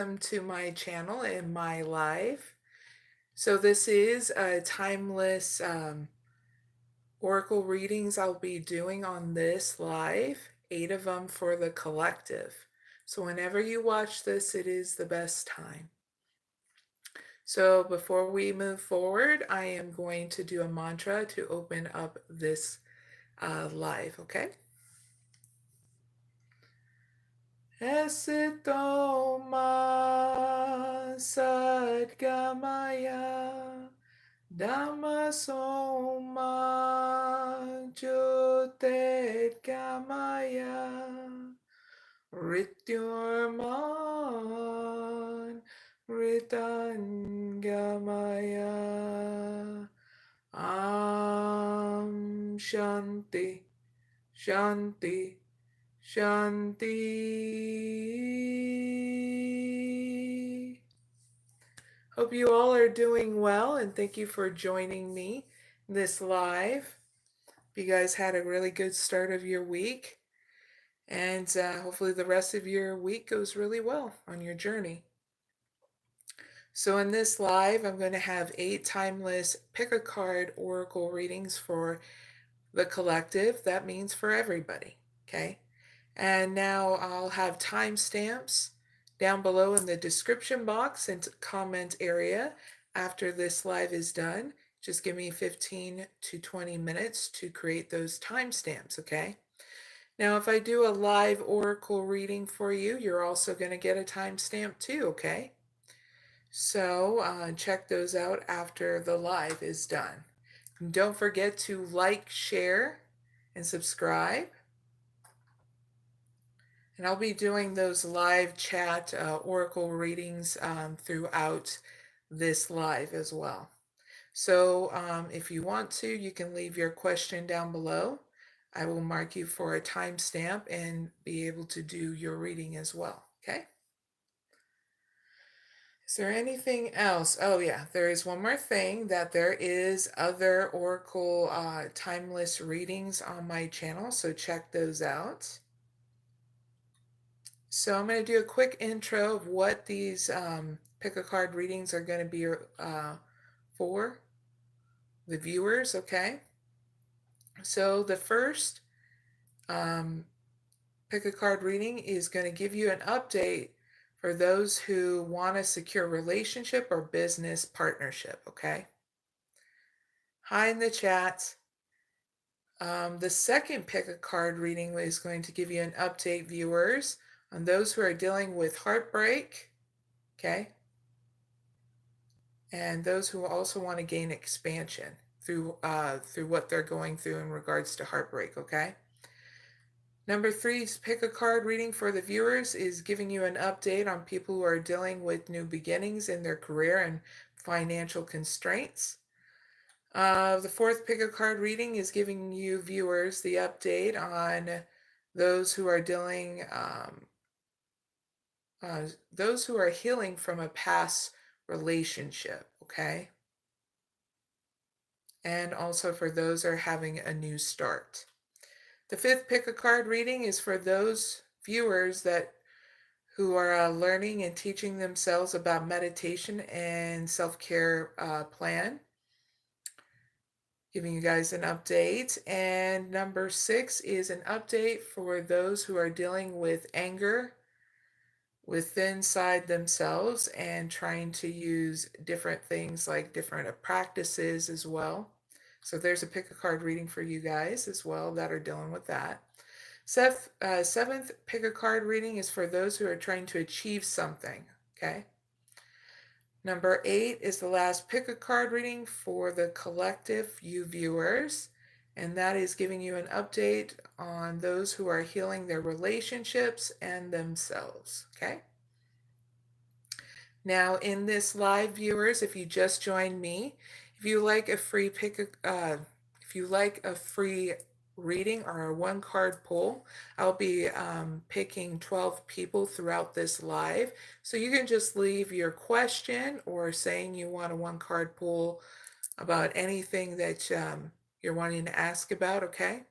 Welcome to my channel and my life. So this is a timeless oracle readings I'll be doing on this live, 8 of them for the collective. So whenever you watch this, it is the best time. So before we move forward, I am going to do a mantra to open up this live, okay? 𝐸tō mysticoraclemary 𝐸tō mysticoraclemary Shanti, Shanti, Shanti. Hope you all are doing well, and thank you for joining me this live. You guys had a really good start of your week, and hopefully the rest of your week goes really well on your journey. So in this live, I'm going to have 8 timeless pick a card oracle readings for the collective. That means for everybody, okay? And now I'll have timestamps down below in the description box and comment area after this live is done. Just give me 15 to 20 minutes to create those timestamps, okay? Now, if I do a live oracle reading for you, you're also going to get a timestamp too, okay? So check those out after the live is done. And don't forget to like, share, and subscribe. And I'll be doing those live chat oracle readings throughout this live as well. So if you want to, you can leave your question down below. I will mark you for a timestamp and be able to do your reading as well, okay? Is there anything else? Oh yeah, there is one more thing, that there is other oracle timeless readings on my channel, so check those out. So I'm going to do a quick intro of what these pick a card readings are going to be for the viewers, okay? So the first pick a card reading is going to give you an update for those who want a secure relationship or business partnership, okay? Hi in the chat. The second pick a card reading is going to give you an update, viewers, on those who are dealing with heartbreak, okay? And those who also want to gain expansion through what they're going through in regards to heartbreak, okay? Number 3's pick a card reading for the viewers is giving you an update on people who are dealing with new beginnings in their career and financial constraints. The 4th pick a card reading is giving you viewers the update on those who are dealing, those who are healing from a past relationship, okay? And also for those who are having a new start. The 5th pick a card reading is for those viewers who are learning and teaching themselves about meditation and self-care plan. Giving you guys an update. And number 6 is an update for those who are dealing with anger within inside themselves and trying to use different things like different practices as well. So there's a pick a card reading for you guys as well that are dealing with that. 7th pick a card reading is for those who are trying to achieve something, okay? Number 8 is the last pick a card reading for the collective, you viewers, and that is giving you an update on those who are healing their relationships and themselves, okay? Now in this live, viewers, if you just joined me, if you like a free reading or a 1-card pull, I'll be picking 12 people throughout this live. So you can just leave your question or saying you want a 1-card pull about anything that you're wanting to ask about, okay?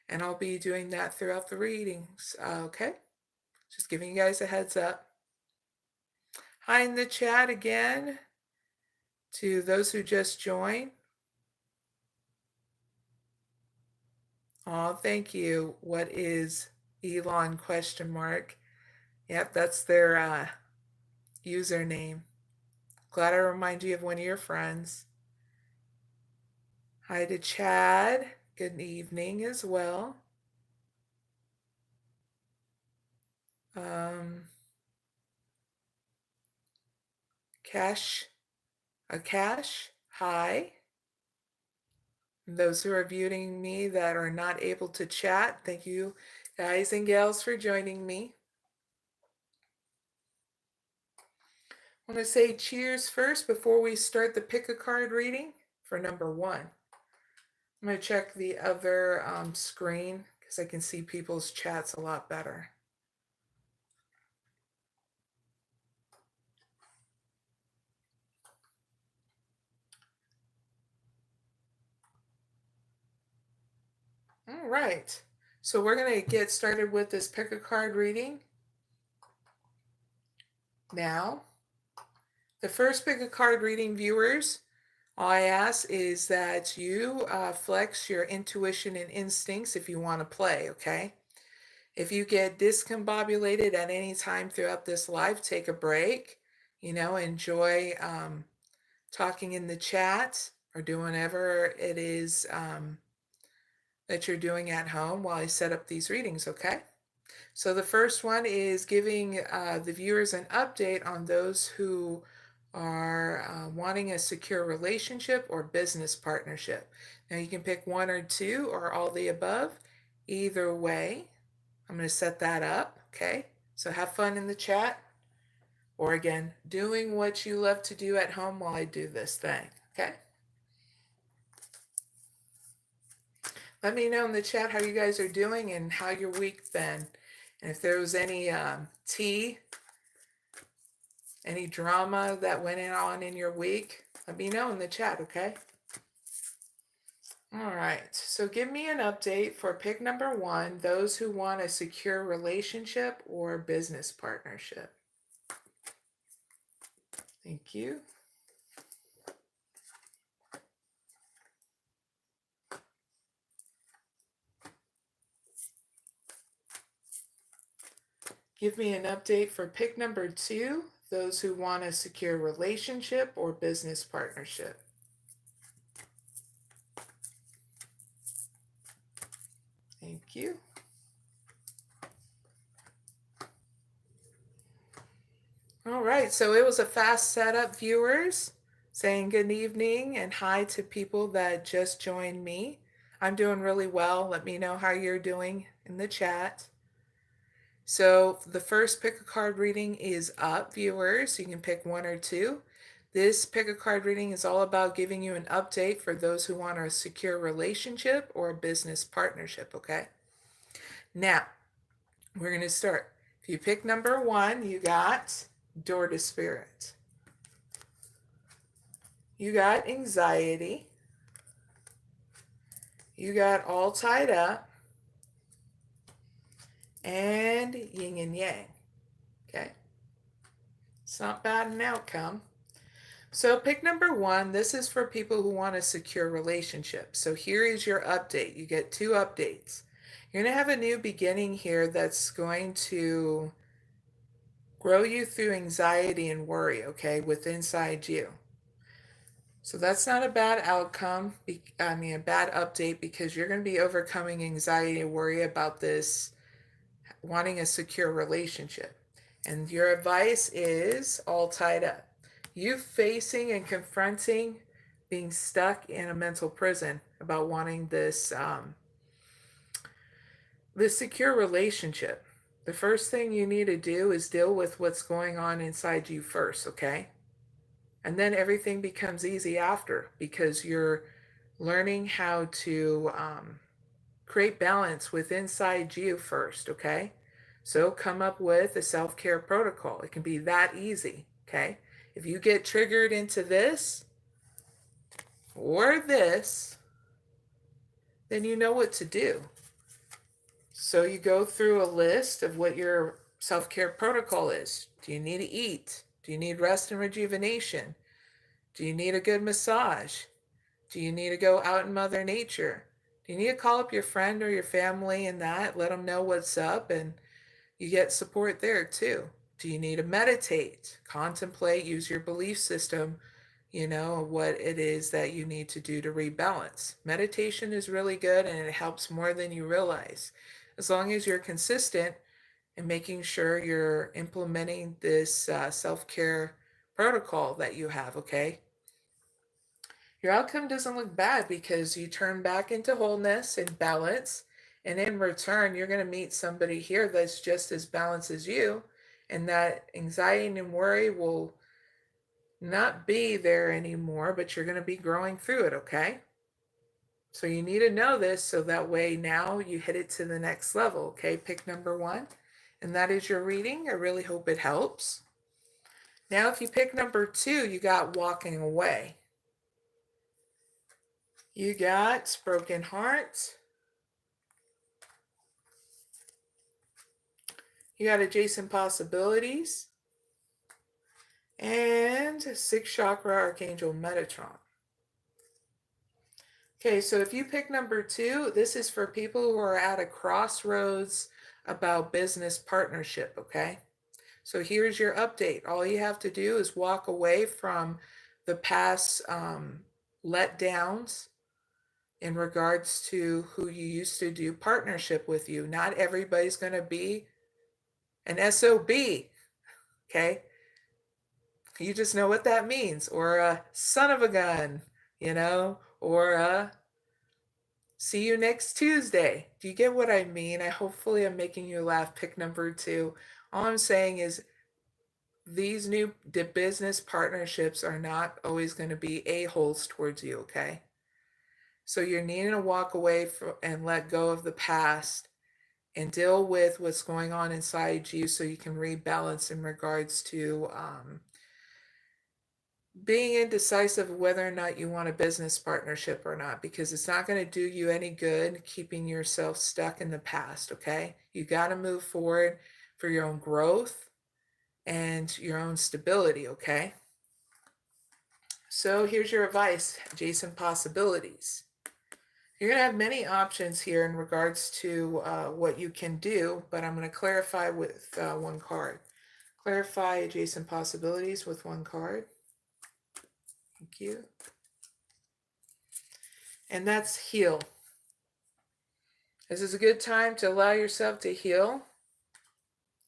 And I'll be doing that throughout the readings, okay? Just giving you guys a heads up. Hi in the chat again to those who just joined. Oh, thank you. What is Elon question mark? Yep, that's their username. Glad I remind you of one of your friends. Hi to Chad. Good evening as well. Cash, hi. And those who are viewing me that are not able to chat, thank you guys and gals for joining me. I want to say cheers first before we start the pick a card reading for number 1. I'm going to check the other screen because I can see people's chats a lot better. All right, so we're going to get started with this pick a card reading now. The first pick a card reading, viewers, all I ask is that you flex your intuition and instincts if you want to play, okay? If you get discombobulated at any time throughout this live, take a break. Enjoy talking in the chat or doing whatever it is that you're doing at home while I set up these readings, okay? So the first one is giving the viewers an update on those who are wanting a secure relationship or business partnership. Now you can pick 1 or 2 or all the above. Either way, I'm going to set that up, okay? So have fun in the chat, or again, doing what you love to do at home while I do this thing, okay? Let me know in the chat how you guys are doing and how your week's been. And if there was any tea, any drama that went on in your week, let me know in the chat, okay? All right, so give me an update for pick number 1, those who want a secure relationship or business partnership. Thank you. Give me an update for pick number 2, those who want a secure relationship or business partnership. Thank you. All right, so it was a fast setup, viewers. Saying good evening and hi to people that just joined me. I'm doing really well. Let me know how you're doing in the chat. So the first pick a card reading is up, viewers. You can pick 1 or 2. This pick a card reading is all about giving you an update for those who want a secure relationship or a business partnership, okay? Now, we're going to start. If you pick number 1, you got Door to Spirit. You got Anxiety. You got All Tied Up. And Yin and Yang. Okay? It's not bad an outcome. So pick number 1. This is for people who want a secure relationship. So here is your update. You get 2 updates. You're going to have a new beginning here that's going to grow you through anxiety and worry, okay, with inside you. So that's not a bad outcome, a bad update, because you're going to be overcoming anxiety and worry about this, wanting a secure relationship. And your advice is All Tied Up. You facing and confronting being stuck in a mental prison about wanting this secure relationship. The first thing you need to do is deal with what's going on inside you first, okay? And then everything becomes easy after, because you're learning how to create balance with inside you first, okay? So come up with a self-care protocol. It can be that easy, okay? If you get triggered into this or this, then you know what to do. So you go through a list of what your self-care protocol is. Do you need to eat? Do you need rest and rejuvenation? Do you need a good massage? Do you need to go out in Mother Nature? Do you need to call up your friend or your family and let them know what's up, and you get support there too? Do you need to meditate, contemplate, use your belief system, what it is that you need to do to rebalance? Meditation is really good and it helps more than you realize. As long as you're consistent and making sure you're implementing this self-care protocol that you have, okay? Your outcome doesn't look bad because you turn back into wholeness and balance. And in return, you're going to meet somebody here that's just as balanced as you. And that anxiety and worry will not be there anymore, but you're going to be growing through it, okay? So you need to know this so that way now you hit it to the next level, okay? Pick number 1. And that is your reading. I really hope it helps. Now, if you pick number 2, you got walking away. You got broken heart. You got adjacent possibilities. And 6th chakra, Archangel Metatron. Okay, so if you pick number 2, this is for people who are at a crossroads about business partnership, okay? So here's your update. All you have to do is walk away from the past letdowns in regards to who you used to do partnership with you. Not everybody's going to be an SOB, okay? You just know what that means. Or a son of a gun, or a see you next Tuesday. Do you get what I mean? Hopefully I'm making you laugh. Pick number 2. All I'm saying is these new business partnerships are not always going to be a-holes towards you, okay? So you're needing to walk away and let go of the past and deal with what's going on inside you so you can rebalance in regards to being indecisive of whether or not you want a business partnership or not, because it's not going to do you any good keeping yourself stuck in the past, okay? You got to move forward for your own growth and your own stability, okay? So here's your advice, adjacent possibilities. You're going to have many options here in regards to what you can do, but I'm going to clarify with one card. Clarify adjacent possibilities with one card. Thank you. And that's heal. This is a good time to allow yourself to heal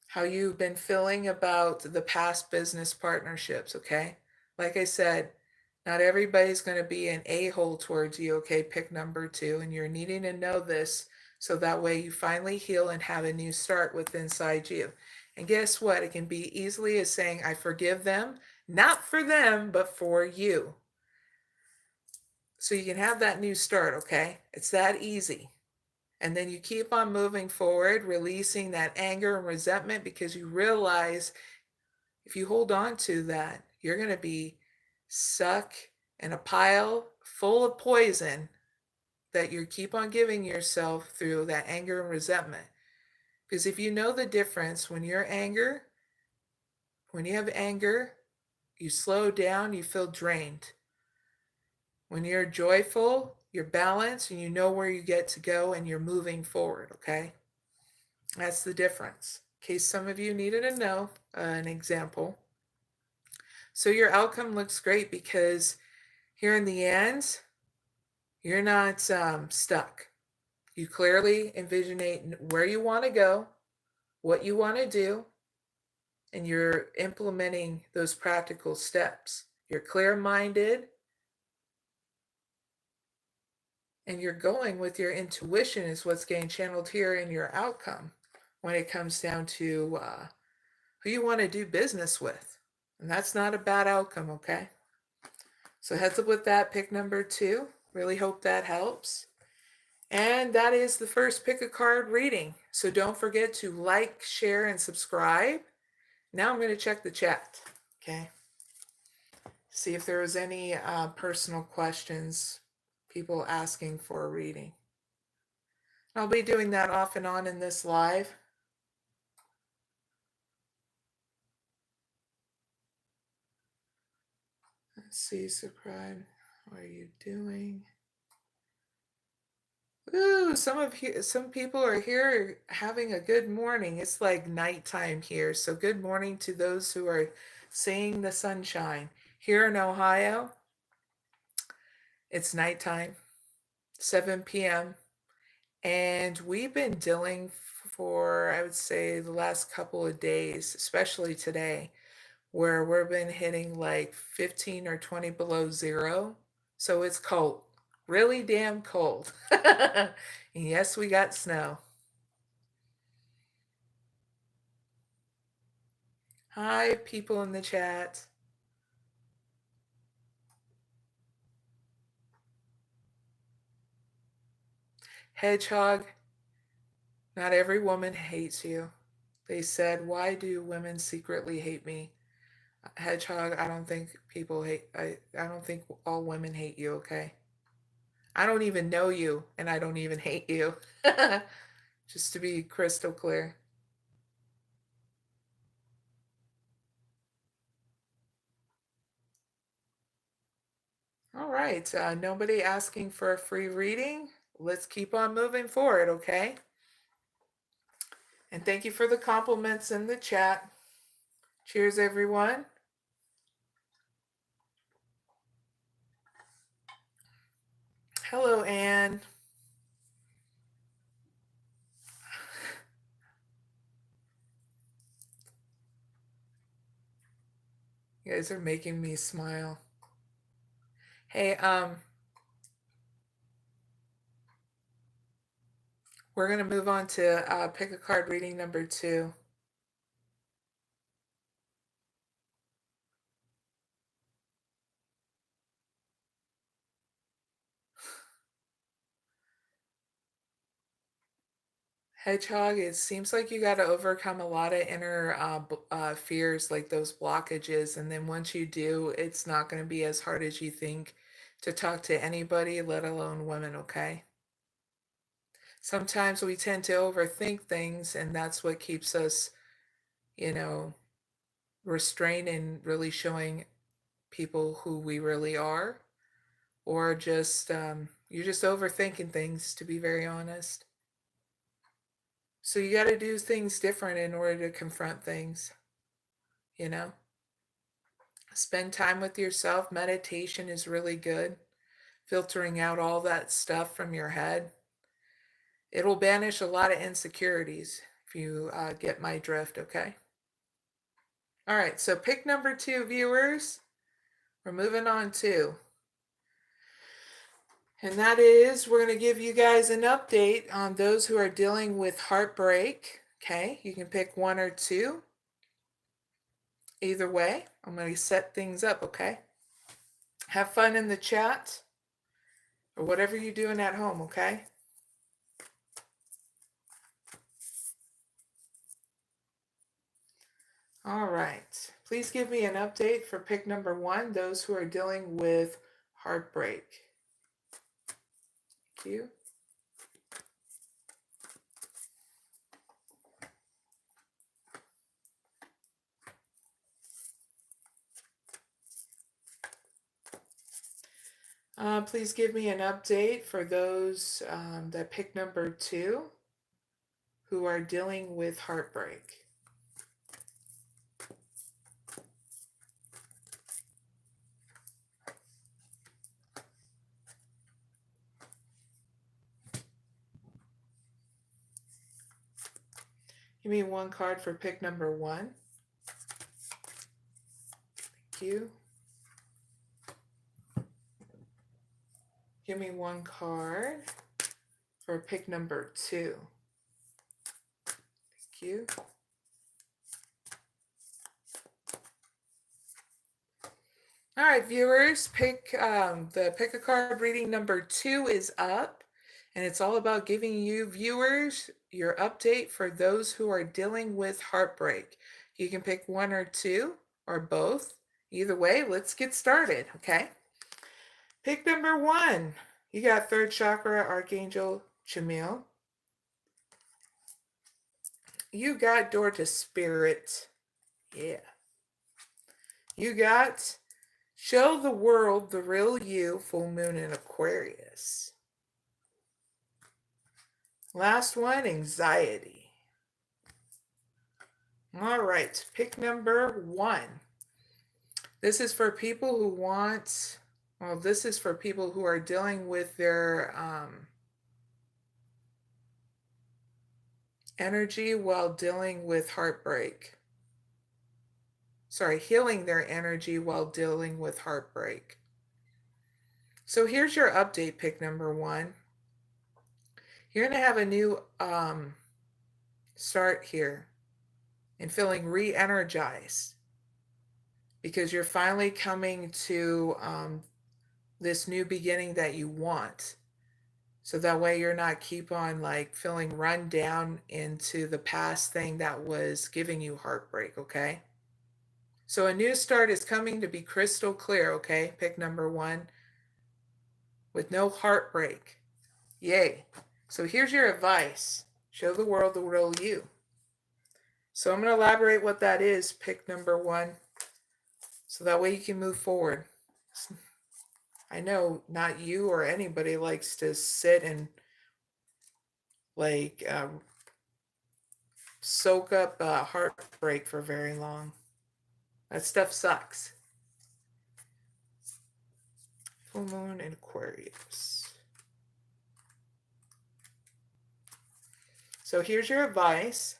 how you've been feeling about the past business partnerships, okay? Like I said, not everybody's going to be an a-hole towards you, okay? Pick number 2, and you're needing to know this so that way you finally heal and have a new start with inside you. And guess what? It can be easily as saying, I forgive them, not for them, but for you. So you can have that new start, okay? It's that easy. And then you keep on moving forward, releasing that anger and resentment, because you realize if you hold on to that, you're going to be stuck in a pile full of poison that you keep on giving yourself through that anger and resentment. Because if you know the difference, when you have anger, you slow down, you feel drained. When you're joyful, you're balanced, and you know where you get to go, and you're moving forward, okay? That's the difference. In case some of you needed to know an example. So your outcome looks great because here in the end, you're not stuck. You clearly envision where you want to go, what you want to do, and you're implementing those practical steps. You're clear-minded, and you're going with your intuition is what's getting channeled here in your outcome when it comes down to who you want to do business with. And that's not a bad outcome, okay? So heads up with that, pick number 2. Really hope that helps. And that is the first pick a card reading. So don't forget to like, share, and subscribe. Now I'm going to check the chat, okay? See if there was any personal questions, people asking for a reading. I'll be doing that off and on in this live. See, surprise. What are you doing? Ooh, some people are here having a good morning. It's like nighttime here. So good morning to those who are seeing the sunshine. Here in Ohio, it's nighttime, 7 p.m. And we've been dealing for, I would say, the last couple of days, especially today, where we've been hitting like 15 or 20 below zero. So it's cold, really damn cold. Yes, we got snow. Hi, people in the chat. Hedgehog, not every woman hates you. They said, why do women secretly hate me? Hedgehog, I don't think people hate, I don't think all women hate you, okay? I don't even know you, and I don't even hate you. Just to be crystal clear. All right, nobody asking for a free reading. Let's keep on moving forward, okay? And thank you for the compliments in the chat. Cheers, everyone. Hello, Anne. You guys are making me smile. Hey, we're going to move on to pick a card reading number 2. Hedgehog, it seems like you got to overcome a lot of inner fears, like those blockages. And then once you do, it's not going to be as hard as you think to talk to anybody, let alone women, okay? Sometimes we tend to overthink things, and that's what keeps us, you know, restrained and really showing people who we really are. Or just, you're just overthinking things, to be very honest. So you got to do things different in order to confront things, you know? Spend time with yourself. Meditation is really good. Filtering out all that stuff from your head. It'll banish a lot of insecurities if you get my drift, okay? All right, so pick number 2, viewers. We're moving on to. And that is, we're going to give you guys an update on those who are dealing with heartbreak. Okay, you can pick 1 or 2. Either way, I'm going to set things up, okay? Have fun in the chat or whatever you're doing at home, okay? All right. Please give me an update for pick number 1, those who are dealing with heartbreak. Thank you. Please give me an update for those that pick number 2 who are dealing with heartbreak. Give me 1 card for pick number 1. Thank you. Give me 1 card for pick number 2. Thank you. All right, viewers, pick a card reading number 2 is up, and it's all about giving you viewers your update for those who are dealing with heartbreak. You can pick 1 or 2 or both. Either way, let's get started, okay? Pick number 1. You got 3rd chakra, Archangel Chamuel. You got door to spirit. Yeah. You got Show the world the real you, full moon in Aquarius. Last one, anxiety. All right, pick number 1. This is for people who want, well, this is for people who are dealing with their energy while dealing with heartbreak. Sorry, healing their energy while dealing with heartbreak. So here's your update, pick number 1. You're going to have a new start here and feeling re-energized because you're finally coming to this new beginning that you want. So that way you're not keep on like feeling run down into the past thing that was giving you heartbreak, okay? So a new start is coming to be crystal clear, okay? Pick number 1. With no heartbreak. Yay. So here's your advice. Show the world the real you. So I'm going to elaborate what that is, pick number 1. So that way you can move forward. I know not you or anybody likes to sit and like soak up heartbreak for very long. That stuff sucks. Full moon in Aquarius. So here's your advice.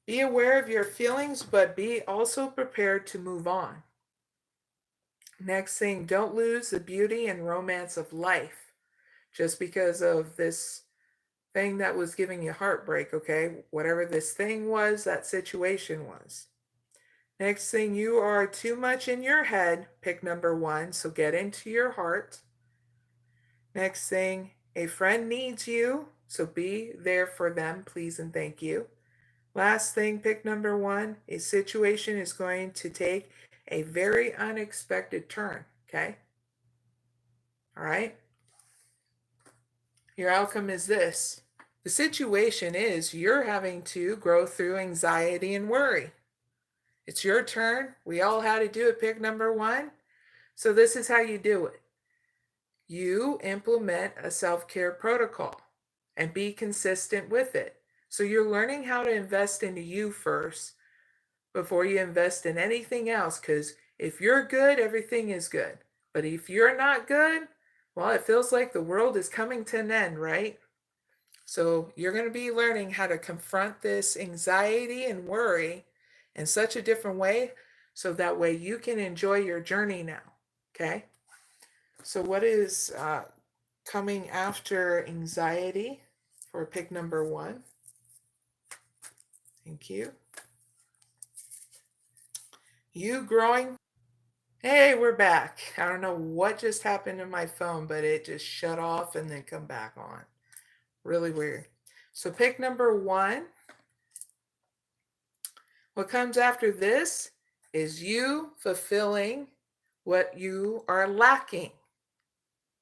Be aware of your feelings, but be also prepared to move on. Next thing, don't lose the beauty and romance of life just because of this thing that was giving you heartbreak, okay? Whatever this thing was, that situation was. Next thing, you are too much in your head, pick number 1, so get into your heart. Next thing, a friend needs you, so be there for them, please and thank you. Last thing, pick number 1, a situation is going to take a very unexpected turn, okay? All right? Your outcome is this. The situation is you're having to grow through anxiety and worry. It's your turn. We all had to do it, pick number 1. So this is how you do it. You implement a self-care protocol and be consistent with it. So you're learning how to invest into you first before you invest in anything else, because if you're good, everything is good. But if you're not good, well, it feels like the world is coming to an end, right? So you're going to be learning how to confront this anxiety and worry in such a different way so that way you can enjoy your journey now, okay? So what is coming after anxiety for pick number 1? Thank you. You growing. Hey, we're back. I don't know what just happened to my phone, but it just shut off and then come back on. Really weird. So pick number 1. What comes after this is you fulfilling what you are lacking.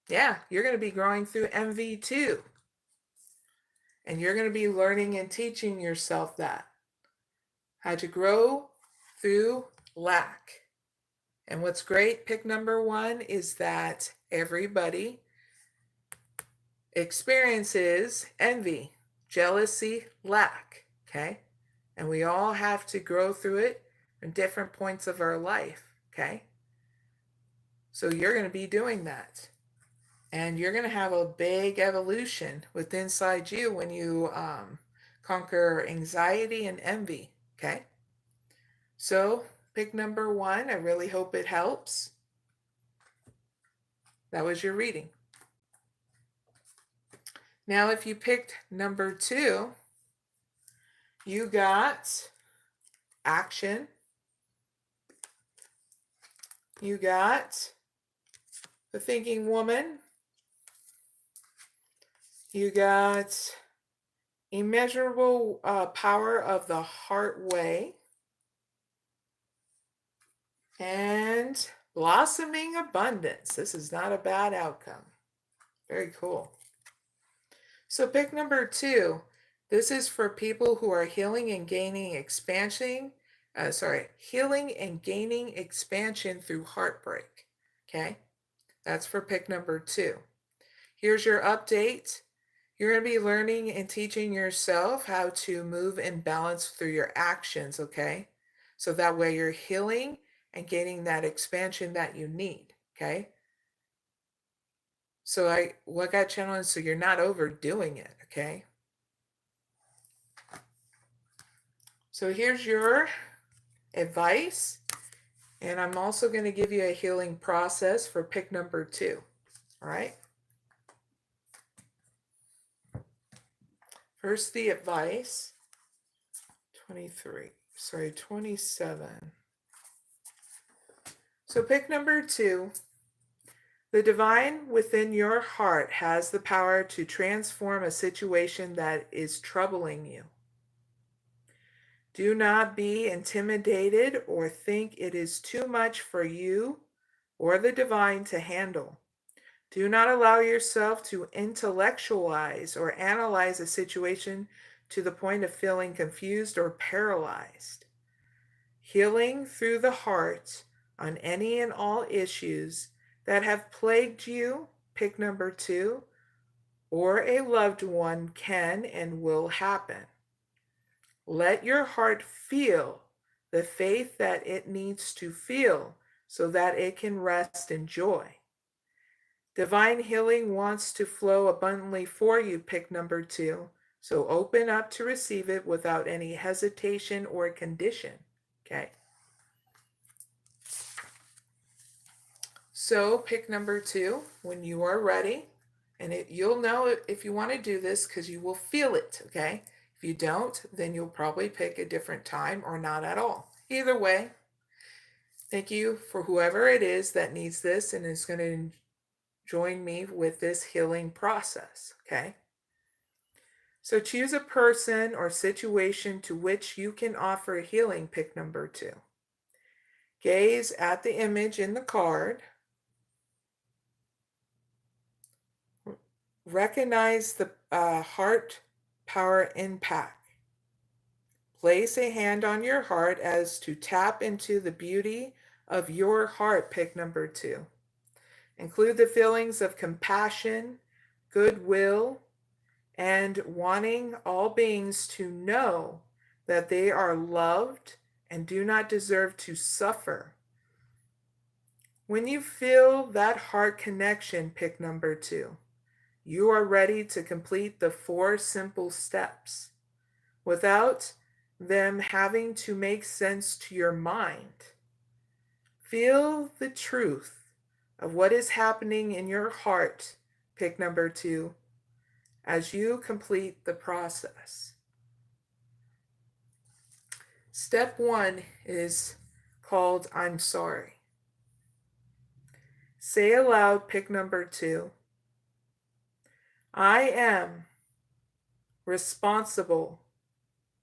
Yeah, you're going to be growing through envy too. And you're going to be learning and teaching yourself that. How to grow through lack. And what's great, pick number 1, is that everybody experiences envy, jealousy, lack, okay? And we all have to grow through it in different points of our life, okay? So you're going to be doing that. And you're going to have a big evolution within inside you when you conquer anxiety and envy, okay? So pick number 1. I really hope it helps. That was your reading. Now, if you picked number 2, you got action. You got the thinking woman. You got immeasurable power of the heart way. And blossoming abundance. This is not a bad outcome. Very cool. So pick number 2. This is for people who are healing and gaining expansion. Healing and gaining expansion through heartbreak. Okay, that's for pick number 2. Here's your update. You're going to be learning and teaching yourself how to move in balance through your actions, okay? So that way you're healing and getting that expansion that you need, okay? So what got channeled, so you're not overdoing it, okay? So here's your advice, and I'm also going to give you a healing process for pick number 2, all right? First, the advice, 27. So pick number 2, the divine within your heart has the power to transform a situation that is troubling you. Do not be intimidated or think it is too much for you or the divine to handle. Do not allow yourself to intellectualize or analyze a situation to the point of feeling confused or paralyzed. Healing through the heart on any and all issues that have plagued you, pick number 2, or a loved one can and will happen. Let your heart feel the faith that it needs to feel so that it can rest in joy. Divine healing wants to flow abundantly for you, pick number 2, so open up to receive it without any hesitation or condition, okay? So pick number 2 when you are ready, and you'll know if you want to do this because you will feel it, okay? If you don't, then you'll probably pick a different time or not at all. Either way, thank you for whoever it is that needs this and is going to join me with this healing process, okay? So choose a person or situation to which you can offer healing, pick number 2. Gaze at the image in the card. Recognize the heart power impact. Place a hand on your heart as to tap into the beauty of your heart, pick number 2. Include the feelings of compassion, goodwill, and wanting all beings to know that they are loved and do not deserve to suffer. When you feel that heart connection, pick number 2, you are ready to complete the 4 simple steps without them having to make sense to your mind. Feel the truth of what is happening in your heart, pick number 2, as you complete the process. Step 1 is called I'm sorry. Say aloud, pick number 2, I am responsible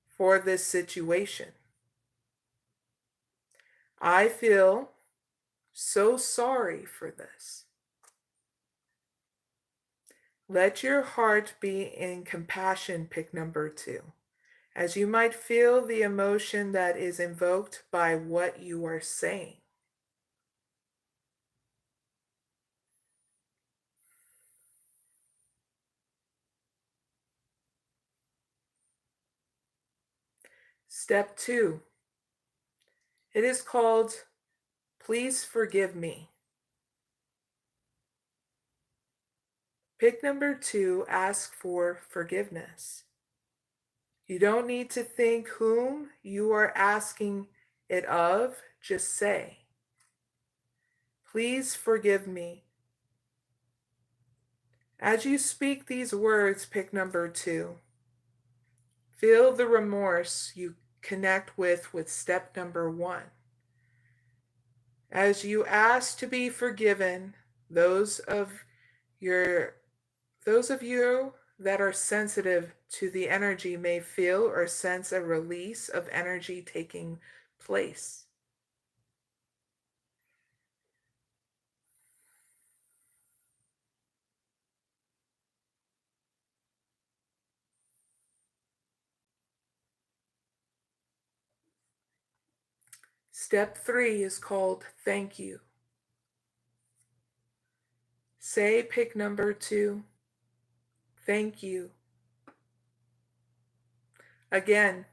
for this situation. I feel so sorry for this. Let your heart be in compassion, pick number 2, as you might feel the emotion that is invoked by what you are saying. Step 2. It is called Please Forgive Me. Pick number 2, ask for forgiveness. You don't need to think whom you are asking it of, just say, please forgive me. As you speak these words, pick number 2, feel the remorse you connect with step number 1. As you ask to be forgiven, those of you that are sensitive to the energy may feel or sense a release of energy taking place. Step 3 is called thank you. Say pick number 2, thank you. Again,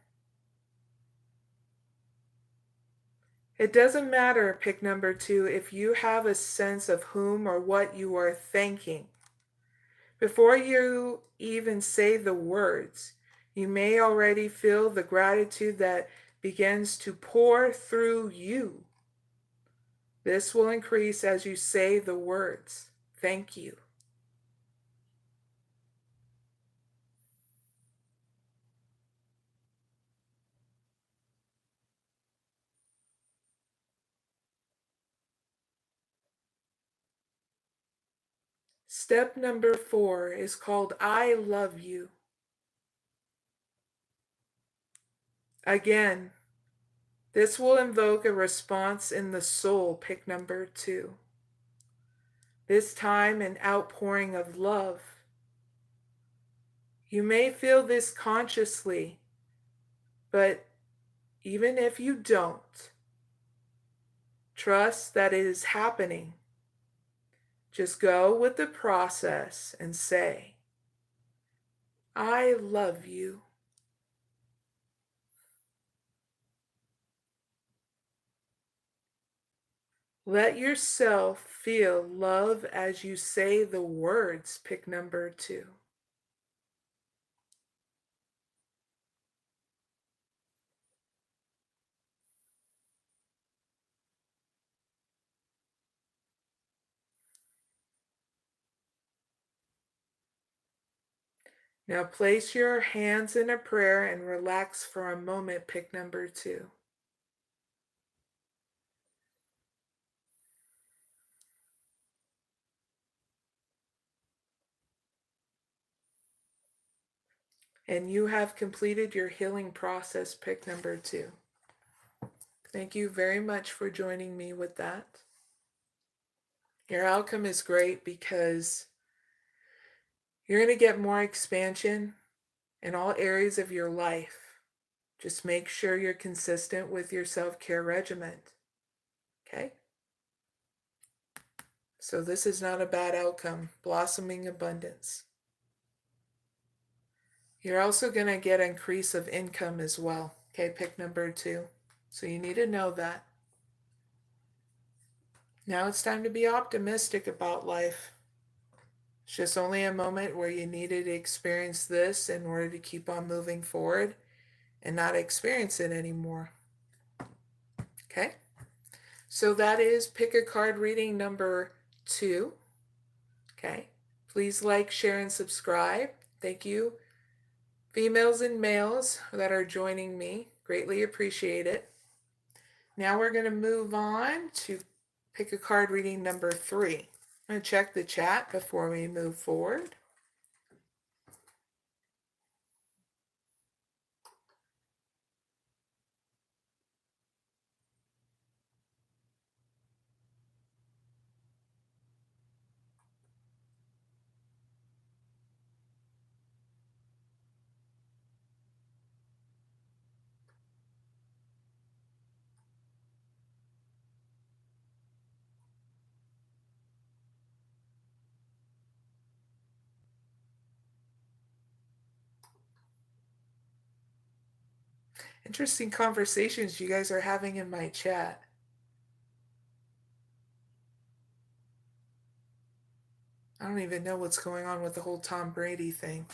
it doesn't matter, pick number 2, if you have a sense of whom or what you are thanking. Before you even say the words, you may already feel the gratitude that begins to pour through you. This will increase as you say the words, thank you. Step number 4 is called I love you. Again, this will invoke a response in the soul, pick number 2. This time an outpouring of love. You may feel this consciously, but even if you don't, trust that it is happening. Just go with the process and say, I love you. Let yourself feel love as you say the words, pick number 2. Now place your hands in a prayer and relax for a moment, pick number 2. And you have completed your healing process, pick number 2. Thank you very much for joining me with that. Your outcome is great because you're going to get more expansion in all areas of your life. Just make sure you're consistent with your self-care regimen. Okay? So this is not a bad outcome. Blossoming abundance. You're also going to get an increase of income as well. Okay, pick number 2. So you need to know that. Now it's time to be optimistic about life. It's just only a moment where you needed to experience this in order to keep on moving forward and not experience it anymore. Okay? So that is pick a card reading number 2. Okay? Please like, share, and subscribe. Thank you, females and males that are joining me. Greatly appreciate it. Now we're going to move on to pick a card reading number 3. I'm going to check the chat before we move forward. Interesting conversations you guys are having in my chat. I don't even know what's going on with the whole Tom Brady thing.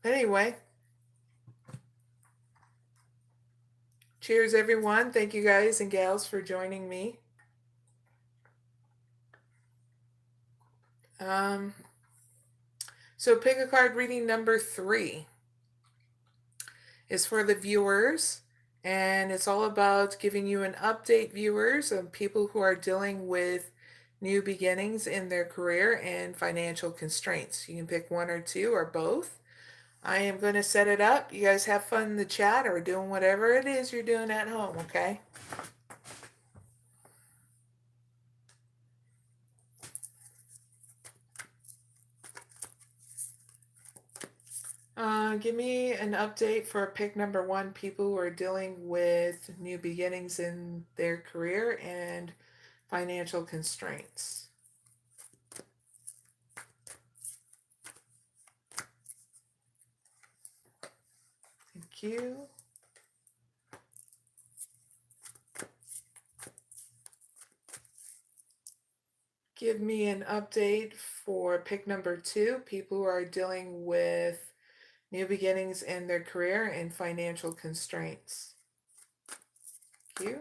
Anyway, cheers everyone. Thank you guys and gals for joining me. So pick a card reading number 3 is for the viewers, and it's all about giving you an update, viewers, of people who are dealing with new beginnings in their career and financial constraints. You can pick 1 or 2 or both. I am going to set it up. You guys have fun in the chat or doing whatever it is you're doing at home, okay? Give me an update for pick number 1, people who are dealing with new beginnings in their career and financial constraints. you. Give me an update for pick number 2, people who are dealing with new beginnings in their career and financial constraints. Thank you.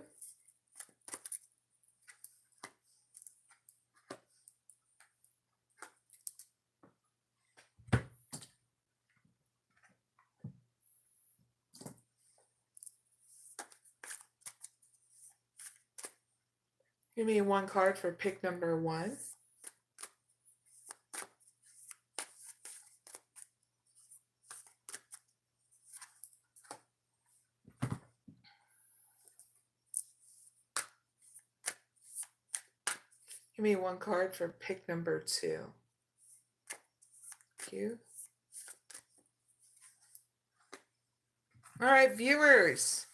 Give me one card for pick number 1. Give me one card for pick number 2. Thank you. All right, viewers.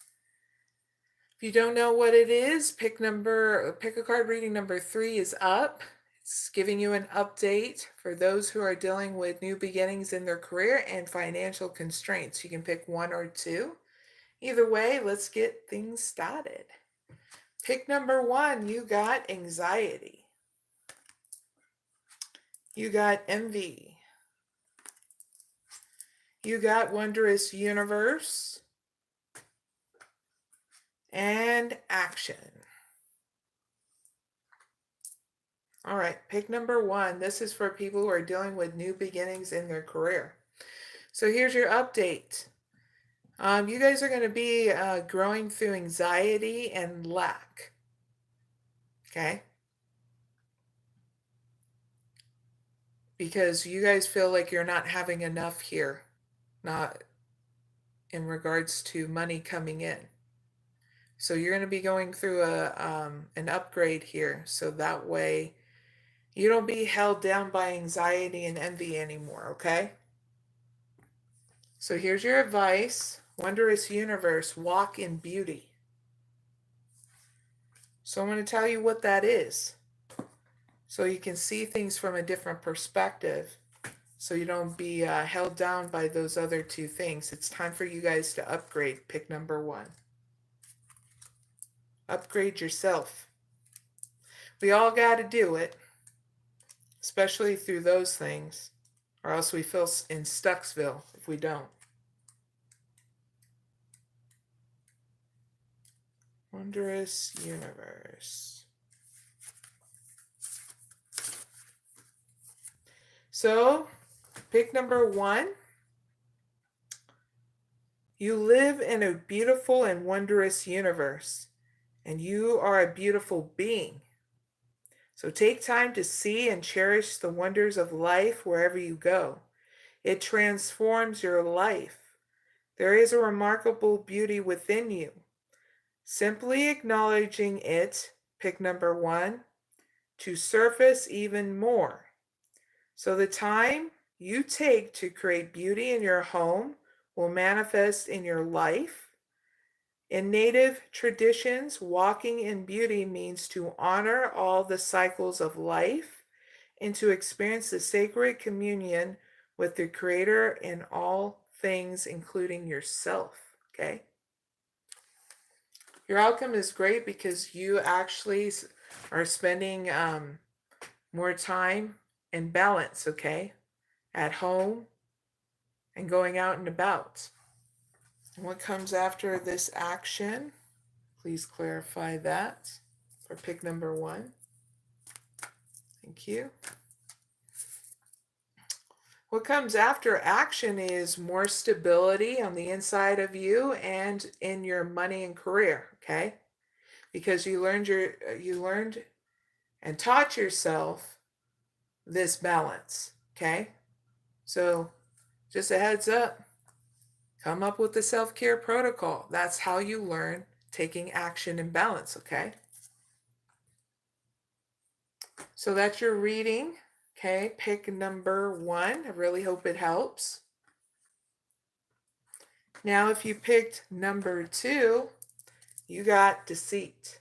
If you don't know what it is, pick a card reading number 3 is up. It's giving you an update for those who are dealing with new beginnings in their career and financial constraints. You can pick 1 or 2. Either way, let's get things started. Pick number 1, you got anxiety. You got envy. You got wondrous universe. And action. All right, pick number 1. This is for people who are dealing with new beginnings in their career. So here's your update. You guys are going to be growing through anxiety and lack. Okay? Because you guys feel like you're not having enough here. Not in regards to money coming in. So you're going to be going through an upgrade here. So that way you don't be held down by anxiety and envy anymore, okay? So here's your advice. Wondrous universe, walk in beauty. So I'm going to tell you what that is. So you can see things from a different perspective. So you don't be held down by those other 2 things. It's time for you guys to upgrade. Pick number 1. Upgrade yourself. We all got to do it. Especially through those things. Or else we feel in Stucksville if we don't. Wondrous universe. So, pick number 1. You live in a beautiful and wondrous universe, and you are a beautiful being. So take time to see and cherish the wonders of life wherever you go. It transforms your life. There is a remarkable beauty within you. Simply acknowledging it, pick number 1, to surface even more. So the time you take to create beauty in your home will manifest in your life. In Native traditions, walking in beauty means to honor all the cycles of life and to experience the sacred communion with the Creator in all things, including yourself, okay? Your outcome is great because you actually are spending more time in balance, okay? At home and going out and about. What comes after this action? Please clarify that for pick number 1. Thank you. What comes after action is more stability on the inside of you and in your money and career, okay? Because you learned and taught yourself this balance, okay? So just a heads up, come up with the self-care protocol. That's how you learn taking action and balance, okay? So that's your reading, okay? Pick number 1. I really hope it helps. Now, if you picked number 2, you got deceit.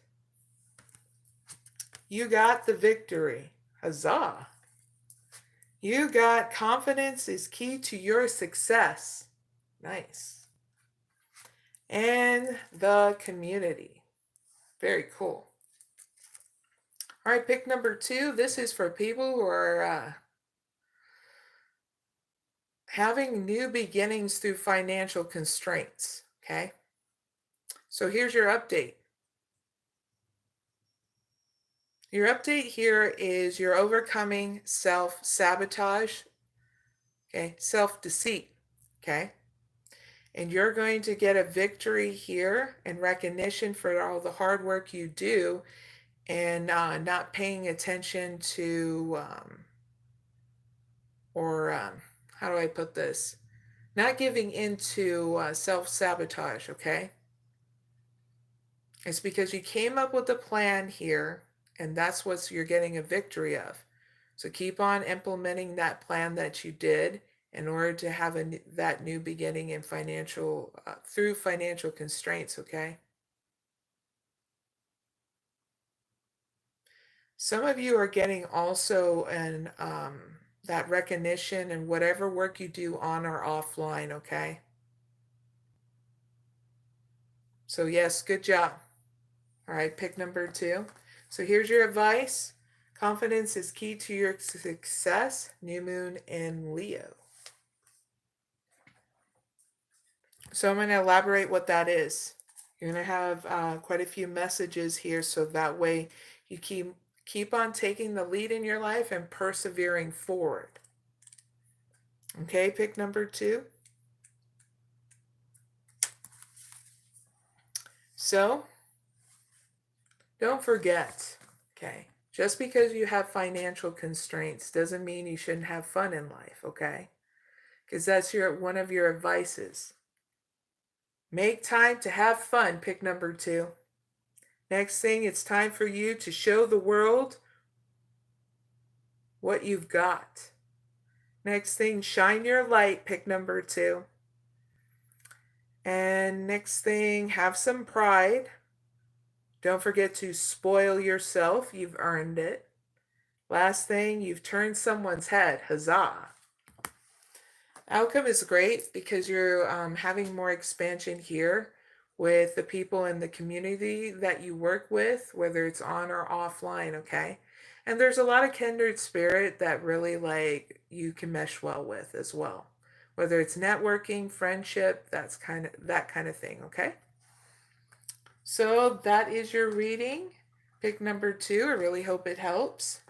You got the victory. Huzzah! You got confidence is key to your success. Nice. and the community. Very cool. All right, pick number 2. This is for people who are having new beginnings through financial constraints. Okay. So here's your update. Your update here is you're overcoming self-sabotage, okay, self-deceit, okay? And you're going to get a victory here and recognition for all the hard work you do and not paying attention to, how do I put this? Not giving into self-sabotage, okay? It's because you came up with a plan here, and that's what you're getting a victory of. So keep on implementing that plan that you did in order to have that new beginning in financial, through financial constraints, okay? Some of you are getting also that recognition and whatever work you do on or offline, okay? So yes, good job. All right, pick number 2. So here's your advice. Confidence is key to your success. New moon in Leo. So I'm going to elaborate what that is. You're going to have quite a few messages here, so that way you keep on taking the lead in your life and persevering forward. Okay, pick number 2. So don't forget, okay, just because you have financial constraints doesn't mean you shouldn't have fun in life, okay? Because that's one of your advices. Make time to have fun, pick number 2. Next thing, it's time for you to show the world what you've got. Next thing, shine your light, pick number 2. And next thing, have some pride. Don't forget to spoil yourself. You've earned it. Last thing, you've turned someone's head. Huzzah. Outcome is great because you're having more expansion here with the people in the community that you work with, whether it's on or offline, okay? And there's a lot of kindred spirit that really like you can mesh well with as well. Whether it's networking, friendship, that kind of thing, okay? So that is your reading. Pick number 2. I really hope it helps.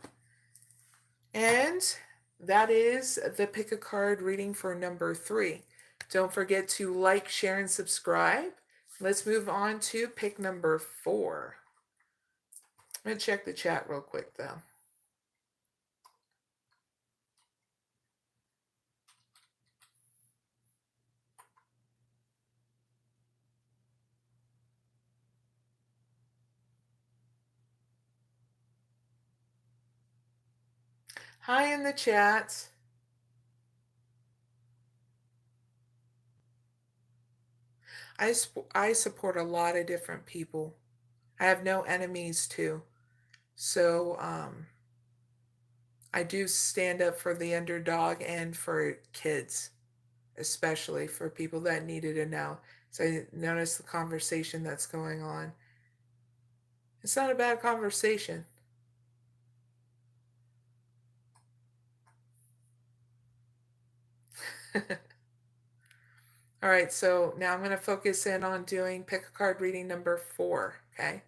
And that is the pick a card reading for number 3. Don't forget to like, share, and subscribe. Let's move on to pick number 4. I'm going to check the chat real quick, though. Hi in the chat. I support a lot of different people. I have no enemies too. So I do stand up for the underdog and for kids, especially for people that needed to know. So I notice the conversation that's going on. It's not a bad conversation. All right, so now I'm going to focus in on doing pick a card reading number 4, okay?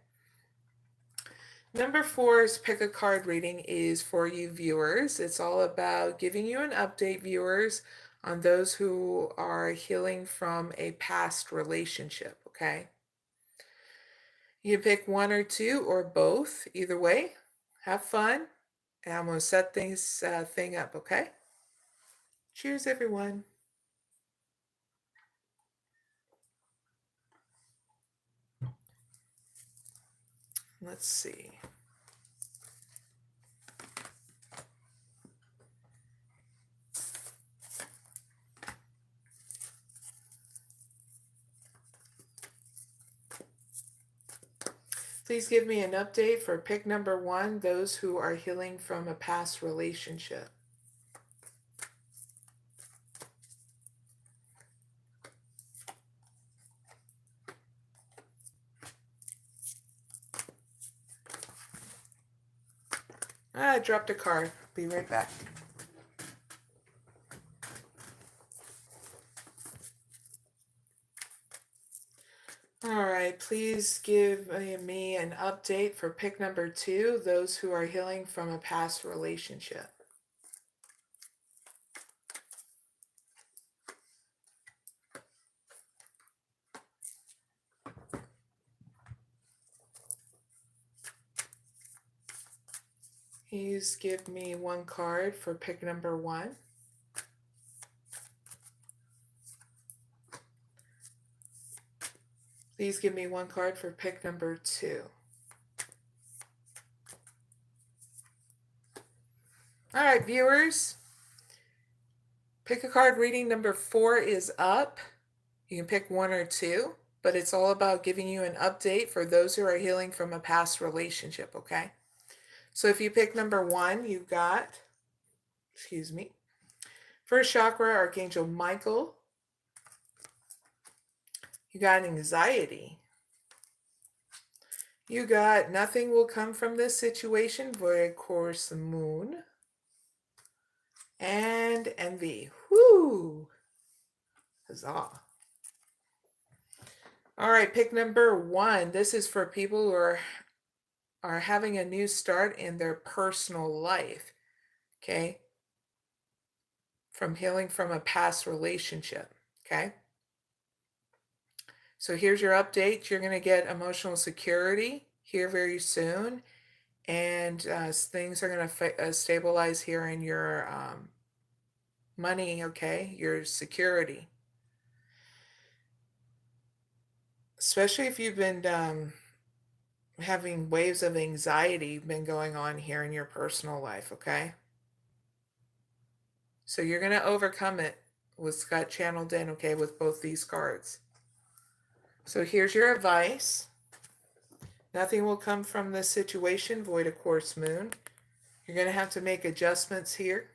Number 4's pick a card reading is for you viewers. It's all about giving you an update, viewers, on those who are healing from a past relationship, okay? You pick 1 or 2 or both, either way. Have fun, and I'm going to set this thing up, okay? Cheers, everyone. Let's see. Please give me an update for pick number 1, those who are healing from a past relationship. I dropped a card. Be right back. All right, please give me an update for pick number 2, those who are healing from a past relationship. Please give me one card for pick number 1. Please give me one card for pick number 2. All right, viewers. Pick a card. Reading number 4 is up. You can pick 1 or 2, but it's all about giving you an update for those who are healing from a past relationship, okay? So if you pick number 1, you've got, first chakra, Archangel Michael. You got anxiety. You got nothing will come from this situation, void course the moon. And envy. Whoo! Huzzah. All right, pick number 1. This is for people who are having a new start in their personal life, okay? From healing from a past relationship, okay? So here's your update. You're going to get emotional security here very soon, and things are going to stabilize here in your money, okay? Your security. Especially if you've been having waves of anxiety been going on here in your personal life, okay? So you're going to overcome it. What's got channeled in, okay, with both these cards. So here's your advice. Nothing will come from this situation, void of course moon. You're going to have to make adjustments here.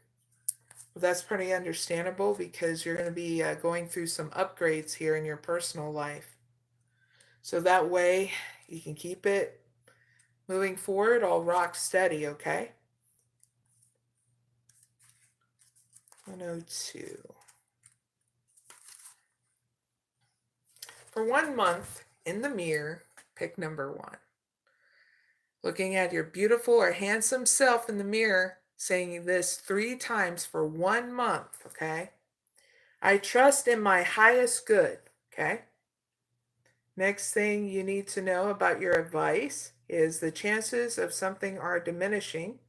Well, that's pretty understandable because you're going to be going through some upgrades here in your personal life. So that way you can keep it moving forward all rock steady, okay? 102. For 1 month in the mirror, pick number 1. Looking at your beautiful or handsome self in the mirror, saying this 3 times for 1 month, okay? I trust in my highest good, okay? Next thing you need to know about your advice is the chances of something are diminishing.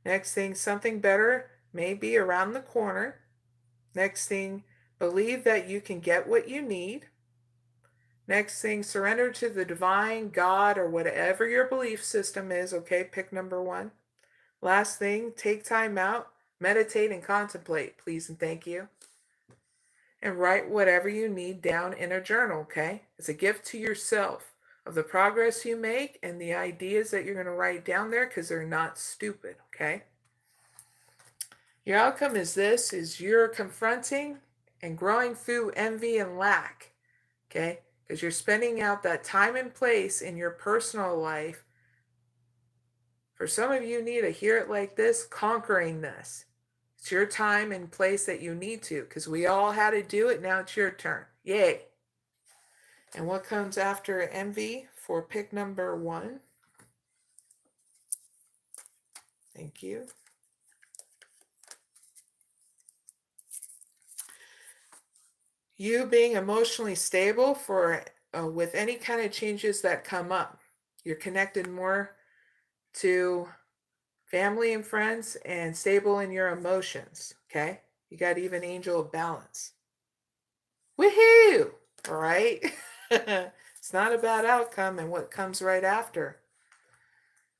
Next thing, something better may be around the corner. Next thing, believe that you can get what you need. Next thing, surrender to the divine, God, or whatever your belief system is, okay? Pick number 1. Last thing, take time out, meditate and contemplate, please and thank you. And write whatever you need down in a journal, okay? It's a gift to yourself of the progress you make and the ideas that you're going to write down there because they're not stupid, okay? Your outcome is this, is you're confronting and growing through envy and lack, okay? Because you're spending out that time and place in your personal life. For some of you need to hear it like this, conquering this. It's your time and place that you need to, because we all had to do it. Now it's your turn. Yay. And what comes after envy for pick number 1? Thank you. You being emotionally stable for with any kind of changes that come up. You're connected more to family and friends and stable in your emotions, okay? You got even angel of balance. Woohoo! All right? It's not a bad outcome and what comes right after.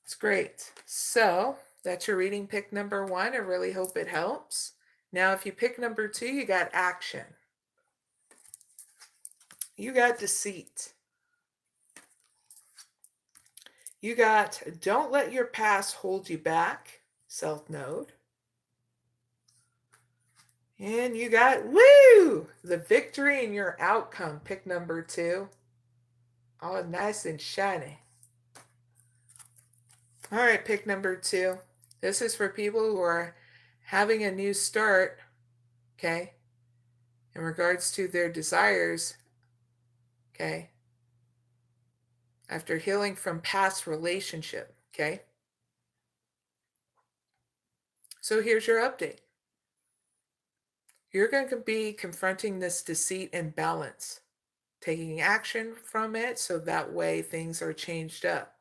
It's great. So that's your reading pick number 1. I really hope it helps. Now, if you pick number 2, you got action. You got deceit. You got don't let your past hold you back, South Node. And you got, woo, the victory in your outcome, pick number 2. All nice and shiny. All right, pick number 2. This is for people who are having a new start, okay, in regards to their desires, okay, after healing from past relationship, okay. So here's your update. You're going to be confronting this deceit and balance, taking action from it so that way things are changed up.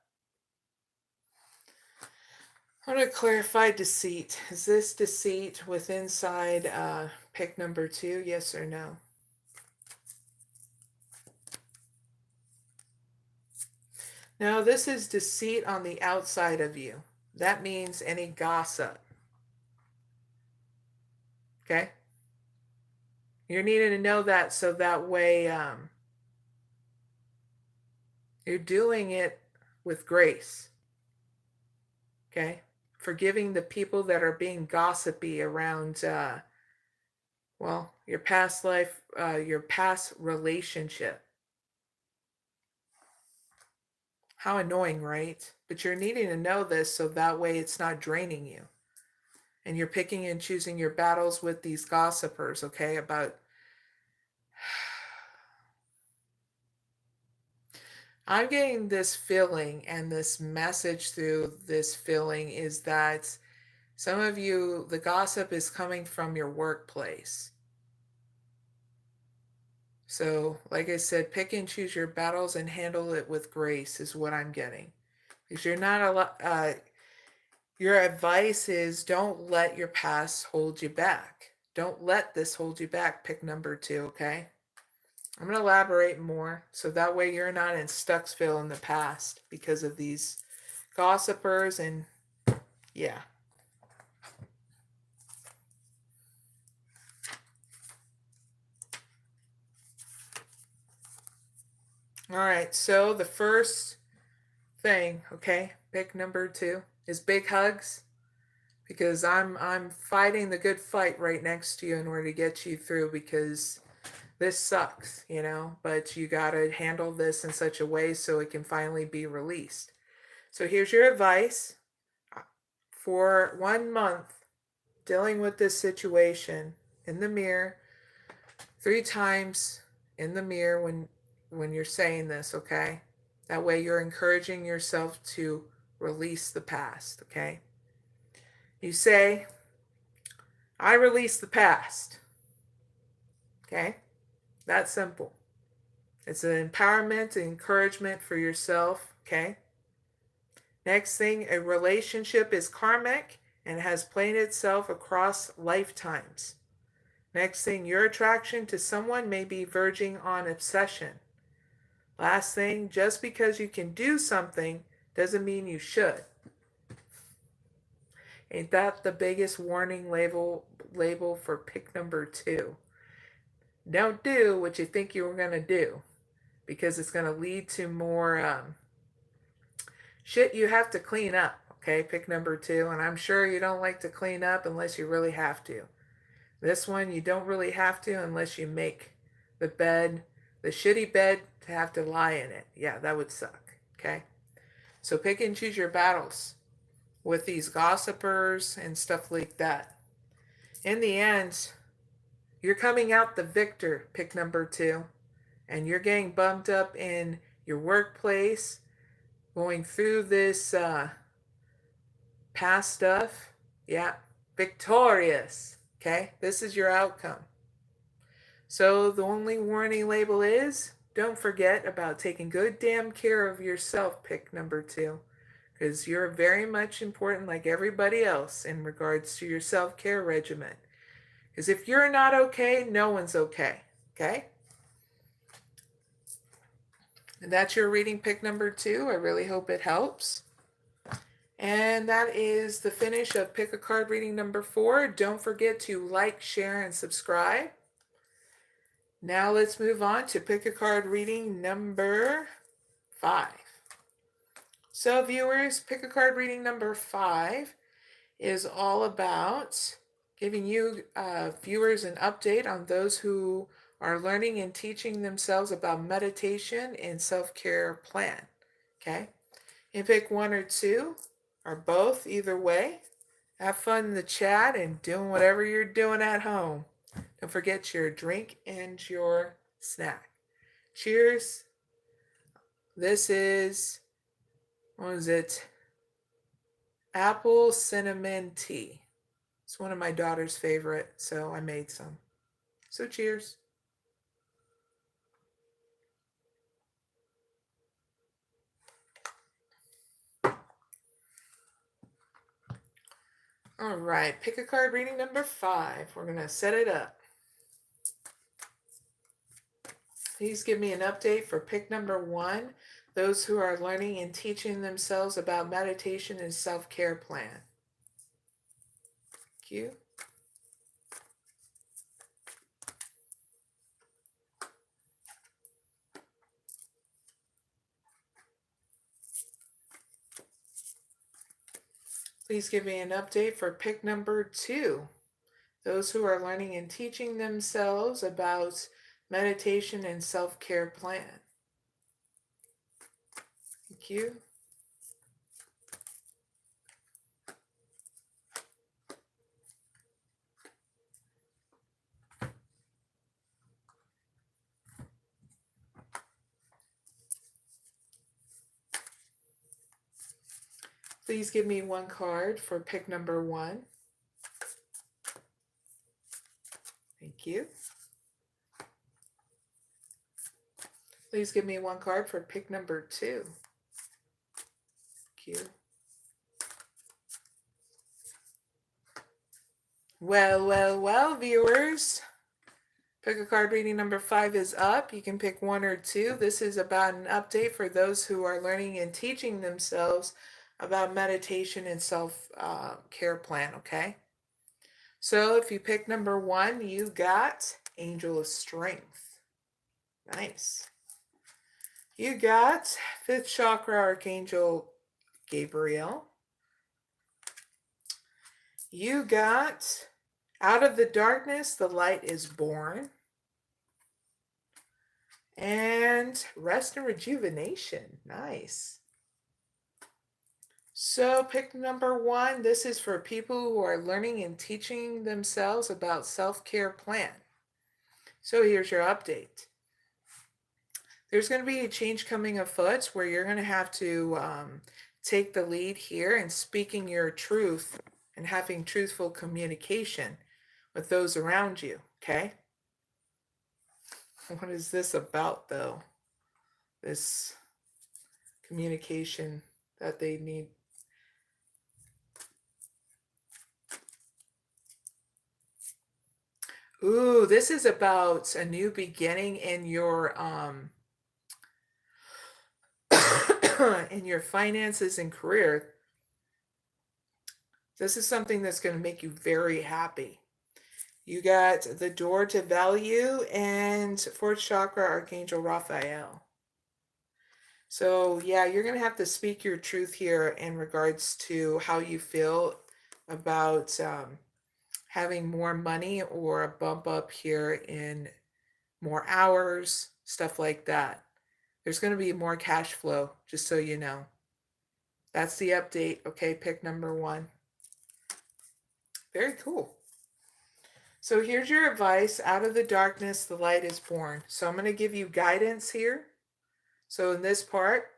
I'm going to clarify deceit. Is this deceit with inside pick number 2? Yes or no? Now, this is deceit on the outside of you. That means any gossip. Okay? You're needing to know that so that way you're doing it with grace. Okay? Forgiving the people that are being gossipy around, well, your past life, your past relationship. How annoying, right? But you're needing to know this so that way it's not draining you. And you're picking and choosing your battles with these gossipers, okay? I'm getting this feeling, and this message through this feeling is that some of you, the gossip is coming from your workplace. So, like I said, pick and choose your battles and handle it with grace is what I'm getting. Because you're not your advice is don't let your past hold you back. Don't let this hold you back, pick number 2, okay? I'm going to elaborate more so that way you're not in Stucksville in the past because of these gossipers and yeah. All right, so the first thing, okay, pick number 2 is big hugs because I'm fighting the good fight right next to you in order to get you through because this sucks, you know, but you got to handle this in such a way so it can finally be released. So here's your advice for 1 month dealing with this situation in the mirror 3 times in the mirror when you're saying this, okay? That way you're encouraging yourself to release the past, okay? You say, I release the past. Okay? That's simple. It's an empowerment, an encouragement for yourself, okay? Next thing, a relationship is karmic and has played itself across lifetimes. Next thing, your attraction to someone may be verging on obsession. Last thing, just because you can do something doesn't mean you should. Ain't that the biggest warning label for pick number 2? Don't do what you think you were going to do because it's going to lead to more shit you have to clean up. Okay, pick number 2. And I'm sure you don't like to clean up unless you really have to. This one, you don't really have to unless you make the bed, the shitty bed, to have to lie in it. Yeah, that would suck. Okay? So pick and choose your battles with these gossipers and stuff like that. In the end, you're coming out the victor, pick number 2. And you're getting bumped up in your workplace, going through this past stuff. Yeah, victorious. Okay, this is your outcome. So the only warning label is don't forget about taking good damn care of yourself, pick number 2. Because you're very much important like everybody else in regards to your self-care regimen. Because if you're not okay, no one's okay. Okay? And that's your reading pick number 2. I really hope it helps. And that is the finish of Pick a Card reading number 4. Don't forget to like, share, and subscribe. Now let's move on to Pick a Card reading number 5. So viewers, Pick a Card reading number 5 is all about giving you viewers an update on those who are learning and teaching themselves about meditation and self-care plan. Okay? You pick 1 or 2, or both, either way. Have fun in the chat and doing whatever you're doing at home. Don't forget your drink and your snack. Cheers. This is, what is it? Apple cinnamon tea. It's one of my daughter's favorite, so I made some. So cheers. All right, pick a card, reading number 5. We're going to set it up. Please give me an update for pick number 1, those who are learning and teaching themselves about meditation and self-care plan. Thank you. Please give me an update for pick number 2, those who are learning and teaching themselves about meditation and self-care plan. Thank you. Please give me one card for pick number 1. Thank you. Please give me one card for pick number 2. Thank you. Well, viewers. Pick a card, reading number 5 is up. You can pick 1 or 2. This is about an update for those who are learning and teaching themselves about meditation and self-care plan, okay? So if you pick number 1, you got Angel of Strength. Nice. You got 5th Chakra Archangel Gabriel. You got Out of the Darkness, the Light is Born. And Rest and Rejuvenation. Nice. So pick number 1. This is for people who are learning and teaching themselves about self-care plan. So here's your update. There's going to be a change coming afoot where you're going to have to take the lead here in speaking your truth and having truthful communication with those around you, okay? What is this about, though? This communication that they need. Ooh, this is about a new beginning in your in your finances and career. This is something that's going to make you very happy. You got the Door to Value and 4th Chakra Archangel Raphael. So yeah, you're going to have to speak your truth here in regards to how you feel about having more money or a bump up here in more hours, stuff like that. There's going to be more cash flow, just so you know. That's the update. Okay, pick number 1. Very cool. So here's your advice. Out of the darkness, the light is born. So I'm going to give you guidance here. So in this part,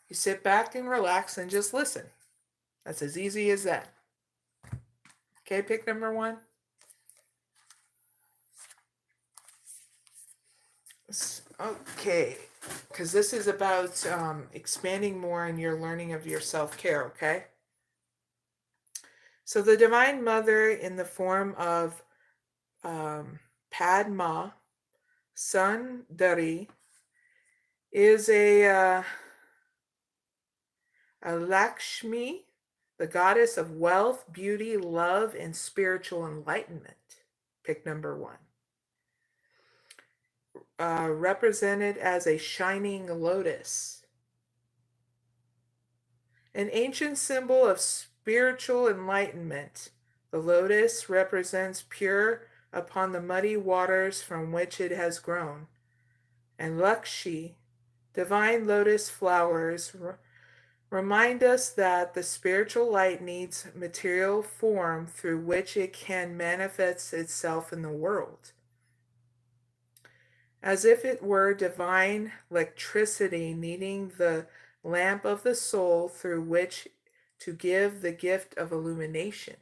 you sit back and relax and just listen. That's as easy as that. Okay, pick number 1. Okay, because this is about expanding more in your learning of your self-care, okay? So the Divine Mother in the form of Padma Sundari is a Lakshmi, the goddess of wealth, beauty, love, and spiritual enlightenment. Pick number 1. Represented as a shining lotus. An ancient symbol of spiritual enlightenment, the lotus represents pure upon the muddy waters from which it has grown. And Lakshmi, divine lotus flowers, Remind us that the spiritual light needs material form through which it can manifest itself in the world. As if it were divine electricity needing the lamp of the soul through which to give the gift of illumination.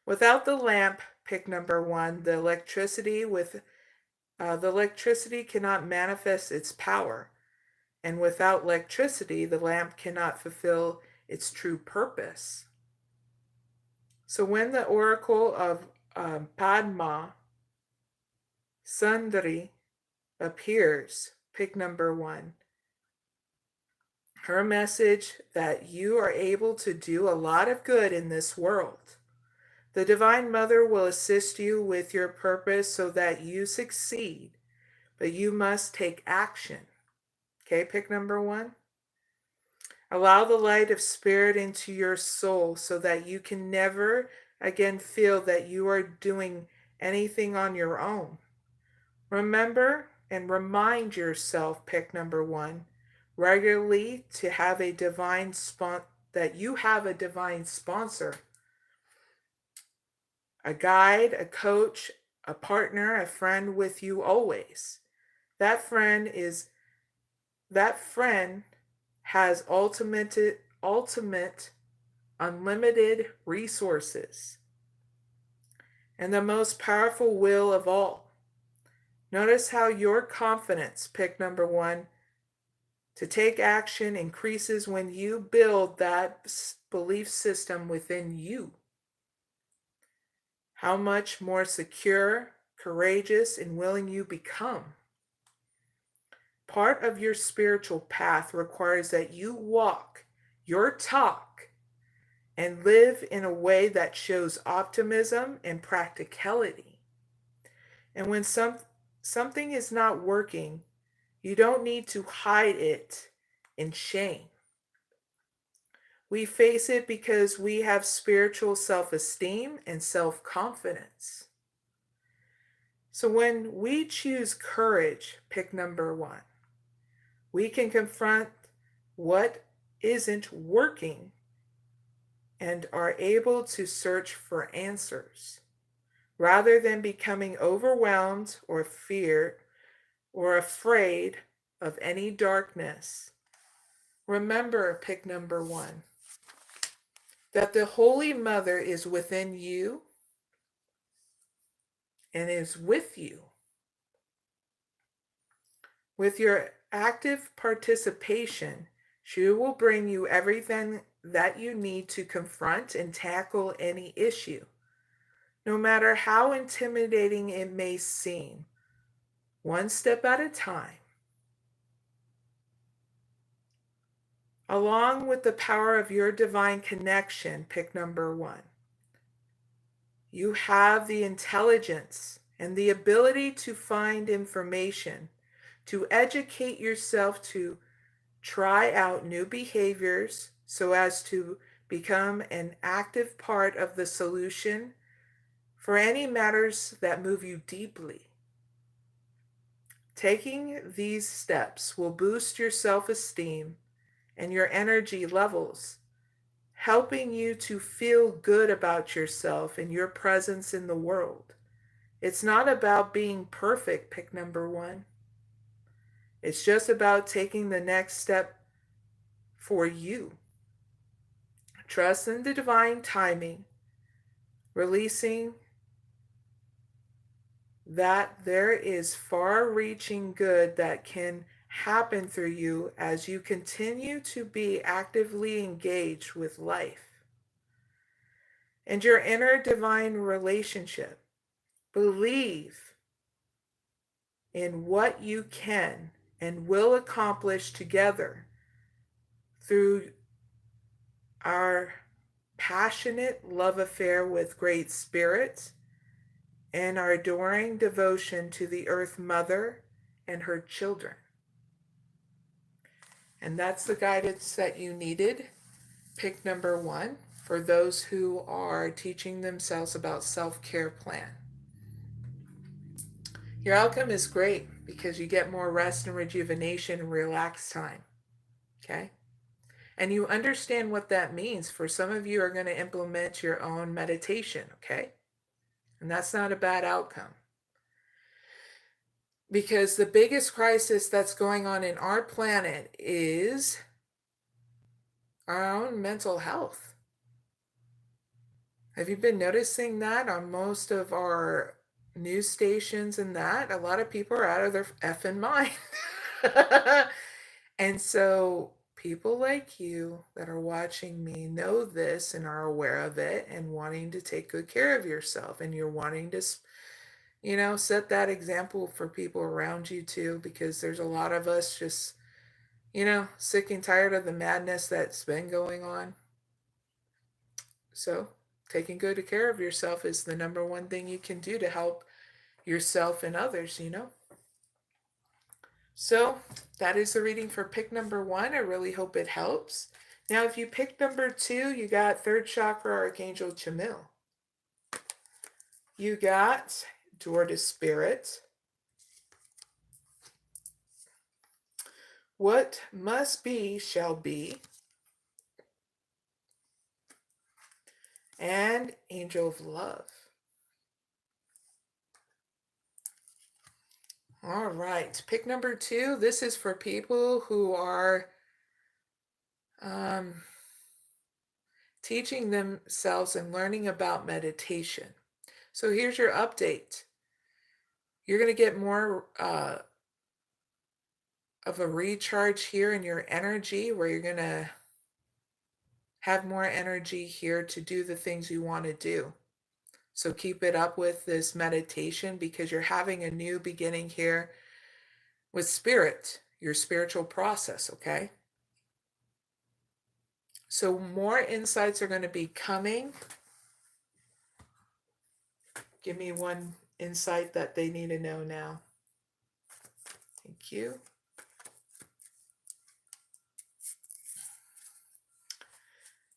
Without the lamp, pick number 1, the electricity cannot manifest its power, and without electricity, the lamp cannot fulfill its true purpose. So when the oracle of Padma Sundari appears, pick number 1. Her message that you are able to do a lot of good in this world. The Divine Mother will assist you with your purpose so that you succeed, but you must take action. Okay, pick number 1. Allow the light of spirit into your soul so that you can never again feel that you are doing anything on your own. Remember and remind yourself, pick number 1, regularly to have a divine that you have a divine sponsor, a guide, a coach, a partner, a friend with you always. That friend has ultimate unlimited resources and the most powerful will of all. Notice how your confidence, pick number 1, to take action increases when you build that belief system within you. How much more secure, courageous, and willing you become. Part of your spiritual path requires that you walk your talk and live in a way that shows optimism and practicality. And when something is not working, you don't need to hide it in shame. We face it because we have spiritual self-esteem and self-confidence. So when we choose courage, pick number 1, we can confront what isn't working and are able to search for answers rather than becoming overwhelmed or feared or afraid of any darkness. Remember, pick number 1, that the Holy Mother is within you and is with you. With your active participation, she will bring you everything that you need to confront and tackle any issue, no matter how intimidating it may seem, one step at a time. Along with the power of your divine connection, pick number 1, you have the intelligence and the ability to find information, to educate yourself, to try out new behaviors so as to become an active part of the solution for any matters that move you deeply. Taking these steps will boost your self-esteem and your energy levels, helping you to feel good about yourself and your presence in the world. It's not about being perfect, pick number 1. It's just about taking the next step for you. Trust in the divine timing, releasing that there is far-reaching good that can happen through you as you continue to be actively engaged with life. And your inner divine relationship. Believe in what you can and will accomplish together through our passionate love affair with Great Spirit and our adoring devotion to the Earth Mother and her children. And that's the guidance that you needed. Pick number 1 for those who are teaching themselves about self-care plan. Your outcome is great because you get more rest and rejuvenation and relaxed time. Okay? and you understand what that means. For some of you are going to implement your own meditation, okay? And that's not a bad outcome. Because the biggest crisis that's going on in our planet is our own mental health. Have you been noticing that on most of our news stations and that? A lot of people are out of their effing mind. And so people like you that are watching me know this and are aware of it and wanting to take good care of yourself. And you're wanting to, set that example for people around you too, because there's a lot of us just, sick and tired of the madness that's been going on. So taking good care of yourself is the number one thing you can do to help yourself and others, So that is the reading for pick number 1. I really hope it helps. Now, if you pick number 2, you got third chakra Archangel Chamuel. You got Door to Spirit. What must be shall be. And Angel of Love. All right, pick number 2. This is for people who are teaching themselves and learning about meditation. So here's your update. You're going to get more of a recharge here in your energy, where you're going to have more energy here to do the things you want to do. So keep it up with this meditation, because you're having a new beginning here with spirit, your spiritual process, okay? So more insights are going to be coming. Give me one insight that they need to know now. Thank you.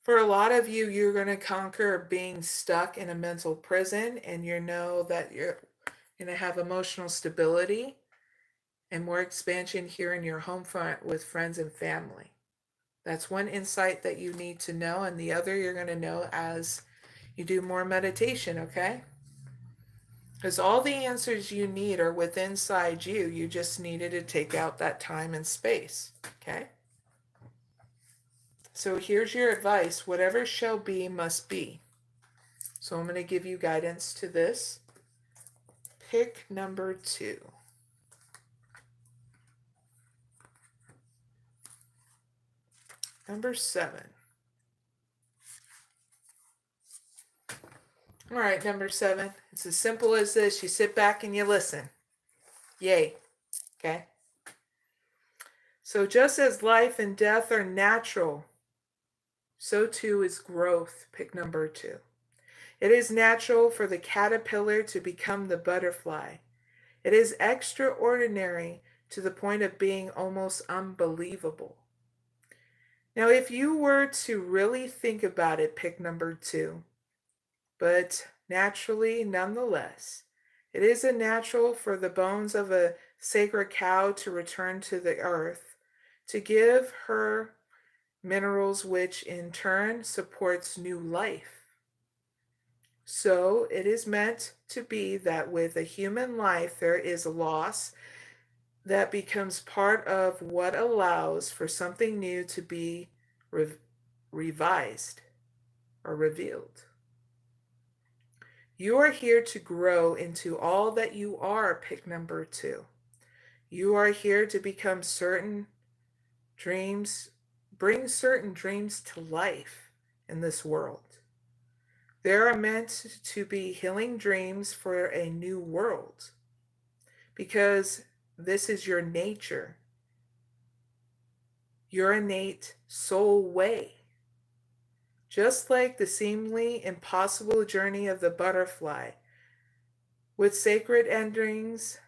For a lot of you, you're going to conquer being stuck in a mental prison, and you know that you're going to have emotional stability and more expansion here in your home front with friends and family. That's one insight that you need to know, and the other you're going to know as you do more meditation, okay? Because all the answers you need are within inside you. You just needed to take out that time and space, okay? So here's your advice. Whatever shall be must be. So I'm going to give you guidance to this. Pick number 2. Number 7. All right, number 7. It's as simple as this. You sit back and you listen. Yay. Okay? So just as life and death are natural, so too is growth. Pick number 2. It is natural for the caterpillar to become the butterfly. It is extraordinary to the point of being almost unbelievable. Now, if you were to really think about it, pick number 2. But naturally, nonetheless, it is a natural for the bones of a sacred cow to return to the earth, to give her minerals, which in turn supports new life. So it is meant to be that with a human life there is a loss that becomes part of what allows for something new to be revised or revealed. You are here to grow into all that you are, pick number 2. You are here to become certain dreams, bring certain dreams to life in this world. They are meant to be healing dreams for a new world, because this is your nature, your innate soul way. Just like the seemingly impossible journey of the butterfly, with sacred endings,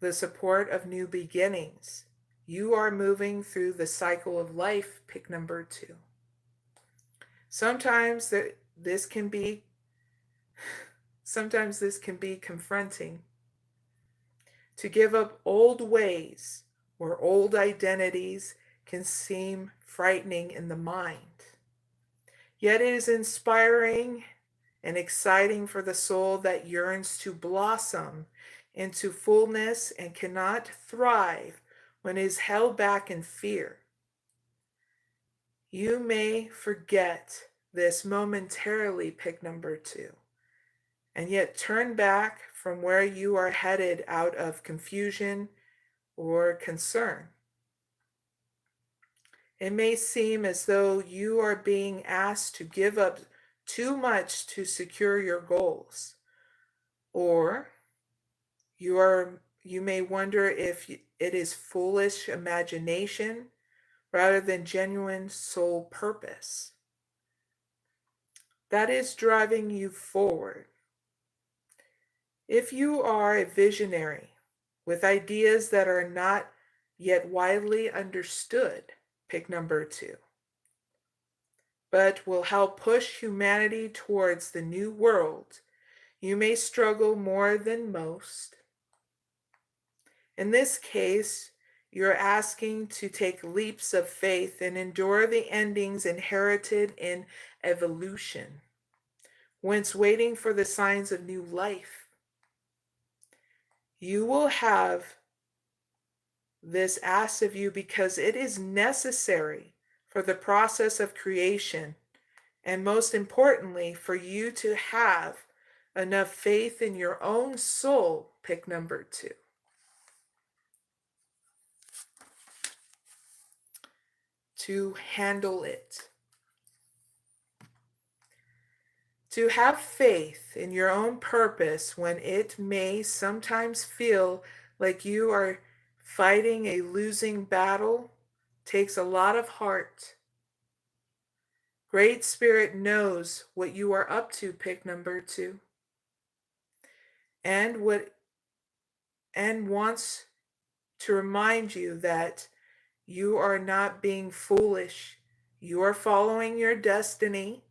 the support of new beginnings, you are moving through the cycle of life, pick number 2. Sometimes this can be confronting. To give up old ways or old identities can seem frightening in the mind. Yet it is inspiring and exciting for the soul that yearns to blossom into fullness and cannot thrive when it is held back in fear. You may forget this momentarily, pick number 2, and yet turn back from where you are headed out of confusion or concern. It may seem as though you are being asked to give up too much to secure your goals, or you may wonder if it is foolish imagination rather than genuine soul purpose that is driving you forward. If you are a visionary with ideas that are not yet widely understood, pick number 2, but will help push humanity towards the new world, you may struggle more than most. In this case, you're asking to take leaps of faith and endure the endings inherited in evolution, whence waiting for the signs of new life. You will have this asked of you because it is necessary for the process of creation, and most importantly, for you to have enough faith in your own soul, pick number 2. To handle it. To have faith in your own purpose when it may sometimes feel like you are fighting a losing battle takes a lot of heart. Great Spirit knows what you are up to, pick number 2, and wants to remind you that you are not being foolish. You are following your destiny.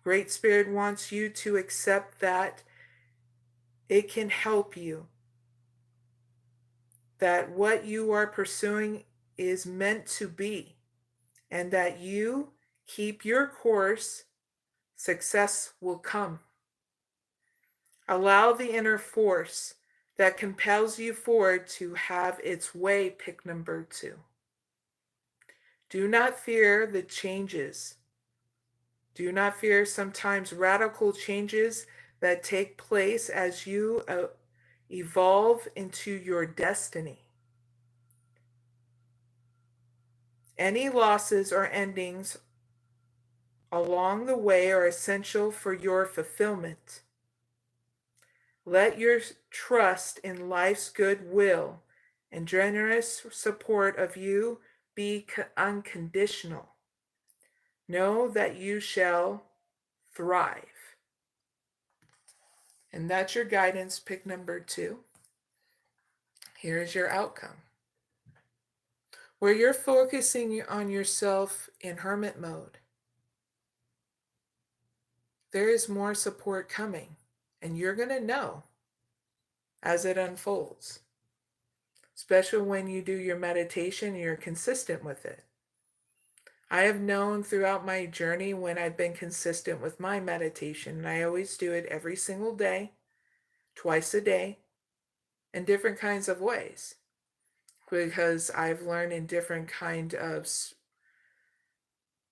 Great Spirit wants you to accept that it can help you, that what you are pursuing is meant to be, and that you keep your course, success will come. Allow the inner force that compels you forward to have its way, pick number 2. Do not fear the changes. Do not fear sometimes radical changes that take place as you evolve into your destiny. Any losses or endings along the way are essential for your fulfillment. Let your trust in life's goodwill and generous support of you be unconditional. Know that you shall thrive. And that's your guidance, pick number 2. Here's your outcome. Where you're focusing on yourself in hermit mode, there is more support coming, and you're going to know as it unfolds, especially when you do your meditation and you're consistent with it. I have known throughout my journey when I've been consistent with my meditation, and I always do it every single day, twice a day, in different kinds of ways, because I've learned in different kind of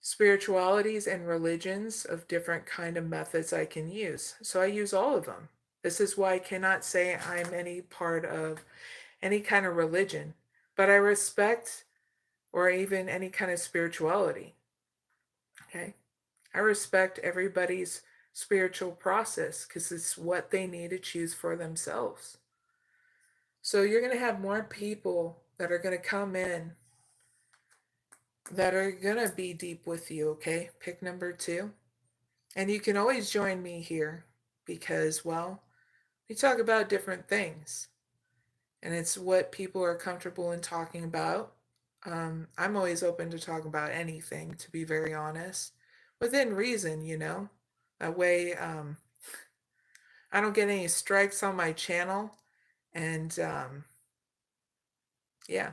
spiritualities and religions of different kind of methods I can use. So I use all of them. This is why I cannot say I'm any part of any kind of religion, but I respect, or even any kind of spirituality. Okay? I respect everybody's spiritual process because it's what they need to choose for themselves. So you're going to have more people that are going to come in that are going to be deep with you, okay? Pick number 2. And you can always join me here because, well, we talk about different things. And it's what people are comfortable in talking about. I'm always open to talk about anything, to be very honest. Within reason, you know. That way I don't get any strikes on my channel. And yeah.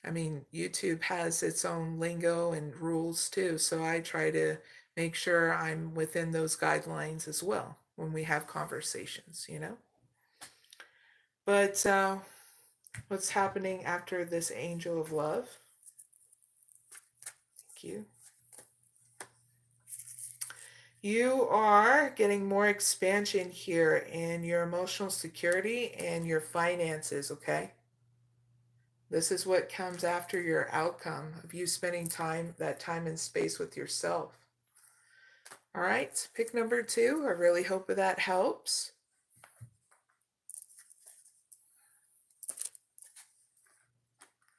I mean, YouTube has its own lingo and rules too, so I try to make sure I'm within those guidelines as well when we have conversations, you know? But what's happening after this angel of love? Thank you. You are getting more expansion here in your emotional security and your finances, okay? This is what comes after your outcome of you spending that time and space with yourself. All right, pick number 2. I really hope that helps.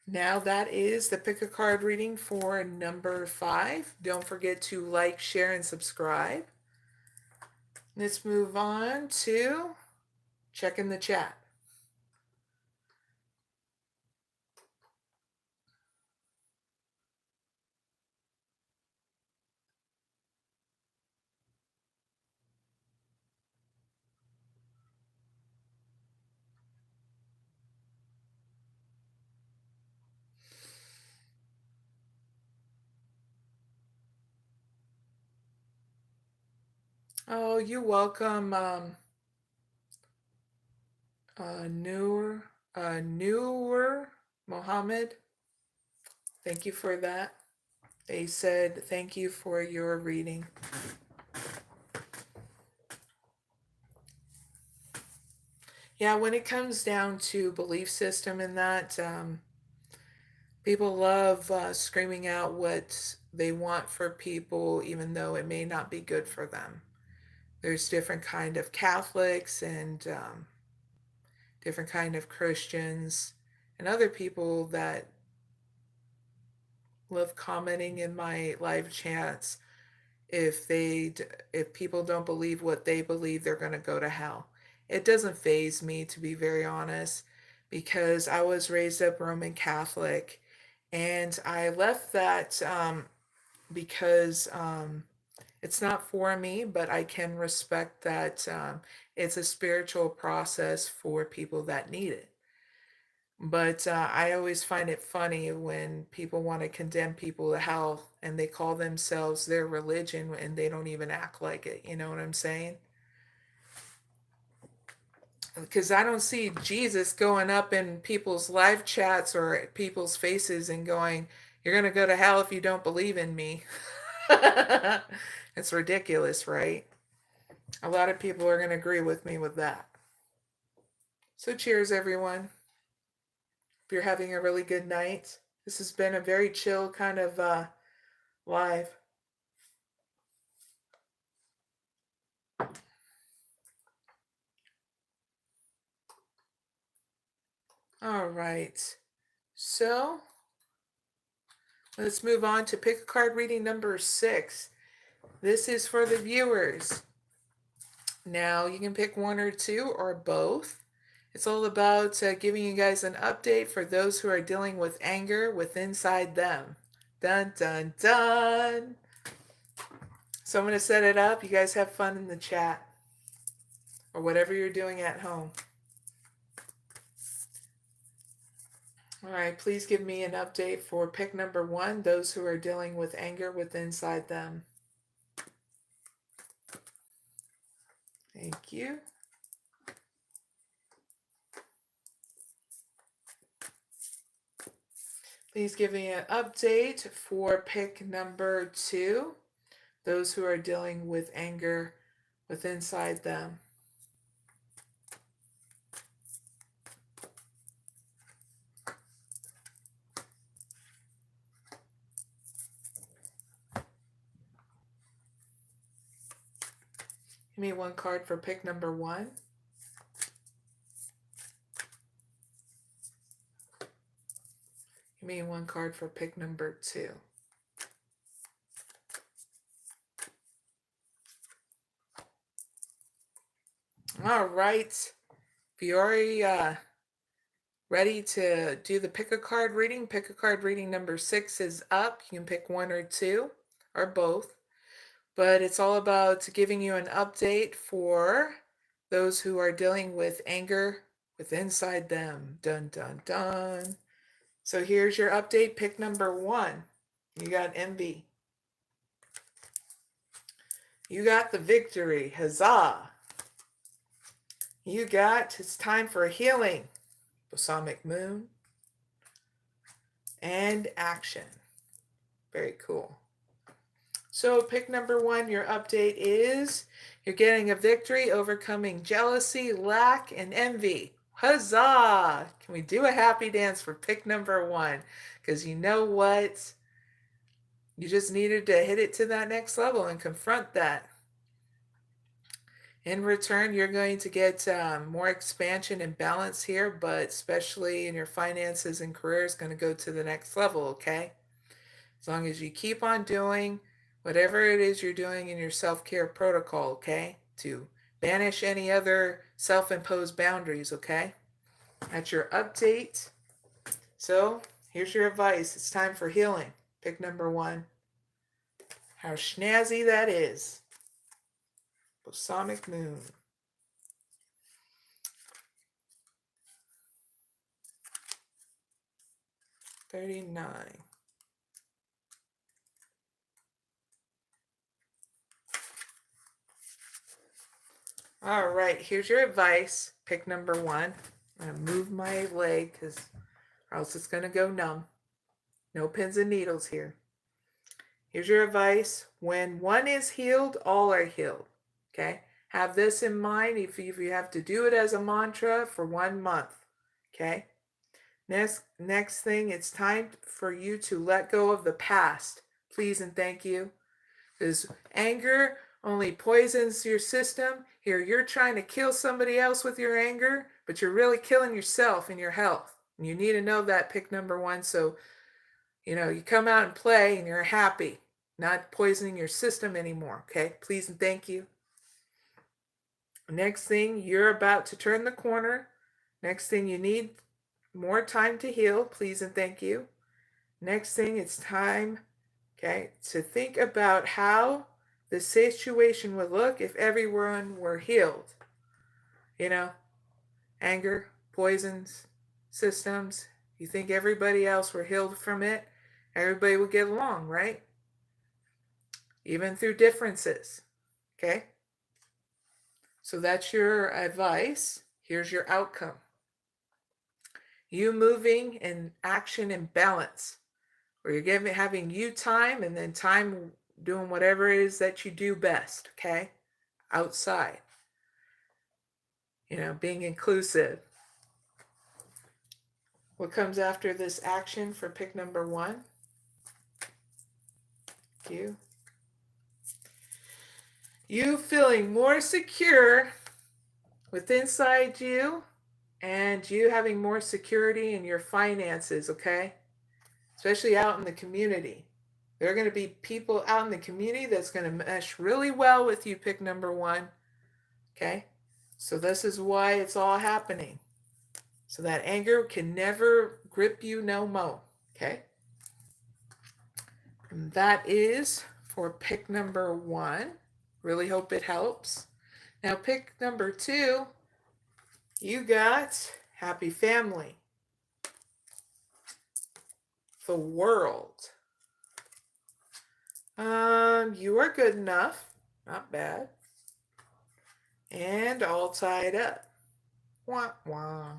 Now that is the pick a card reading for number 5. Don't forget to like, share, and subscribe. Let's move on to checking the chat. Oh, you're welcome, newer Mohammed. Thank you for that. They said thank you for your reading. Yeah, when it comes down to belief system and that, people love screaming out what they want for people, even though it may not be good for them. There's different kind of Catholics and different kind of Christians and other people that love commenting in my live chats. If people don't believe what they believe, they're going to go to hell. It doesn't faze me, to be very honest, because I was raised up Roman Catholic, and I left that because it's not for me, but I can respect that it's a spiritual process for people that need it. But I always find it funny when people want to condemn people to hell and they call themselves their religion and they don't even act like it. You know what I'm saying? Because I don't see Jesus going up in people's live chats or people's faces and going, "You're going to go to hell if you don't believe in me." It's ridiculous, right? A lot of people are going to agree with me with that. So cheers, everyone. If you're having a really good night. This has been a very chill kind of live. All right. So let's move on to pick a card reading number 6. This is for the viewers. Now you can pick 1 or 2 or both. It's all about giving you guys an update for those who are dealing with anger with inside them. Dun, dun, dun. So I'm going to set it up. You guys have fun in the chat or whatever you're doing at home. All right, please give me an update for pick number 1, those who are dealing with anger with inside them. Thank you. Please give me an update for pick number 2, those who are dealing with anger with inside them. Give me 1 card for pick number 1. Give me 1 card for pick number 2. All right. If you're already ready to do the pick a card reading number 6 is up. You can pick 1 or 2 or both. But it's all about giving you an update for those who are dealing with anger with inside them. Dun, dun, dun. So here's your update. Pick number 1. You got envy. You got the victory. Huzzah. You got it's time for healing. Balsamic moon. And action. Very cool. So pick number 1, your update is you're getting a victory, overcoming jealousy, lack, and envy. Huzzah! Can we do a happy dance for pick number 1? Because you know what? You just needed to hit it to that next level and confront that. In return, you're going to get more expansion and balance here, but especially in your finances and career is going to go to the next level, okay? As long as you keep on doing whatever it is you're doing in your self-care protocol, okay? To banish any other self-imposed boundaries, okay? That's your update. So here's your advice. It's time for healing. Pick number 1. How snazzy that is. Balsamic moon. $39. All right, here's your advice. Pick number 1. I'm going to move my leg because or else it's going to go numb. No pins and needles here. Here's your advice. When one is healed, all are healed. Okay? Have this in mind if you have to do it as a mantra for 1 month. Okay? Next thing, it's time for you to let go of the past. Please and thank you. Because anger only poisons your system. Here, you're trying to kill somebody else with your anger, but you're really killing yourself and your health. And you need to know that, pick number 1. So, you come out and play and you're happy, not poisoning your system anymore. Okay? Please and thank you. Next thing, you're about to turn the corner. Next thing, you need more time to heal. Please and thank you. Next thing, it's time, okay, to think about how the situation would look if everyone were healed. Anger, poisons, systems. You think everybody else were healed from it? Everybody would get along, right? Even through differences. Okay? So that's your advice. Here's your outcome. You moving in action and balance. Where you're having you time and then time doing whatever it is that you do best, okay? Outside. Being inclusive. What comes after this action for pick number 1? You feeling more secure with inside you and you having more security in your finances, okay? Especially out in the community. There are going to be people out in the community that's going to mesh really well with you, pick number 1. Okay? So this is why it's all happening. So that anger can never grip you no more. Okay? And that is for pick number 1. Really hope it helps. Now pick number 2, you got happy family. The world. You are good enough. Not bad. And all tied up. Wah, wah.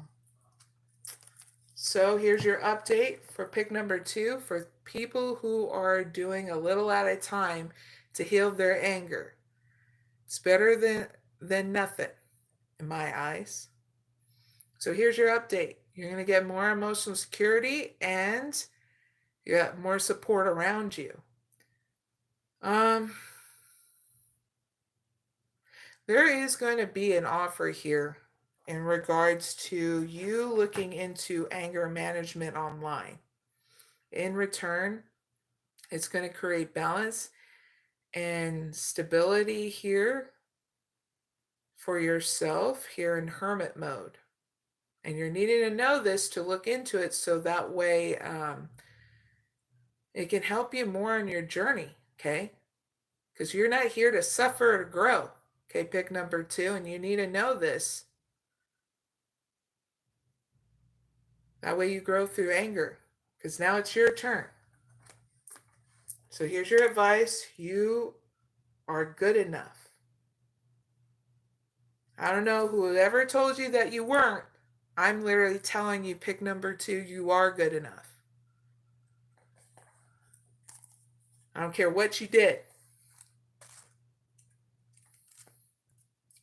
So here's your update for pick number 2 for people who are doing a little at a time to heal their anger. It's better than nothing in my eyes. So here's your update. You're going to get more emotional security and you got more support around you. There is going to be an offer here in regards to you looking into anger management online. In return, it's going to create balance and stability here for yourself here in hermit mode. And you're needing to know this to look into it so that way it can help you more on your journey, okay? Because you're not here to suffer or grow. Okay, pick number 2, and you need to know this. That way you grow through anger. because now it's your turn. So here's your advice. You are good enough. I don't know whoever told you that you weren't. I'm literally telling you, pick number 2, you are good enough. I don't care what you did.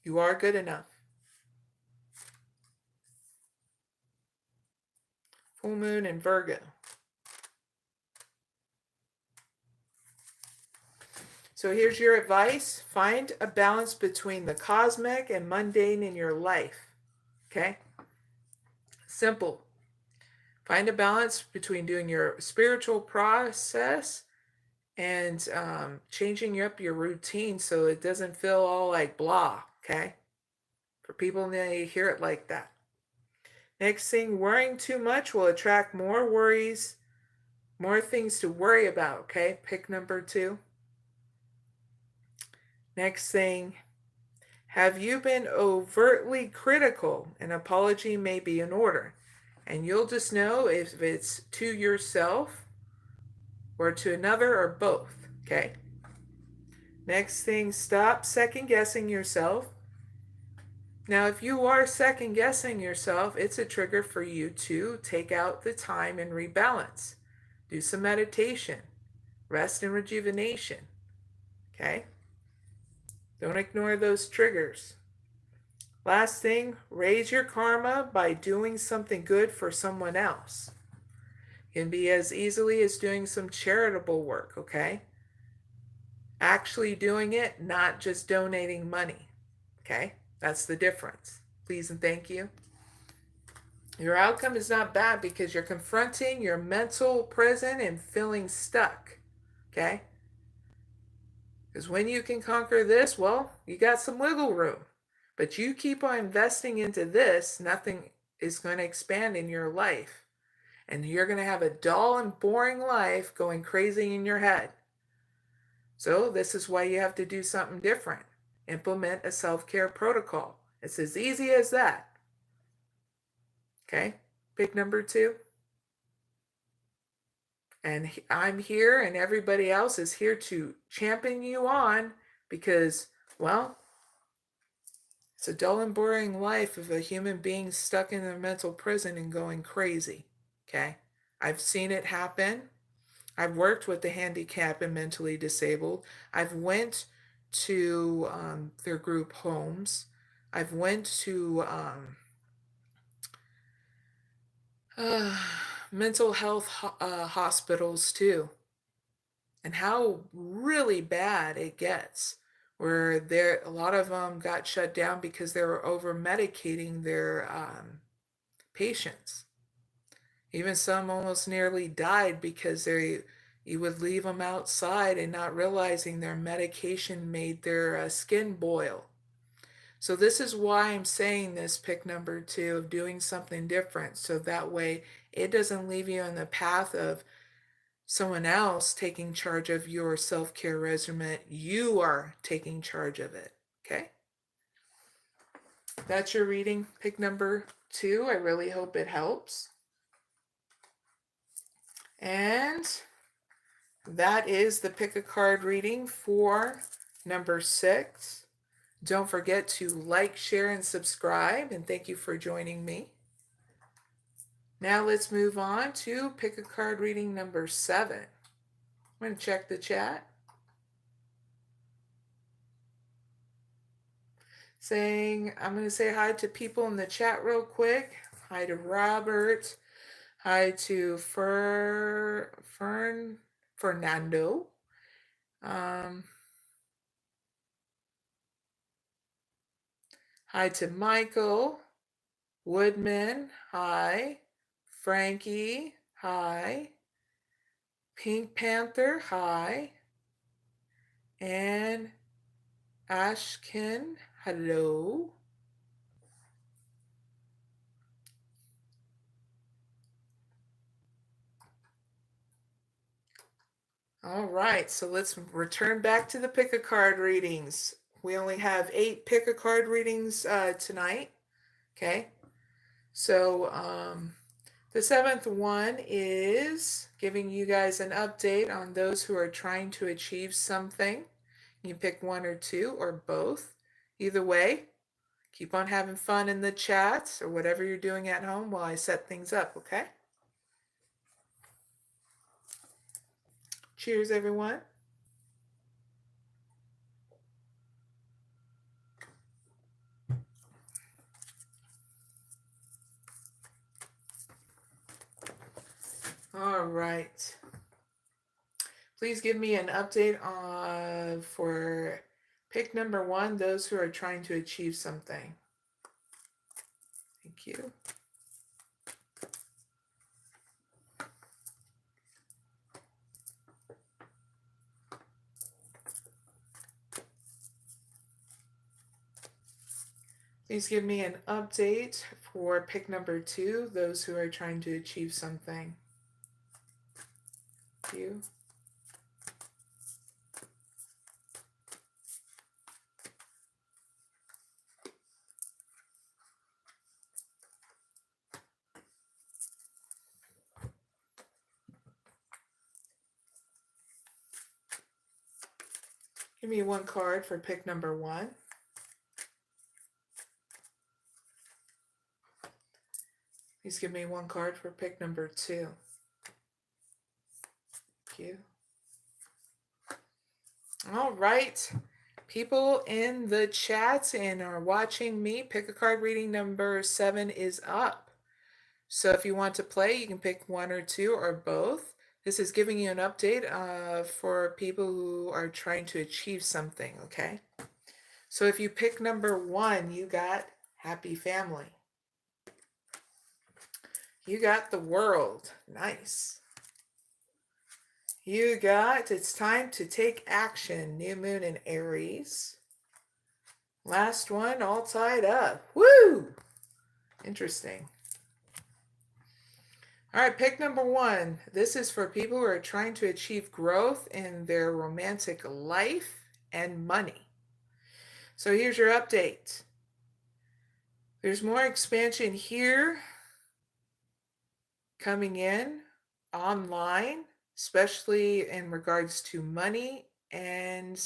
You are good enough. Full moon in Virgo. So here's your advice. Find a balance between the cosmic and mundane in your life. Okay? Simple. Find a balance between doing your spiritual process and changing up your routine so it doesn't feel all like blah. Okay? For people, they hear it like that. Next thing, worrying too much will attract more worries, more things to worry about. Okay? Pick number 2. Next thing, have you been overtly critical? An apology may be in order. And you'll just know if it's to yourself or to another or both. Okay? Next thing, stop second guessing yourself. Now, if you are second guessing yourself, it's a trigger for you to take out the time and rebalance. Do some meditation, rest and rejuvenation. Okay? Don't ignore those triggers. Last thing, raise your karma by doing something good for someone else. It can be as easily as doing some charitable work, okay? Actually doing it, not just donating money, okay? That's the difference. Please and thank you. Your outcome is not bad because you're confronting your mental prison and feeling stuck, okay? Because when you can conquer this, well, you got some wiggle room. But you keep on investing into this, nothing is going to expand in your life. And you're going to have a dull and boring life going crazy in your head. So this is why you have to do something different. Implement a self-care protocol. It's as easy as that. Okay? Pick number 2. And I'm here and everybody else is here to champion you on because, well, it's a dull and boring life of a human being stuck in a mental prison and going crazy. Okay? I've seen it happen. I've worked with the handicapped and mentally disabled. I've went to their group homes. I've went to mental health hospitals too. And how really bad it gets, where a lot of them got shut down because they were over medicating their patients. Even some almost nearly died because you would leave them outside and not realizing their medication made their skin boil. So this is why I'm saying this, pick number 2, of doing something different. So that way it doesn't leave you on the path of someone else taking charge of your self-care regimen. You are taking charge of it. Okay? That's your reading, pick number 2. I really hope it helps. And that is the pick a card reading for number 6. Don't forget to like, share, and subscribe. And thank you for joining me. Now let's move on to pick a card reading number 7. I'm going to check the chat. I'm going to say hi to people in the chat real quick. Hi to Robert. Hi to Fernando. Hi to Michael. Woodman. Hi. Frankie. Hi. Pink Panther. Hi. And Ashkin. Hello. All right, so let's return back to the pick-a-card readings. We only have 8 pick-a-card readings tonight, okay? So The seventh one is giving you guys an update on those who are trying to achieve something. You can pick one or two or both. Either way, keep on having fun in the chats or whatever you're doing at home while I set things up, okay? Cheers, everyone. All right. Please give me an update for pick number one, those who are trying to achieve something. Thank you. Please give me an update for pick number two, those who are trying to achieve something. Thank you. Give me one card for pick number one. Please give me one card for pick number two. Thank you. All right. People in the chats and are watching me, pick a card. Reading number 7 is up. So if you want to play, you can pick one or two or both. This is giving you an update for people who are trying to achieve something, okay? So if you pick number 1, you got happy family. You got the world. Nice. You got it's time to take action. New moon in Aries. Last one, all tied up. Woo! Interesting. All right, pick number 1. This is for people who are trying to achieve growth in their romantic life and money. So here's your update. There's more expansion here coming in online, especially in regards to money and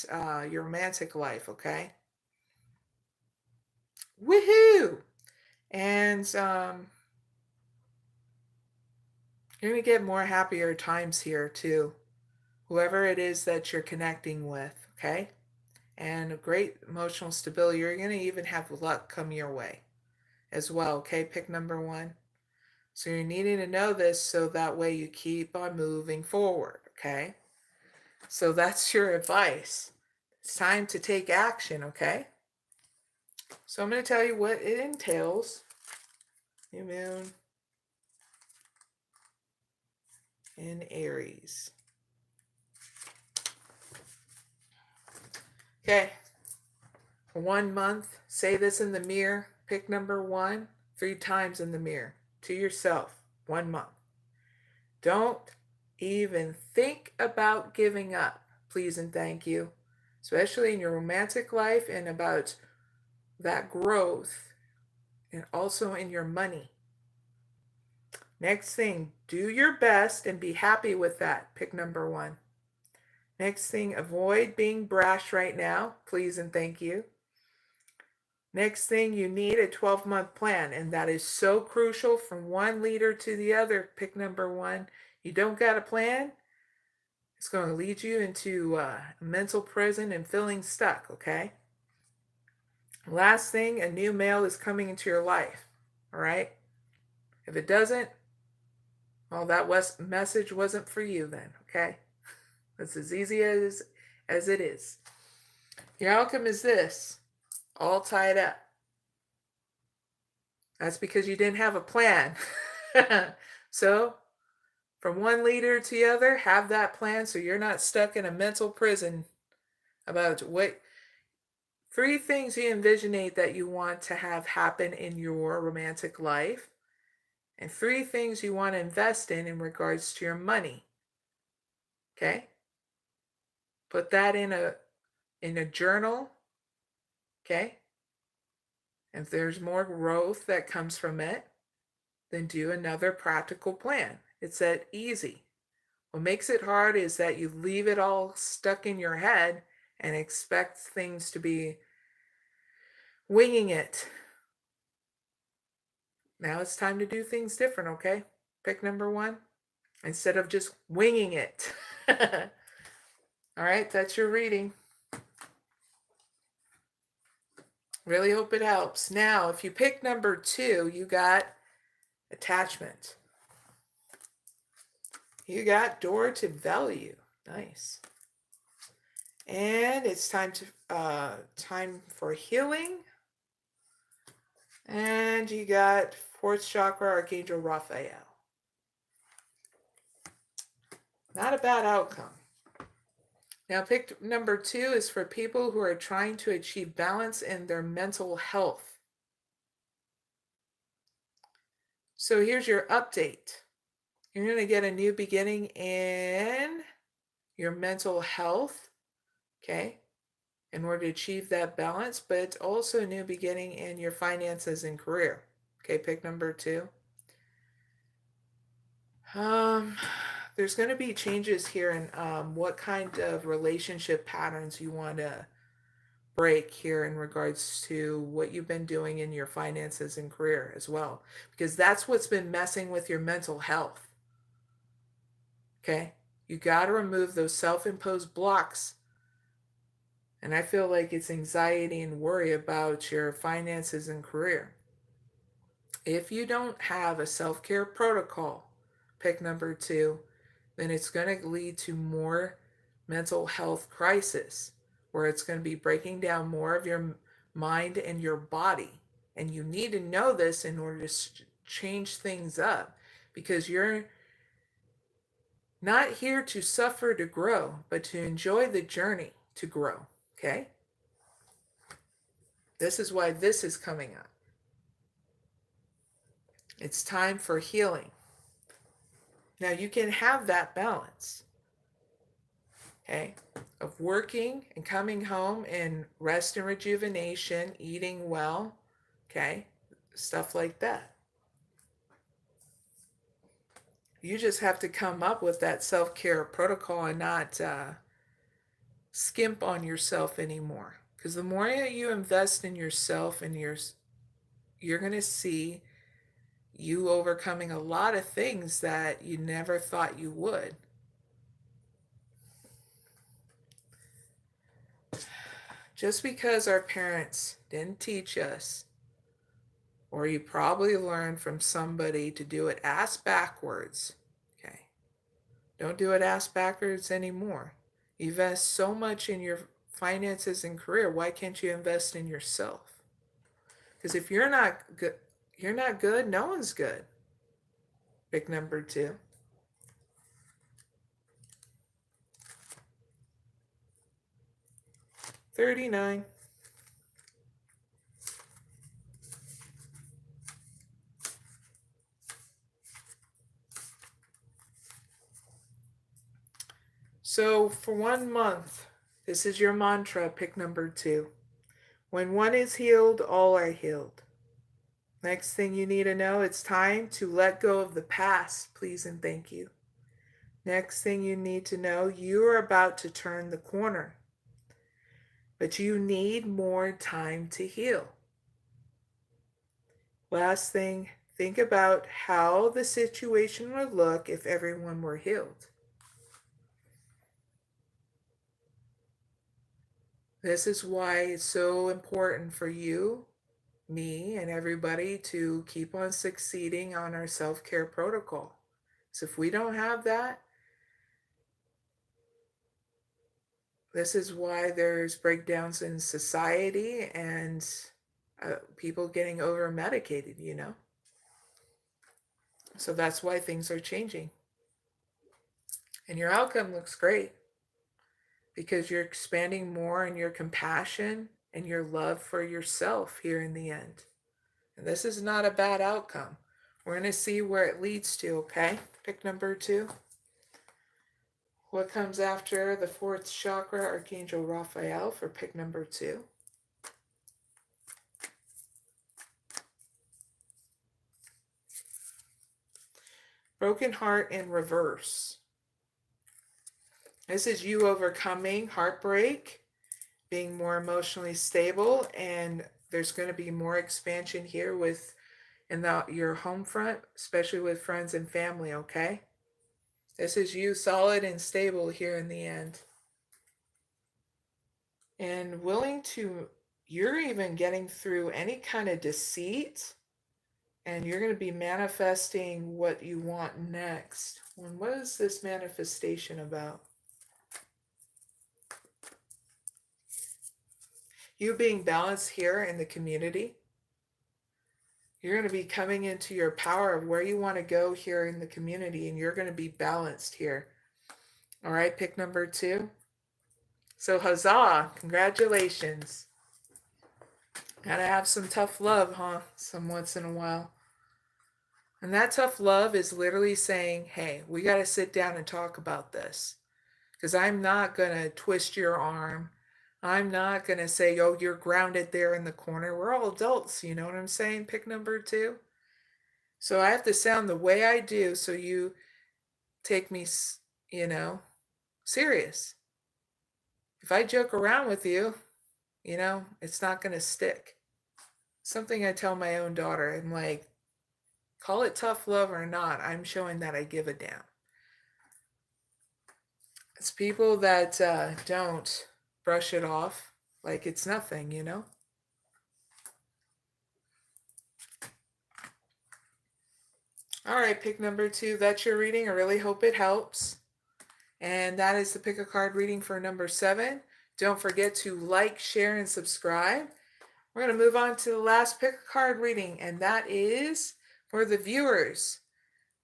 your romantic life, okay? Woohoo! And you're going to get more happier times here too. Whoever it is that you're connecting with, okay? And a great emotional stability. You're going to even have luck come your way as well, okay? Pick number 1. So you're needing to know this so that way you keep on moving forward, okay? So that's your advice. It's time to take action, okay? So I'm going to tell you what it entails. New moon in Aries. Okay. For 1 month, say this in the mirror. Pick number 1 3 times in the mirror to yourself. 1 month. Don't even think about giving up, please and thank you, especially in your romantic life and about that growth and also in your money. Next thing, do your best and be happy with that. Pick number 1. Next thing, avoid being brash right now, please and thank you. Next thing, you need a 12-month plan, and that is so crucial from one leader to the other. Pick number 1. You don't got a plan, it's going to lead you into a mental prison and feeling stuck, okay? Last thing, a new male is coming into your life, all right? If it doesn't, well, that message wasn't for you then, okay? It's as easy as it is. Your outcome is this, all tied up. That's because you didn't have a plan. So, from one leader to the other, have that plan so you're not stuck in a mental prison about what 3 things you envisionate that you want to have happen in your romantic life, and 3 things you want to invest in regards to your money. Okay? Put that in a journal. Okay? If there's more growth that comes from it, then do another practical plan. It's that easy. What makes it hard is that you leave it all stuck in your head and expect things to be winging it. Now it's time to do things different, okay? Pick number 1. Instead of just winging it. All right, that's your reading. Really hope it helps. Now, if you pick number 2, you got attachment. You got door to value. Nice. And it's time for healing. And you got 4th chakra, Archangel Raphael. Not a bad outcome. Now, pick number 2 is for people who are trying to achieve balance in their mental health. So here's your update. You're going to get a new beginning in your mental health, okay, in order to achieve that balance, but it's also a new beginning in your finances and career. Okay, pick number 2. There's going to be changes here in what kind of relationship patterns you want to break here in regards to what you've been doing in your finances and career as well, because that's what's been messing with your mental health. Okay, you got to remove those self-imposed blocks. And I feel like it's anxiety and worry about your finances and career. If you don't have a self-care protocol, pick number 2, then it's going to lead to more mental health crisis, where it's going to be breaking down more of your mind and your body. And you need to know this in order to change things up, because you're not here to suffer to grow, but to enjoy the journey to grow. Okay? This is why this is coming up. It's time for healing. Now you can have that balance, okay, of working and coming home and rest and rejuvenation, eating well, okay, stuff like that. You just have to come up with that self-care protocol and not skimp on yourself anymore. Because the more you invest in yourself and you're going to see you overcoming a lot of things that you never thought you would. Just because our parents didn't teach us, or you probably learned from somebody to do it ass backwards, okay? Don't do it ass backwards anymore. You invest so much in your finances and career. Why can't you invest in yourself? Because if you're not good, no one's good. Pick number 2. $39. So for 1 month, this is your mantra, pick number 2. When one is healed, all are healed. Next thing you need to know, it's time to let go of the past, please and thank you. Next thing you need to know, you are about to turn the corner. But you need more time to heal. Last thing, think about how the situation would look if everyone were healed. This is why it's so important for you, me, and everybody to keep on succeeding on our self-care protocol. So if we don't have that, this is why there's breakdowns in society and people getting over-medicated, you know? So that's why things are changing. And your outcome looks great because you're expanding more in your compassion and your love for yourself here in the end. And this is not a bad outcome. We're going to see where it leads to, okay? Pick number 2. What comes after the 4th chakra, Archangel Raphael, for pick number 2? Broken heart in reverse. This is you overcoming heartbreak, being more emotionally stable, and there's going to be more expansion here in your home front, especially with friends and family, okay? This is you solid and stable here in the end. And you're even getting through any kind of deceit, and you're going to be manifesting what you want next. And what is this manifestation about? You being balanced here in the community. You're going to be coming into your power of where you want to go here in the community, and you're going to be balanced here. All right, pick number 2. So huzzah, congratulations. Gotta have some tough love, huh? Some once in a while. And that tough love is literally saying, hey, we got to sit down and talk about this. Because I'm not going to twist your arm. I'm not going to say, oh, you're grounded there in the corner. We're all adults, you know what I'm saying? Pick number 2. So I have to sound the way I do so you take me, serious. If I joke around with you, it's not going to stick. Something I tell my own daughter, I'm like, call it tough love or not, I'm showing that I give a damn. It's people that don't brush it off like it's nothing, All right, pick number 2. That's your reading. I really hope it helps. And that is the pick a card reading for number 7. Don't forget to like, share, and subscribe. We're going to move on to the last pick a card reading, and that is for the viewers.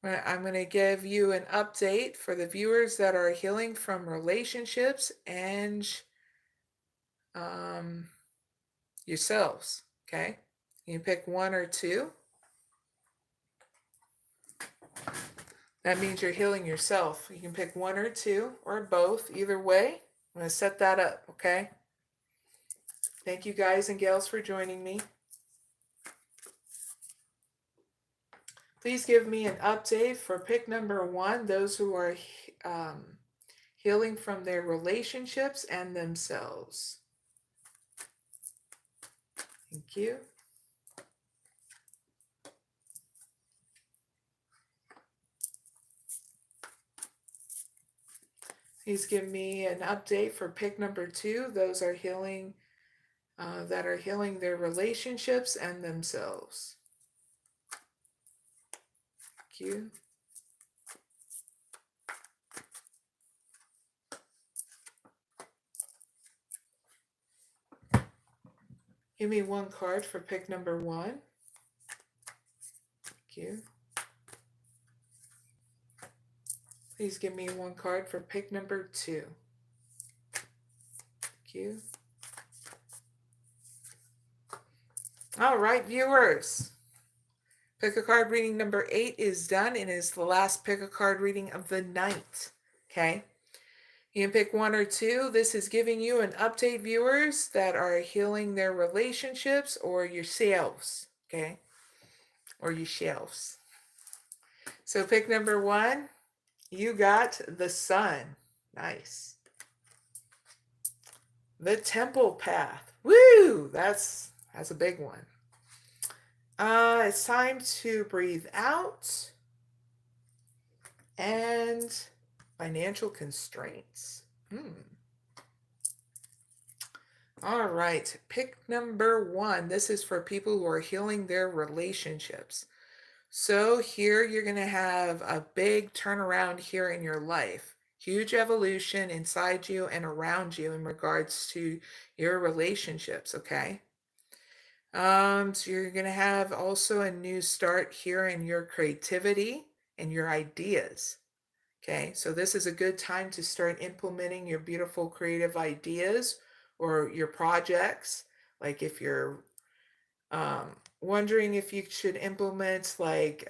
I'm going to give you an update for the viewers that are healing from relationships and yourselves, okay? You can pick 1 or 2. That means you're healing yourself. You can pick 1 or 2 or both. Either way, I'm going to set that up, okay? Thank you guys and gals for joining me. Please give me an update for pick number 1, those who are healing from their relationships and themselves. Thank you. Please give me an update for pick number 2, those are healing that are healing their relationships and themselves. Thank you. Give me 1 card for pick number 1. Thank you. Please give me 1 card for pick number 2. Thank you. All right, viewers. Pick a card reading number 8 is done and is the last pick a card reading of the night. Okay. You can pick 1 or 2. This is giving you an update, viewers, that are healing their relationships or yourselves. Okay. Or yourselves. So pick number 1. You got the Sun. Nice. The Temple Path. Woo! That's a big one. It's time to breathe out. And financial constraints. All right. Pick number 1. This is for people who are healing their relationships. So here you're going to have a big turnaround here in your life. Huge evolution inside you and around you in regards to your relationships, okay? So you're going to have also a new start here in your creativity and your ideas, okay? So this is a good time to start implementing your beautiful creative ideas or your projects. Like if you're wondering if you should implement like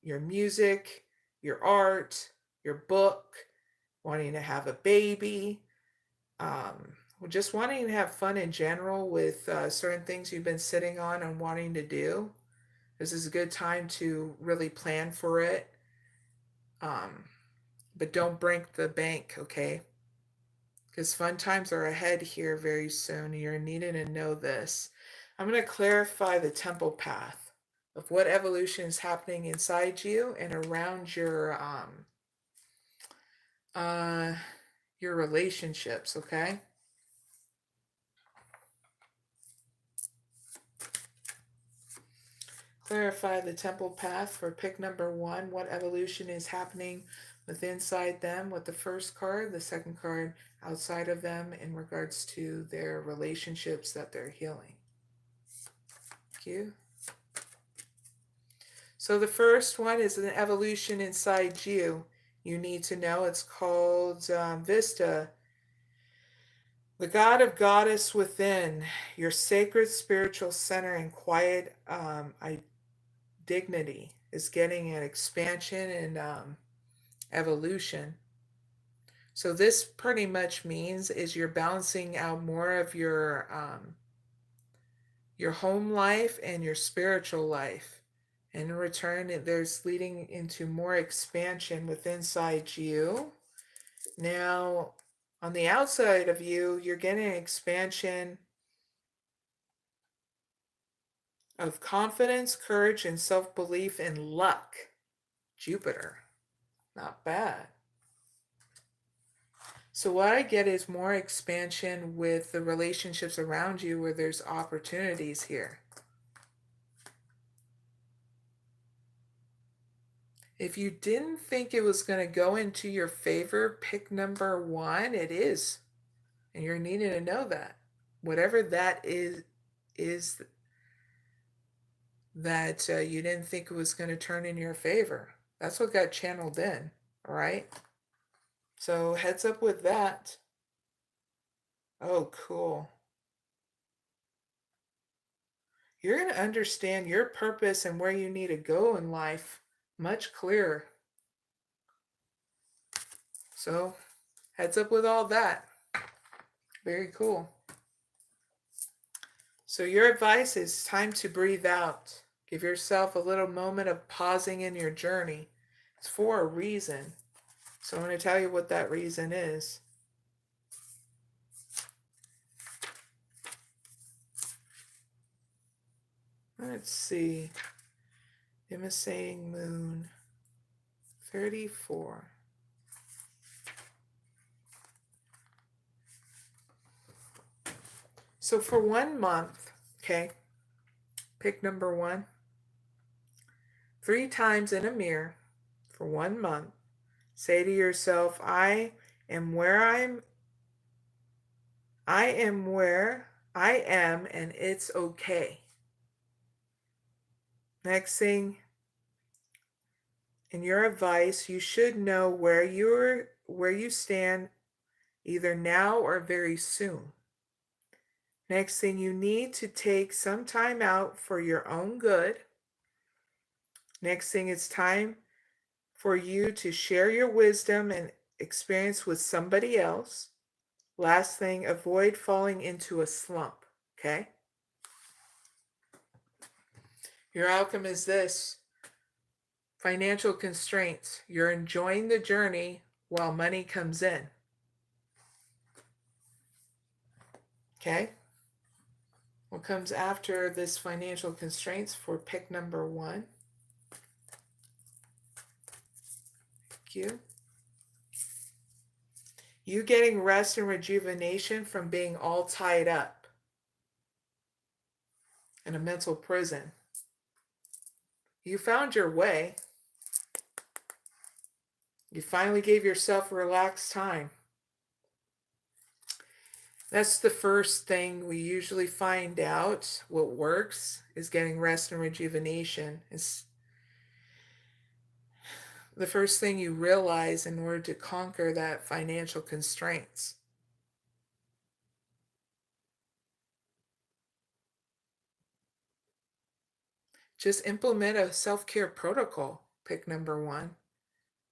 your music, your art, your book, wanting to have a baby, just wanting to have fun in general with certain things you've been sitting on and wanting to do. This is a good time to really plan for it but don't break the bank, okay? Because fun times are ahead here very soon. You're needing to know this. I'm going to clarify the temple path of what evolution is happening inside you and around your relationships, okay? Clarify the temple path for pick number 1. What evolution is happening with inside them with the first card, the second card outside of them in regards to their relationships that they're healing. Thank you. So the first one is an evolution inside you. You need to know it's called Vista. The God of Goddess within, your sacred spiritual center and quiet dignity is getting an expansion and evolution. So this pretty much means is you're balancing out more of your home life and your spiritual life. And in return, there's leading into more expansion within inside you. Now, on the outside of you, you're getting an expansion of confidence, courage, and self-belief and luck. Jupiter. Not bad. So what I get is more expansion with the relationships around you where there's opportunities here. If you didn't think it was going to go into your favor, pick number 1, it is. And you're needing to know that. Whatever that is that you didn't think it was going to turn in your favor. That's what got channeled in, all right? So heads up with that. Oh, cool. You're going to understand your purpose and where you need to go in life much clearer. So heads up with all that. Very cool. So your advice is time to breathe out. Give yourself a little moment of pausing in your journey. It's for a reason. So I'm going to tell you what that reason is. Let's see. 𝐖ᴇʟᴇᴏᴍᴇ 34. So for 1 month, okay, pick number 1. 3 times in a mirror for 1 month. Say to yourself, I am where I am, and it's okay. Next thing, in your advice, you should know where you stand either now or very soon. Next thing, you need to take some time out for your own good. Next thing, it's time for you to share your wisdom and experience with somebody else. Last thing, avoid falling into a slump, okay? Your outcome is this. Financial constraints. You're enjoying the journey while money comes in. Okay? What comes after this financial constraints for pick number 1? Thank you. You getting rest and rejuvenation from being all tied up in a mental prison. You found your way. You finally gave yourself relaxed time. That's the first thing we usually find out. What works is getting rest and rejuvenation. It's the first thing you realize in order to conquer that financial constraints. Just implement a self-care protocol, pick number 1,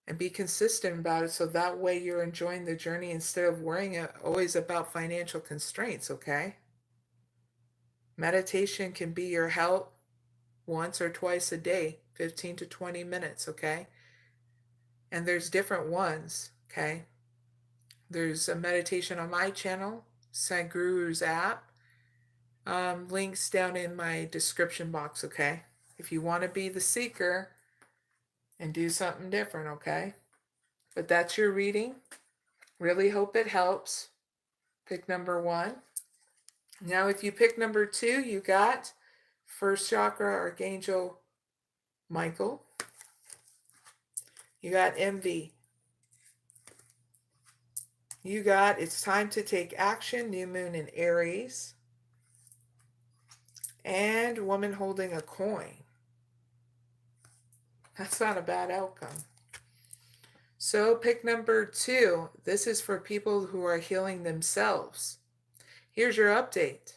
and be consistent about it so that way you're enjoying the journey instead of worrying always about financial constraints, okay? Meditation can be your help once or twice a day, 15 to 20 minutes, okay? And there's different ones, okay? There's a meditation on my channel, Sadhguru's app. Links down in my description box, okay? If you want to be the seeker and do something different, okay? But that's your reading. Really hope it helps. Pick number 1. Now, if you pick number 2, you got first chakra, Archangel Michael. You got envy. You got it's time to take action, new moon in Aries. And woman holding a coin. That's not a bad outcome. So pick number 2. This is for people who are healing themselves. Here's your update.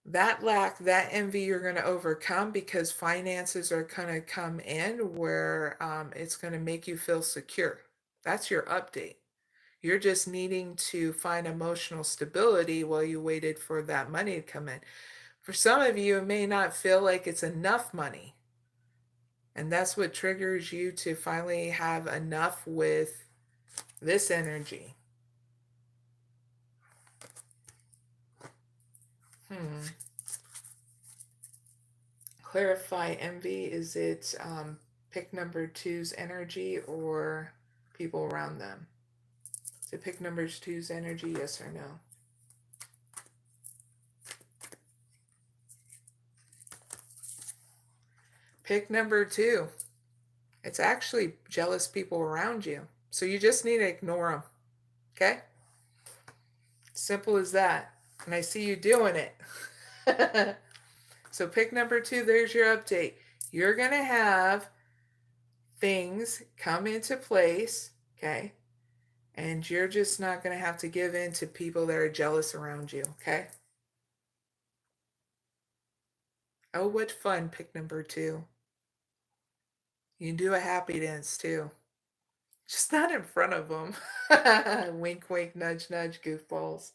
That lack, that envy you're going to overcome because finances are going to come in where it's going to make you feel secure. That's your update. You're just needing to find emotional stability while you waited for that money to come in. For some of you, it may not feel like it's enough money. And that's what triggers you to finally have enough with this energy. Clarify envy. Is it pick number 2's energy or people around them? Is it pick number 2's energy, yes or no? Pick number 2. It's actually jealous people around you. So you just need to ignore them. Okay? Simple as that. And I see you doing it. So pick number 2, there's your update. You're going to have things come into place, okay? And you're just not going to have to give in to people that are jealous around you, okay? Oh, what fun, pick number 2. You can do a happy dance too. Just not in front of them. Wink, wink, nudge, nudge, goofballs.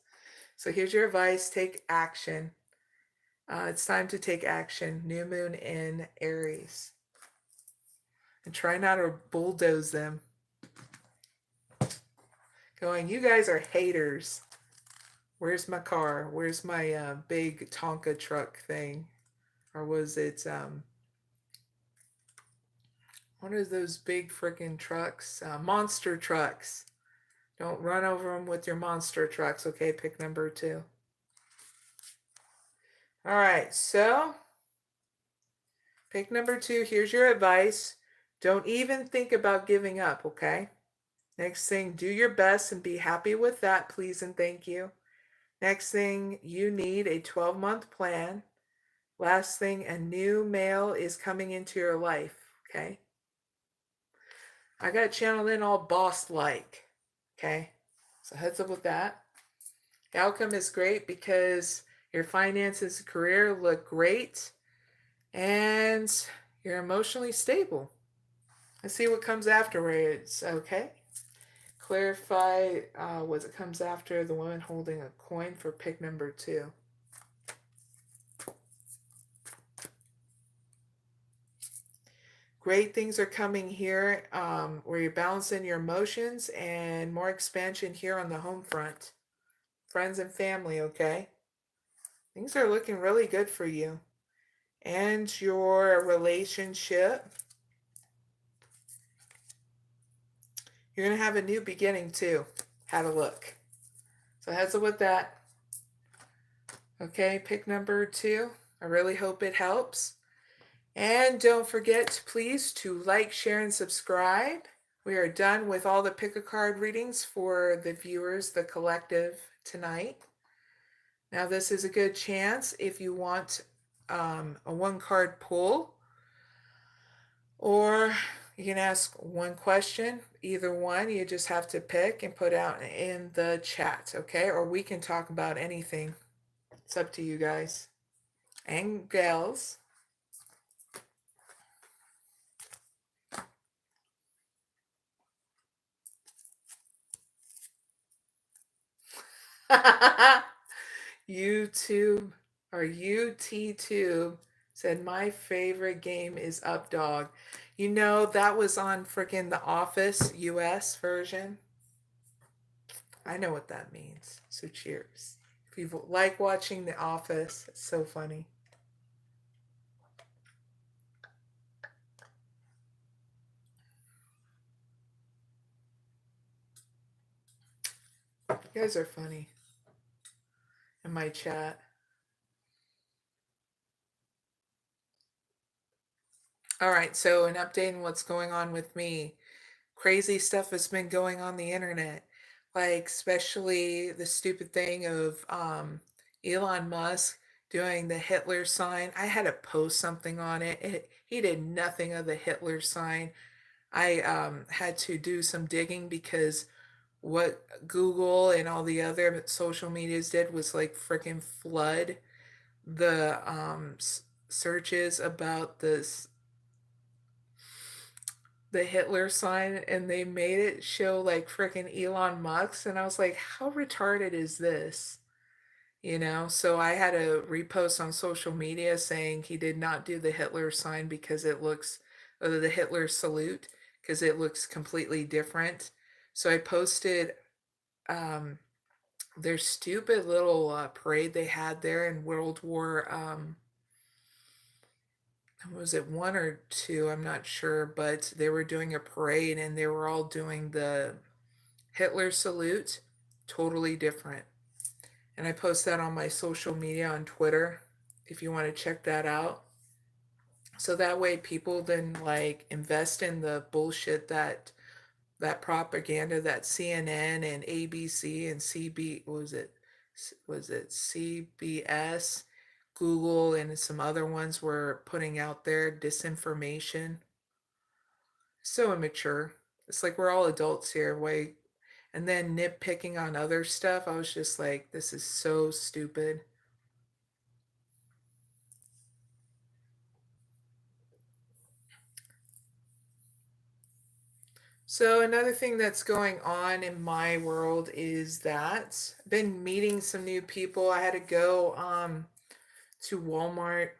So here's your advice. Take action. It's time to take action. New moon in Aries. And try not to bulldoze them. Going, you guys are haters. Where's my car? Where's my big Tonka truck thing? Or was it, what are those big freaking trucks? Monster trucks. Don't run over them with your monster trucks, okay? Pick number 2. All right, so pick number 2. Here's your advice. Don't even think about giving up, okay? Next thing, do your best and be happy with that, please and thank you. Next thing, you need a 12-month plan. Last thing, a new male is coming into your life, okay? I got channeled in all boss-like, okay? So heads up with that. The outcome is great because your finances and career look great and you're emotionally stable. Let's see what comes afterwards, okay? Clarify what comes after the woman holding a coin for pick number 2. Great things are coming here where you're balancing your emotions and more expansion here on the home front. Friends and family, okay? Things are looking really good for you. And your relationship. You're going to have a new beginning too. Had a look. So heads up with that. Okay, pick number 2. I really hope it helps. And don't forget, please, to like, share, and subscribe. We are done with all the pick a card readings for the viewers, the collective, tonight. Now, this is a good chance if you want a 1-card pull, or you can ask one question. Either one, you just have to pick and put out in the chat, okay? Or we can talk about anything. It's up to you guys and gals. YouTube or UTTube said my favorite game is Up Dog. You know, that was on freaking The Office US version. I know what that means. So cheers. If you like watching The Office, it's so funny. You guys are funny in my chat. All right, so an update on what's going on with me. Crazy stuff has been going on the internet, like especially the stupid thing of Elon Musk doing the Hitler sign. I had to post something on it. He did nothing of the Hitler sign. I had to do some digging because what Google and all the other social medias did was like freaking flood the searches about the Hitler sign, and they made it show like freaking Elon Musk, and I was like, how retarded is this? You know, so I had to repost on social media saying he did not do the Hitler sign because it looks, or the Hitler salute, because it looks completely different. So I posted um, their stupid little parade they had there in World War, was it one or two? I'm not sure, but they were doing a parade and they were all doing the Hitler salute, totally different. And I post that on my social media on Twitter if you want to check that out. So that way people then like invest in the bullshit that propaganda that CNN and ABC and CB was it CBS, Google and some other ones were putting out there disinformation. So immature. It's like we're all adults here. Wait, and then nitpicking on other stuff. I was just like, this is so stupid. So another thing that's going on in my world is that I've been meeting some new people. I had to go to Walmart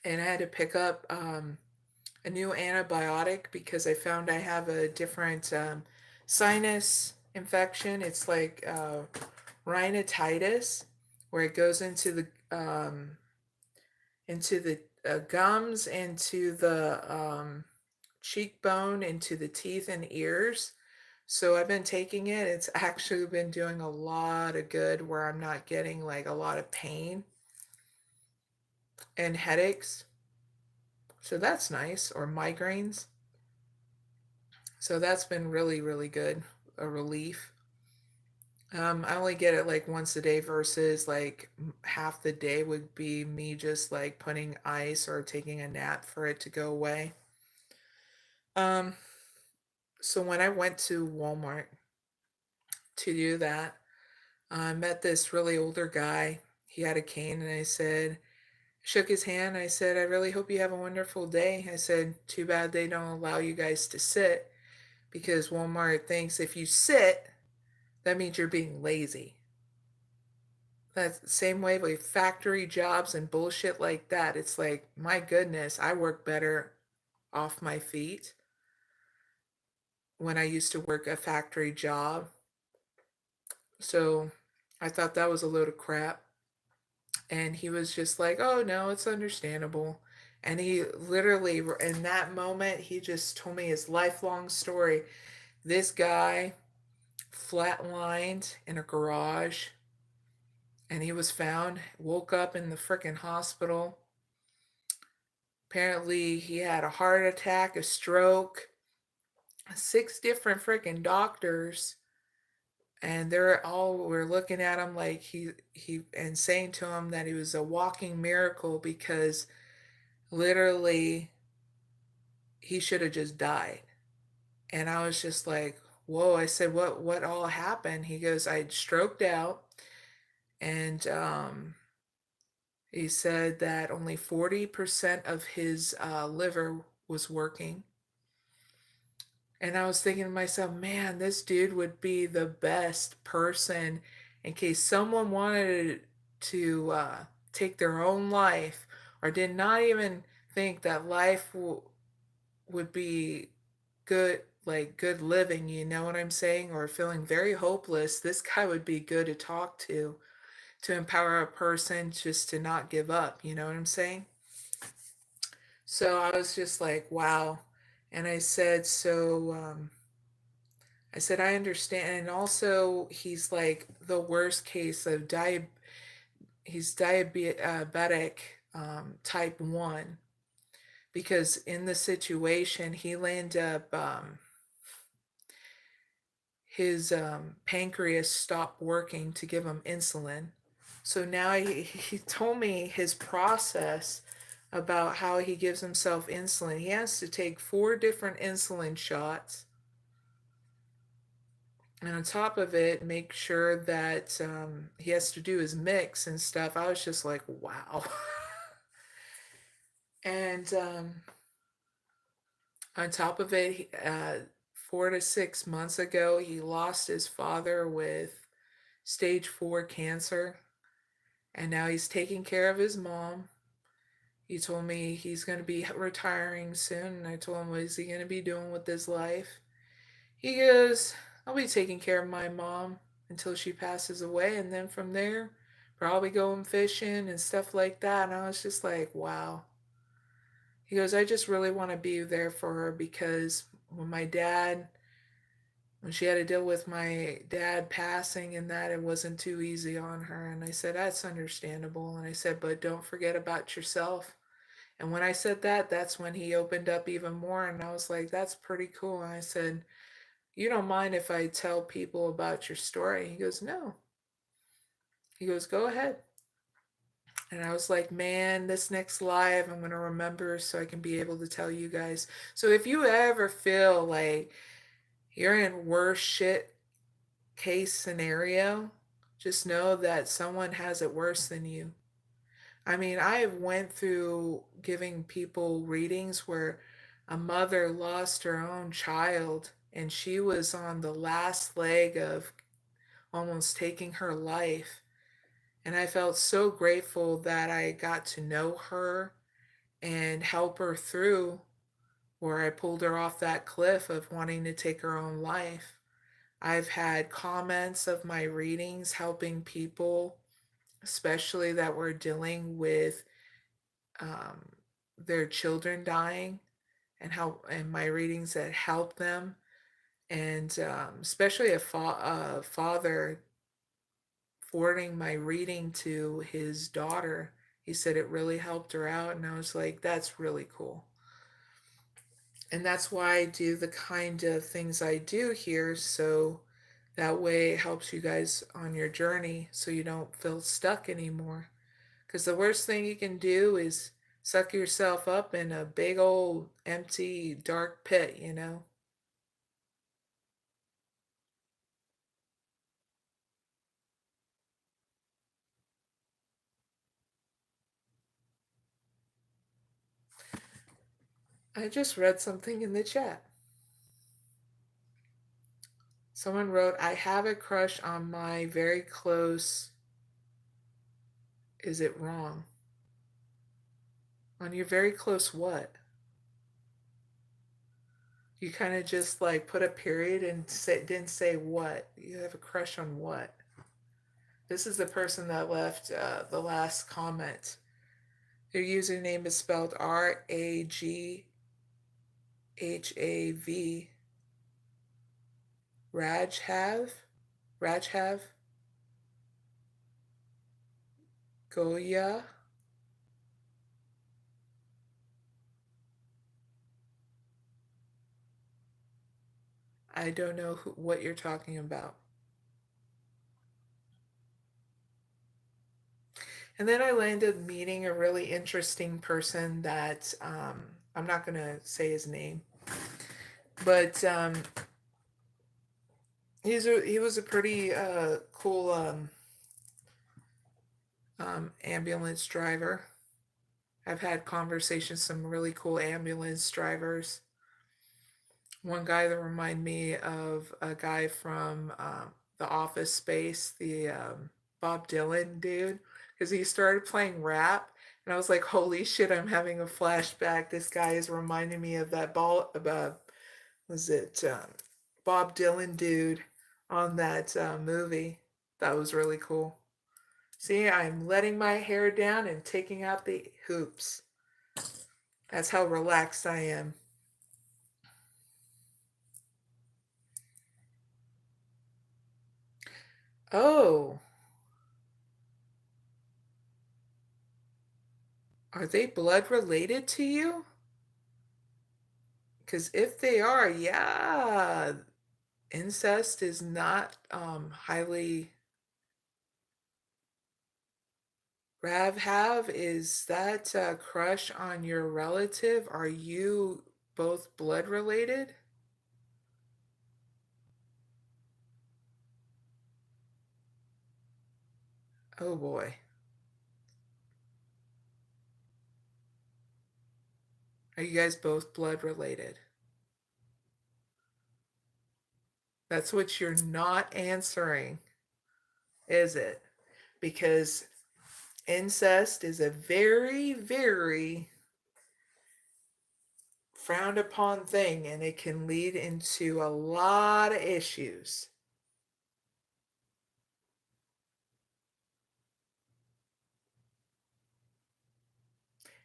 and I had to pick up a new antibiotic because I found I have a different sinus infection. It's like rhinitis, where it goes into the gums, into the cheekbone, into the teeth and ears. So I've been taking it. It's actually been doing a lot of good where I'm not getting like a lot of pain and headaches. So that's nice, or migraines. So that's been really, really good, a relief. I only get it like once a day versus like half the day would be me just like putting ice or taking a nap for it to go away. Um, so when I went to Walmart to do that, I met this really older guy. He had a cane, and I said, shook his hand. I said, I really hope you have a wonderful day. I said, too bad they don't allow you guys to sit because Walmart thinks if you sit, that means you're being lazy. That's the same way with factory jobs and bullshit like that. It's like, my goodness, I work better off my feet when I used to work a factory job. So I thought that was a load of crap. And he was just like, oh no, it's understandable. And he literally, in that moment, he just told me his lifelong story. This guy flatlined in a garage and he was found, woke up in the freaking hospital. Apparently, he had a heart attack, a stroke, six different freaking doctors, and they're all were looking at him like he and saying to him that he was a walking miracle because literally he should have just died. And I was just like, whoa. I said, what all happened? He goes, I stroked out, and he said that only 40% of his liver was working. And I was thinking to myself, man, this dude would be the best person in case someone wanted to take their own life, or did not even think that life would be good, like good living, you know what I'm saying, or feeling very hopeless, this guy would be good to talk to empower a person just to not give up, you know what I'm saying? So I was just like, wow. And I said, I said, I understand. And also, he's like the worst case of he's diabetic type 1, because in the situation, he'll end up, his pancreas stopped working to give him insulin. So now he told me his process about how he gives himself insulin. He has to take 4 different insulin shots. And on top of it, make sure that he has to do his mix and stuff. I was just like, wow. And on top of it, 4 to 6 months ago, he lost his father with stage 4 cancer. And now he's taking care of his mom. He told me he's going to be retiring soon. And I told him, what is he going to be doing with his life? He goes, I'll be taking care of my mom until she passes away. And then from there, probably going fishing and stuff like that. And I was just like, wow. He goes, I just really want to be there for her, because when she had to deal with my dad passing and that, it wasn't too easy on her. And I said, that's understandable. And I said, but don't forget about yourself. And when I said that, that's when he opened up even more. And I was like, that's pretty cool. And I said, you don't mind if I tell people about your story? He goes, no. He goes, go ahead. And I was like, man, this next live I'm going to remember so I can be able to tell you guys. So if you ever feel like you're in worst shit case scenario, just know that someone has it worse than you. I mean, I went through giving people readings where a mother lost her own child and she was on the last leg of almost taking her life. And I felt so grateful that I got to know her and help her through, where I pulled her off that cliff of wanting to take her own life. I've had comments of my readings helping people, especially that were dealing with um, their children dying, and my readings that help them, and especially a father forwarding my reading to his daughter. He said it really helped her out, and I was like, that's really cool. And that's why I do the kind of things I do here, so that way it helps you guys on your journey so you don't feel stuck anymore. Because the worst thing you can do is suck yourself up in a big old empty dark pit, you know? I just read something in the chat. Someone wrote, I have a crush on my very close. Is it wrong? On your very close what? You kind of just like put a period and didn't say what. You have a crush on what? This is the person that left the last comment. Their username is spelled RAGHAV. Rajhav? Rajhav? Goya? I don't know what you're talking about. And then I landed meeting a really interesting person that I'm not going to say his name, but he was a pretty cool ambulance driver. I've had conversations with some really cool ambulance drivers. One guy that reminded me of a guy from the Office Space, the Bob Dylan dude, because he started playing rap, And I was like, holy shit, I'm having a flashback. This guy is reminding me of that ball, was it Bob Dylan dude on that movie. That was really cool. See, I'm letting my hair down and taking out the hoops. That's how relaxed I am. Oh, are they blood related to you? Because if they are, yeah, incest is not highly. Rav have, is that a crush on your relative? Are you both blood related? Oh boy. Are you guys both blood related? That's what you're not answering, is it? Because incest is a very, very frowned upon thing and it can lead into a lot of issues.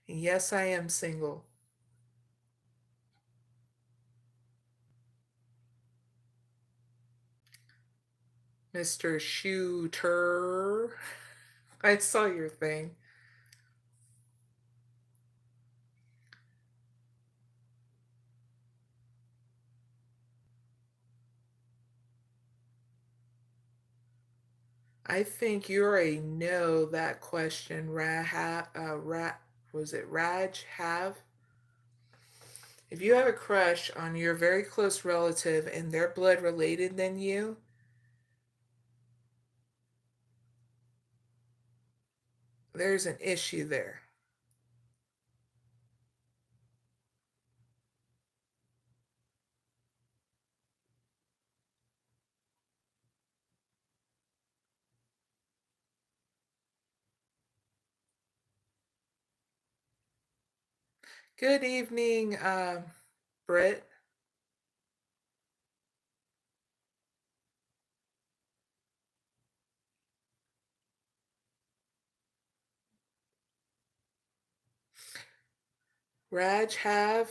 And yes, I am single. Mr. Shooter. I saw your thing. I think you're a no that question, was it Raj have? If you have a crush on your very close relative and they're blood related than you, there's an issue there. Good evening, Britt. Raj have?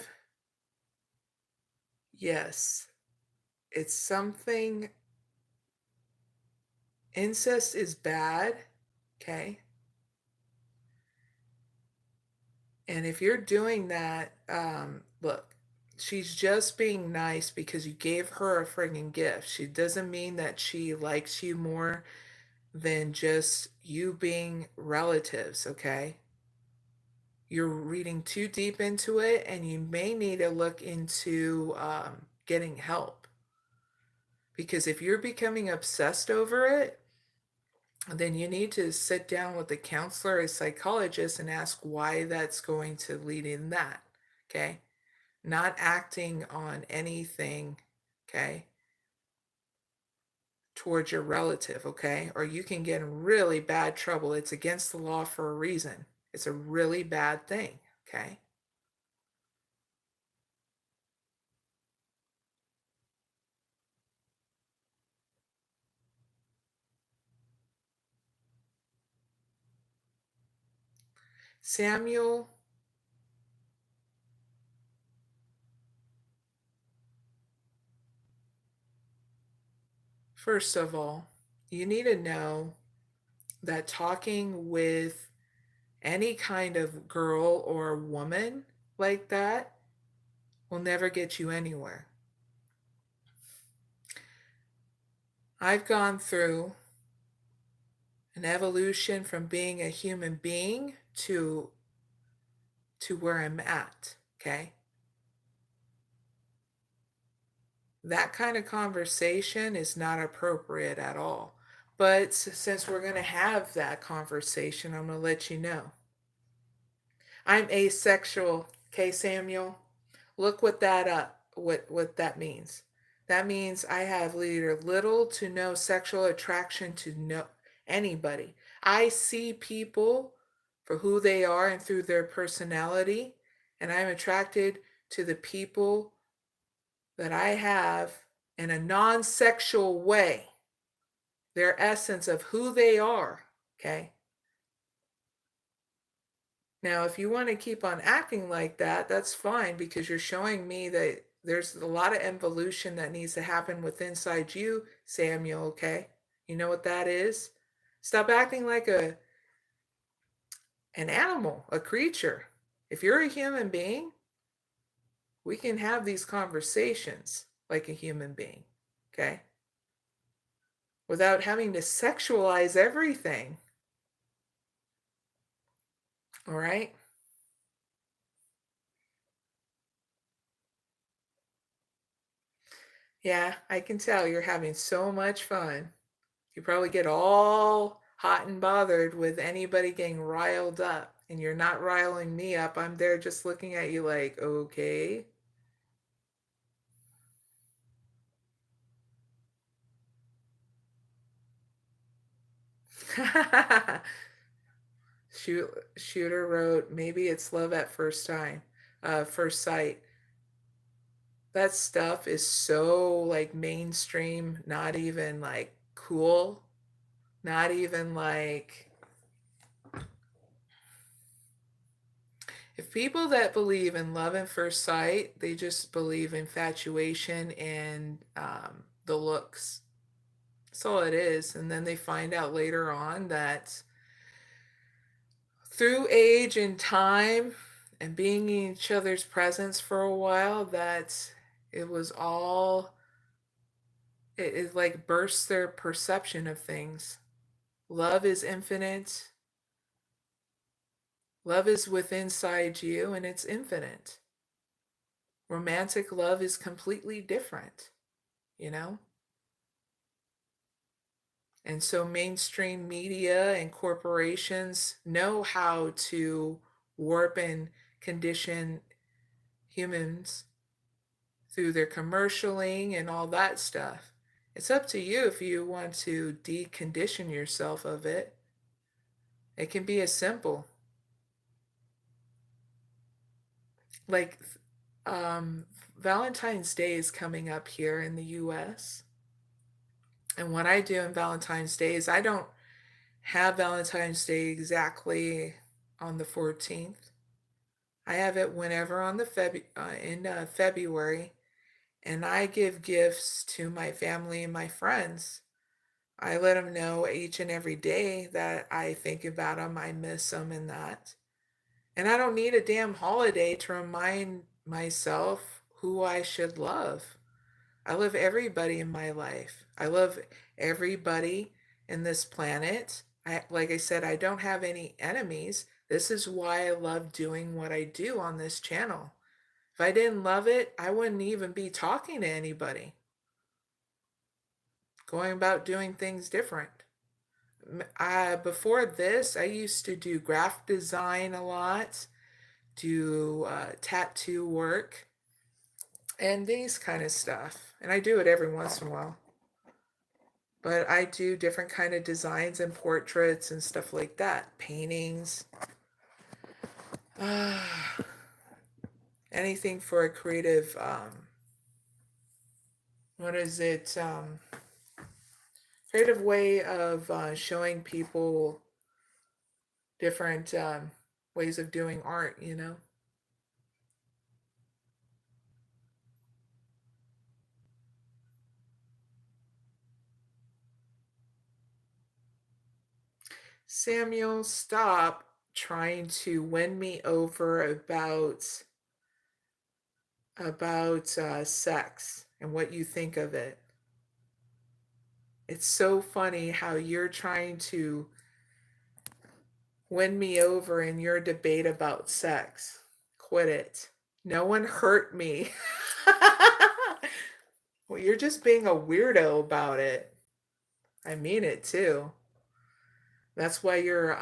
Yes. It's something, incest is bad, okay? And if you're doing that, look, she's just being nice because you gave her a friggin' gift. She doesn't mean that she likes you more than just you being relatives, okay? You're reading too deep into it and you may need to look into getting help. Because if you're becoming obsessed over it, then you need to sit down with a counselor, a psychologist, and ask why that's going to lead in that, okay? Not acting on anything, okay, towards your relative, okay? Or you can get in really bad trouble. It's against the law for a reason. It's a really bad thing, okay? Samuel, first of all, you need to know that talking with any kind of girl or woman like that will never get you anywhere. I've gone through an evolution from being a human being to where I'm at, okay? That kind of conversation is not appropriate at all. But since we're going to have that conversation, I'm going to let you know. I'm asexual, okay, Samuel? Look what that up, what that means. That means I have either little to no sexual attraction to no anybody. I see people for who they are and through their personality. And I'm attracted to the people that I have in a non-sexual way, their essence of who they are, okay? Now, if you want to keep on acting like that, that's fine, because you're showing me that there's a lot of evolution that needs to happen within inside you, Samuel, okay? You know what that is? Stop acting like an animal, a creature. If you're a human being, we can have these conversations like a human being, okay? Without having to sexualize everything. All right? Yeah, I can tell you're having so much fun. You probably get all hot and bothered with anybody getting riled up, and you're not riling me up. I'm there just looking at you like, okay. Shooter wrote, maybe it's love at first sight. That stuff is so like mainstream, not even like cool, not even like, if people that believe in love at first sight, they just believe infatuation and the looks. That's all it is. And then they find out later on that through age and time and being in each other's presence for a while, that it was all, it like bursts their perception of things. Love is infinite. Love is within inside you, and it's infinite. Romantic love is completely different, you know? And so mainstream media and corporations know how to warp and condition humans through their commercialing and all that stuff. It's up to you if you want to decondition yourself of it. It can be as simple. Like, um, Valentine's Day is coming up here in the US. And what I do in Valentine's Day is I don't have Valentine's Day exactly on the 14th. I have it whenever on the February, and I give gifts to my family and my friends. I let them know each and every day that I think about them, I miss them, and that. And I don't need a damn holiday to remind myself who I should love. I love everybody in my life. I love everybody in this planet. Like I said, I don't have any enemies. This is why I love doing what I do on this channel. If I didn't love it, I wouldn't even be talking to anybody. Going about doing things different. Before this, I used to do graphic design a lot, do tattoo work, and these kind of stuff. And I do it every once in a while. But I do different kind of designs and portraits and stuff like that. Paintings. Anything for a creative, what is it? Creative way of showing people different ways of doing art, you know? Samuel, stop trying to win me over about sex and what you think of it. It's so funny how you're trying to win me over in your debate about sex. Quit it. No one hurt me. Well, you're just being a weirdo about it. I mean it too. That's why your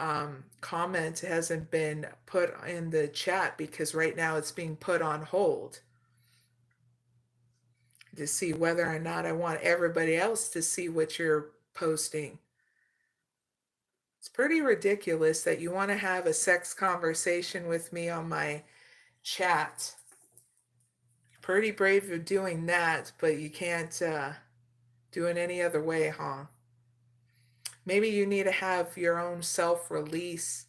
comment hasn't been put in the chat, because right now it's being put on hold to see whether or not I want everybody else to see what you're posting. It's pretty ridiculous that you want to have a sex conversation with me on my chat. Pretty brave of doing that, but you can't do it any other way, huh? Maybe you need to have your own self release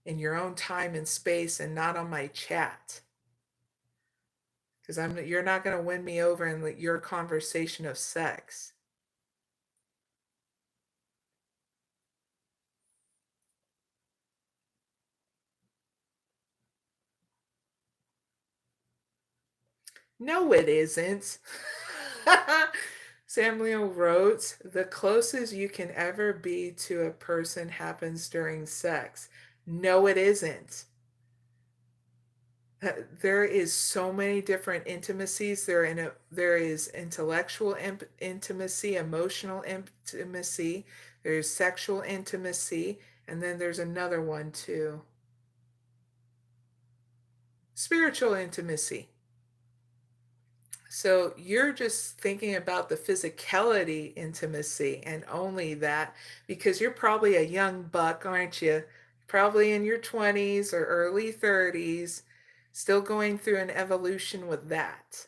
in your own time and space and not on my chat. Because you're not going to win me over in your conversation of sex. No, it isn't. Samuel wrote, the closest you can ever be to a person happens during sex. No, it isn't. There is so many different intimacies. There is intellectual intimacy, emotional intimacy, there's sexual intimacy, and then there's another one too. Spiritual intimacy. So you're just thinking about the physicality intimacy and only that because you're probably a young buck, aren't you? Probably in your 20s or early 30s, still going through an evolution with that.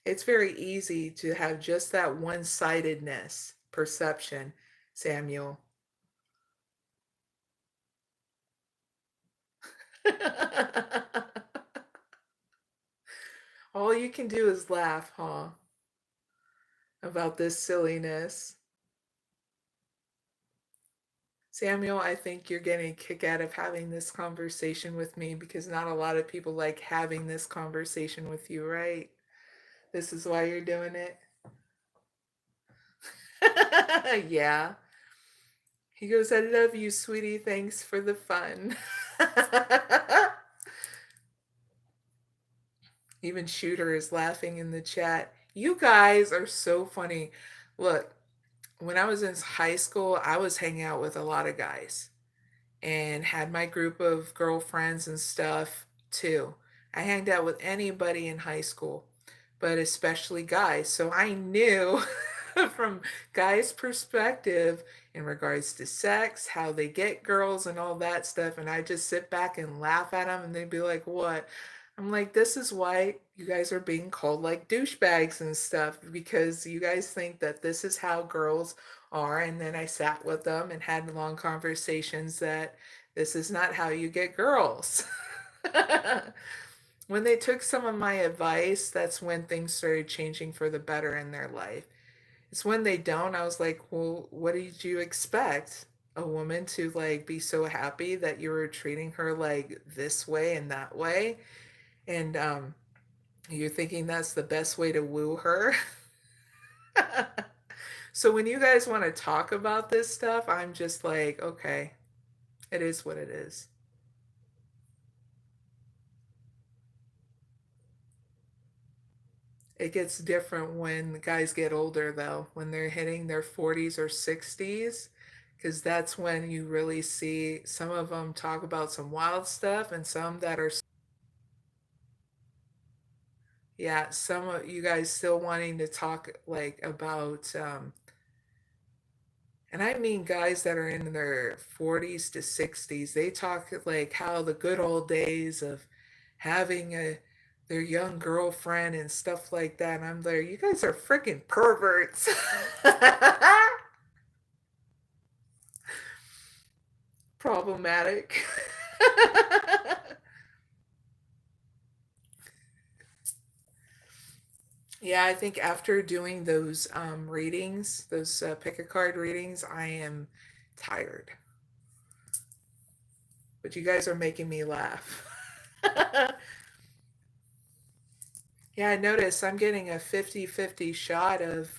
It's very easy to have just that one-sidedness perception, Samuel. All you can do is laugh, huh? About this silliness. Samuel, I think you're getting a kick out of having this conversation with me because not a lot of people like having this conversation with you, right? This is why you're doing it. Yeah. He goes, I love you, sweetie. Thanks for the fun. Even Shooter is laughing in the chat. You guys are so funny. Look, when I was in high school, I was hanging out with a lot of guys and had my group of girlfriends and stuff too. I hanged out with anybody in high school, but especially guys. So I knew from guys' perspective in regards to sex, how they get girls and all that stuff. And I just sit back and laugh at them and they'd be like, what? I'm like, this is why you guys are being called like douchebags and stuff because you guys think that this is how girls are. And then I sat with them and had long conversations that this is not how you get girls. When they took some of my advice, that's when things started changing for the better in their life. It's when they don't, I was like, well, what did you expect? A woman to like be so happy that you were treating her like this way and that way? And you're thinking that's the best way to woo her? So when you guys want to talk about this stuff, I'm just like, okay, it is what it is. It gets different when guys get older, though, when they're hitting their 40s or 60s, because that's when you really see some of them talk about some wild stuff and some that are, yeah, some of you guys still wanting to talk like about, and I mean guys that are in their 40s to 60s, they talk like how the good old days of having their young girlfriend and stuff like that. And I'm there, you guys are freaking perverts. Problematic. Yeah, I think after doing those readings, those pick a card readings, I am tired. But you guys are making me laugh. Yeah, I noticed I'm getting a 50-50 shot of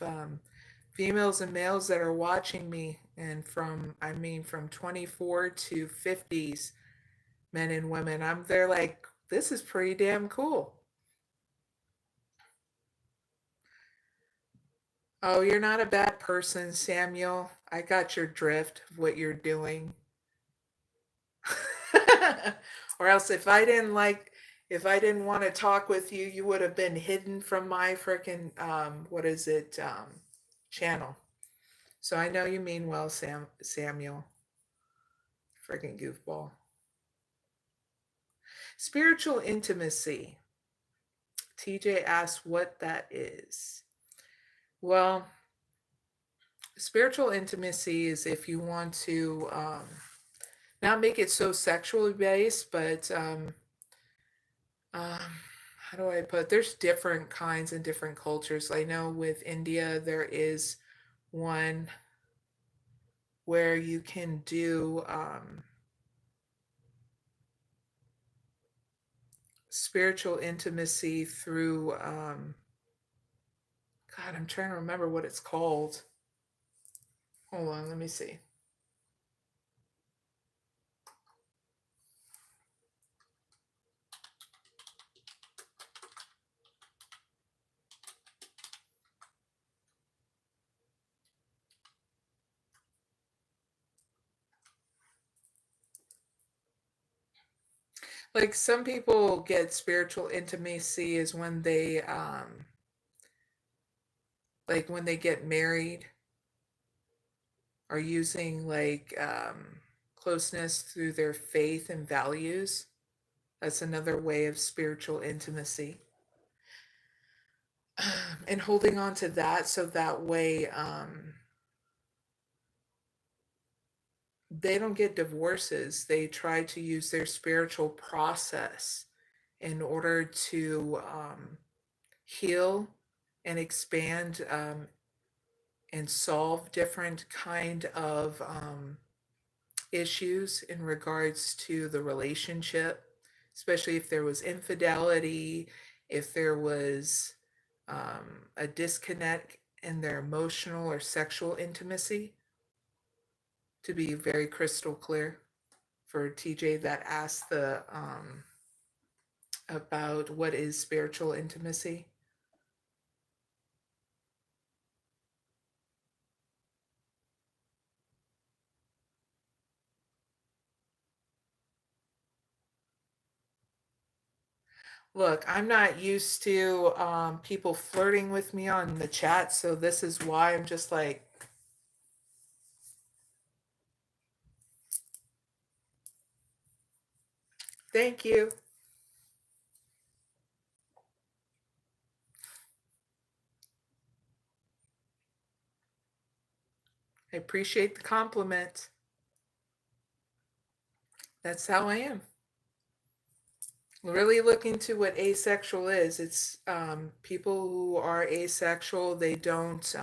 females and males that are watching me, and I mean, from 24 to 50s, men and women. I'm there like, this is pretty damn cool. Oh, you're not a bad person, Samuel. I got your drift of what you're doing. Or else if I didn't want to talk with you, you would have been hidden from my freaking what is it channel. So I know you mean well, Samuel. Freaking goofball. Spiritual intimacy. TJ asks what that is. Well, spiritual intimacy is if you want to not make it so sexually based, but how do I put? There's different kinds in different cultures. I know with India there is one where you can do spiritual intimacy through God, I'm trying to remember what it's called. Hold on, let me see. Like some people get spiritual intimacy is when they like when they get married or using like closeness through their faith and values. That's another way of spiritual intimacy. And holding on to that so that way they don't get divorces. They try to use their spiritual process in order to heal and expand and solve different kind of issues in regards to the relationship, especially if there was infidelity, if there was a disconnect in their emotional or sexual intimacy, to be very crystal clear for TJ that asked the about what is spiritual intimacy. Look, I'm not used to people flirting with me on the chat, so this is why I'm just like, thank you. I appreciate the compliment. That's how I am. Really look into what asexual is. It's people who are asexual, they don't,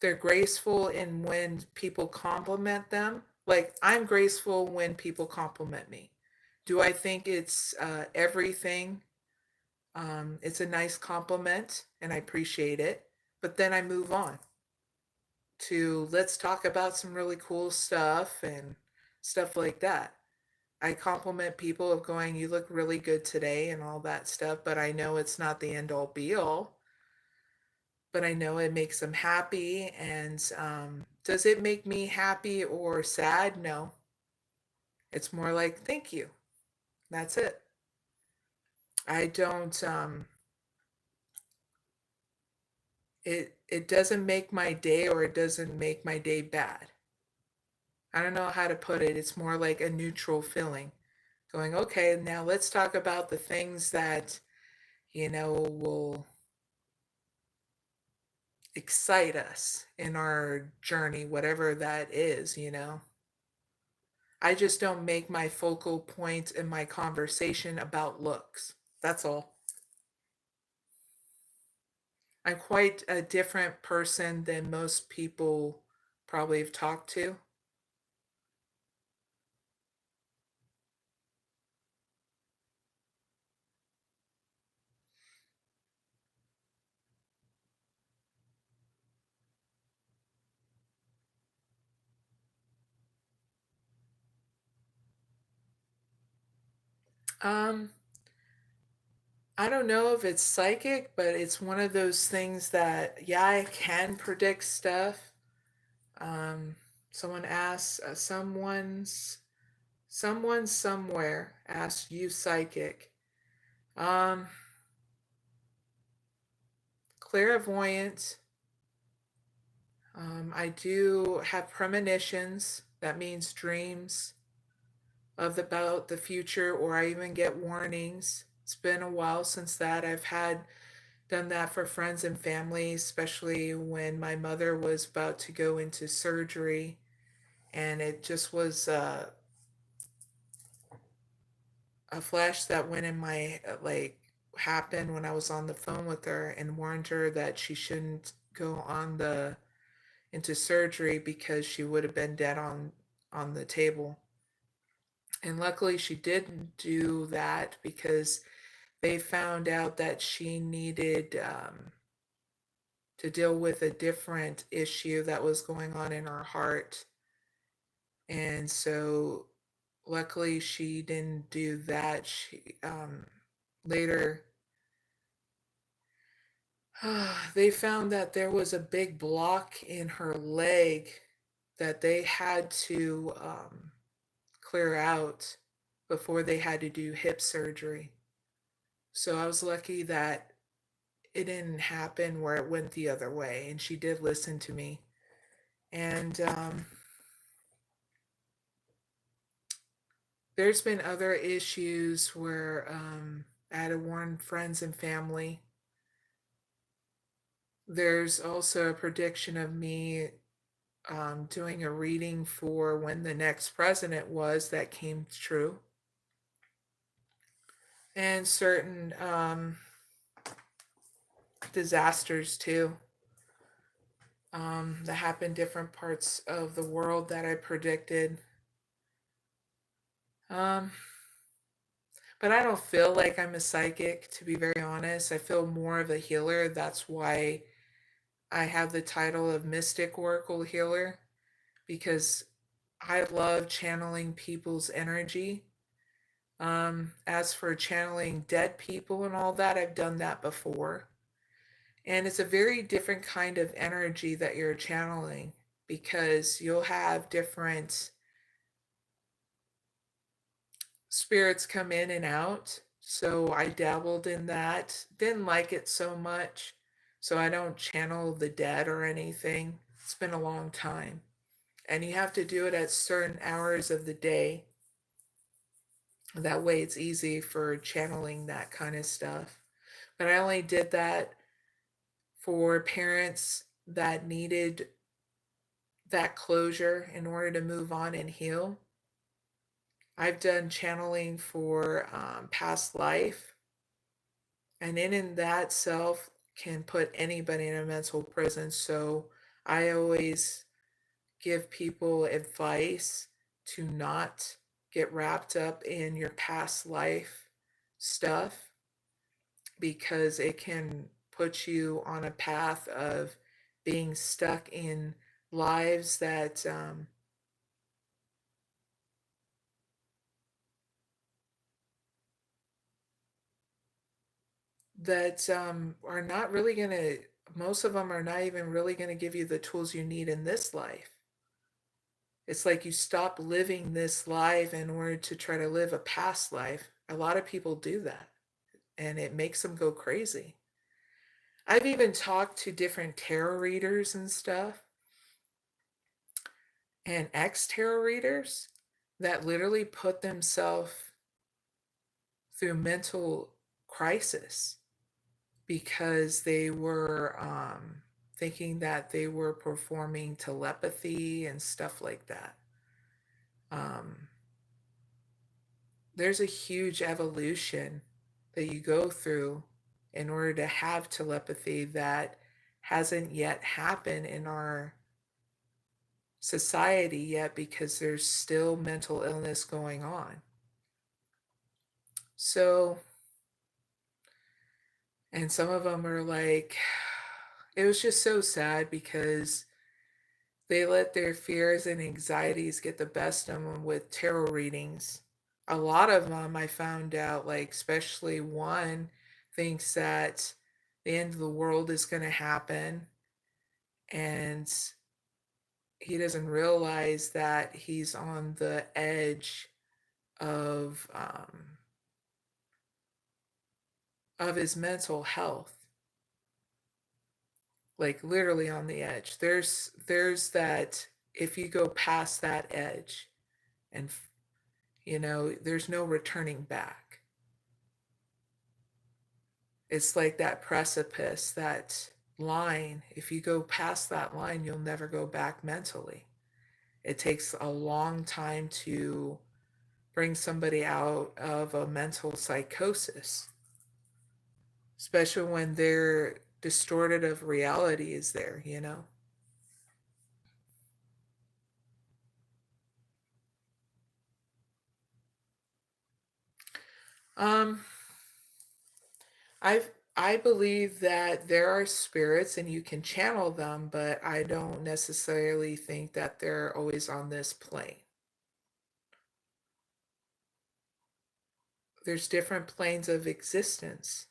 they're graceful in when people compliment them. Like, I'm graceful when people compliment me. Do I think it's everything? It's a nice compliment and I appreciate it. But then I move on to let's talk about some really cool stuff and stuff like that. I compliment people of going, you look really good today and all that stuff, but I know it's not the end all be all. But I know it makes them happy. And does it make me happy or sad? No. It's more like, thank you. That's it. I don't, it doesn't make my day or it doesn't make my day bad. I don't know how to put it. It's more like a neutral feeling. Going, okay, now let's talk about the things that, will excite us in our journey, whatever that is. I just don't make my focal point in my conversation about looks. That's all. I'm quite a different person than most people probably have talked to. Um, I don't know if it's psychic, but it's one of those things that, yeah, I can predict stuff. Um, someone asks, someone somewhere asked you psychic. Um, clairvoyant, I do have premonitions. That means dreams about the future, or I even get warnings. It's been a while since that. I've had done that for friends and family, especially when my mother was about to go into surgery, and it just was a flash that went in my happened when I was on the phone with her and warned her that she shouldn't go on the into surgery because she would have been dead on the table. And luckily she didn't do that because they found out that she needed to deal with a different issue that was going on in her heart. And so luckily she didn't do that. She later they found that there was a big block in her leg that they had to clear out before they had to do hip surgery. So I was lucky that it didn't happen where it went the other way, and she did listen to me. And there's been other issues where I had to warn friends and family. There's also a prediction of me doing a reading for when the next president was that came true. And certain disasters too that happen different parts of the world that I predicted. Um, but I don't feel like I'm a psychic, to be very honest. I feel more of a healer. That's why I have the title of Mystic Oracle Healer, because I love channeling people's energy. As for channeling dead people and all that, I've done that before. And it's a very different kind of energy that you're channeling, because you'll have different spirits come in and out. So I dabbled in that, didn't like it so much. So I don't channel the dead or anything. It's been a long time. And you have to do it at certain hours of the day. That way it's easy for channeling that kind of stuff. But I only did that for parents that needed that closure in order to move on and heal. I've done channeling for past life, and in that self can put anybody in a mental prison. So I always give people advice to not get wrapped up in your past life stuff, because it can put you on a path of being stuck in lives that are not really going to, most of them are not even really going to give you the tools you need in this life. It's like you stop living this life in order to try to live a past life. A lot of people do that, and it makes them go crazy. I've even talked to different tarot readers and stuff, and ex-tarot readers that literally put themselves through mental crisis because they were thinking that they were performing telepathy and stuff like that. Um, there's a huge evolution that you go through in order to have telepathy that hasn't yet happened in our society yet, because there's still mental illness going on. So, and some of them are like, it was just so sad because they let their fears and anxieties get the best of them with tarot readings. A lot of them, I found out, like, especially one thinks that the end of the world is going to happen, and he doesn't realize that he's on the edge of his mental health. like literally on the edge. There's that, if you go past that edge, and there's no returning back. It's like that precipice, that line. If you go past that line, you'll never go back mentally. It takes a long time to bring somebody out of a mental psychosis, especially when their distorted of reality is there. Um, I believe that there are spirits and you can channel them, but I don't necessarily think that they're always on this plane. There's different planes of existence.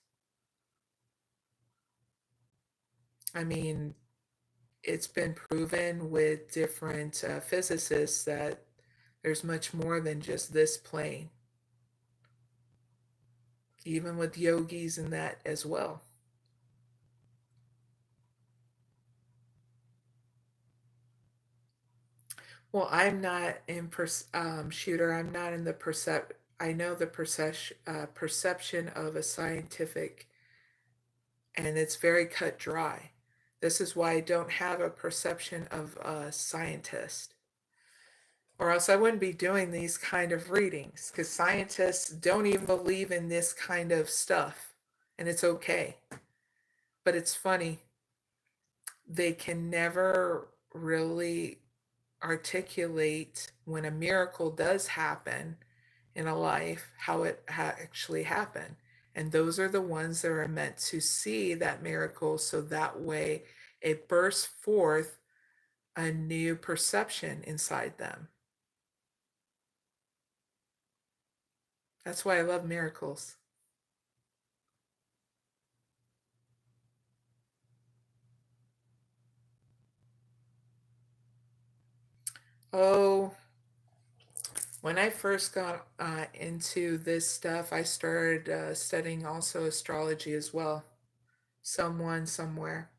I mean, it's been proven with different physicists that there's much more than just this plane, even with yogis and that as well. Well, I'm not in shooter. I'm not in the I know the perception of a scientific, and it's very cut dry. This is why I don't have a perception of a scientist, or else I wouldn't be doing these kind of readings. Because scientists don't even believe in this kind of stuff, and it's okay. But it's funny, they can never really articulate when a miracle does happen in a life, how it actually happened. And those are the ones that are meant to see that miracle, so that way it bursts forth a new perception inside them. That's why I love miracles. Oh, when I first got into this stuff, I started studying also astrology as well. Someone somewhere.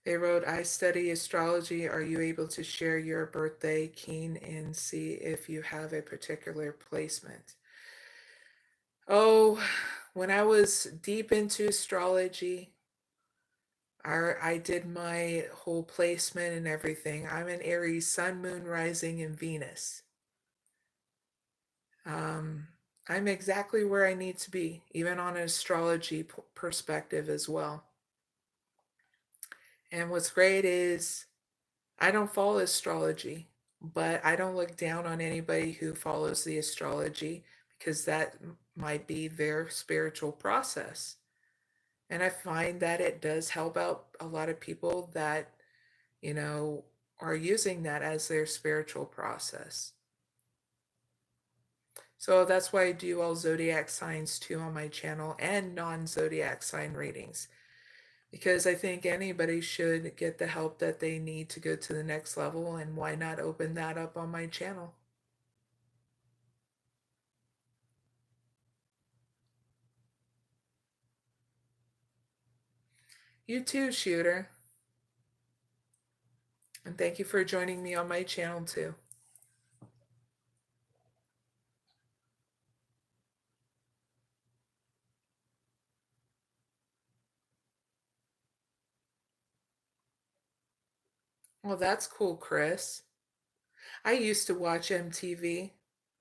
They wrote, I study astrology. Are you able to share your birthday, keen, and see if you have a particular placement? Oh, when I was deep into astrology, I did my whole placement and everything. I'm an Aries, Sun, Moon, Rising, and Venus. Um, I'm exactly where I need to be, even on an astrology perspective as well. And what's great is I don't follow astrology, but I don't look down on anybody who follows the astrology, because that might be their spiritual process. And I find that it does help out a lot of people that, you know, are using that as their spiritual process. So that's why I do all zodiac signs too on my channel, and non zodiac sign readings, because I think anybody should get the help that they need to go to the next level, and why not open that up on my channel? You too, Shooter. And thank you for joining me on my channel too. Well, that's cool, Chris. I used to watch MTV,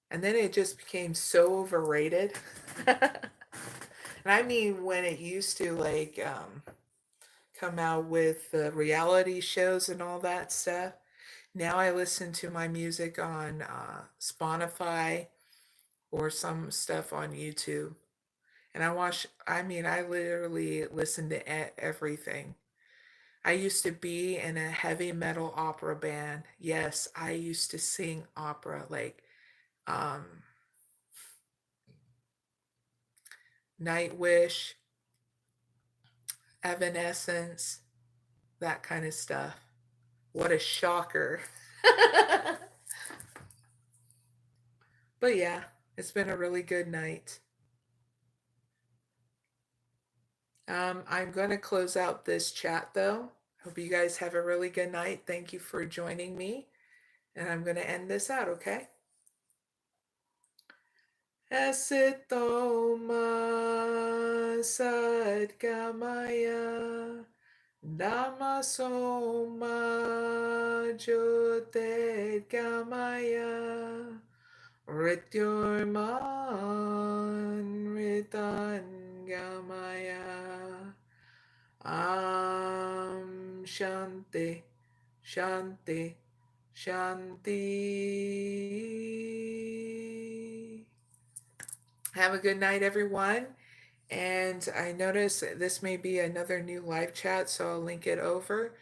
and then it just became so overrated. And I mean, when it used to come out with the reality shows and all that stuff. Now I listen to my music on Spotify or some stuff on YouTube. And I literally listen to everything. I used to be in a heavy metal opera band. Yes, I used to sing opera, like um, Nightwish, Evanescence, that kind of stuff. What a shocker. But yeah, it's been a really good night. I'm going to close out this chat though. Hope you guys have a really good night. Thank you for joining me. And I'm going to end this out, okay? Esito ma sadgamaya Dhammaso ma jyotirgamaya Rityurman Ritangamaya Shanti Shanti Shanti. Have a good night, everyone. And I notice this may be another new live chat, so I'll link it over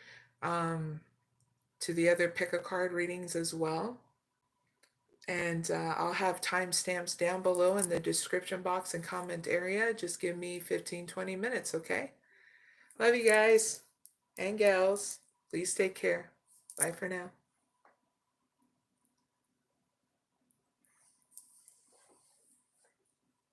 to the other pick a card readings as well. And I'll have timestamps down below in the description box and comment area. Just give me 15-20 minutes, okay? Love you guys and gals. Please take care. Bye for now.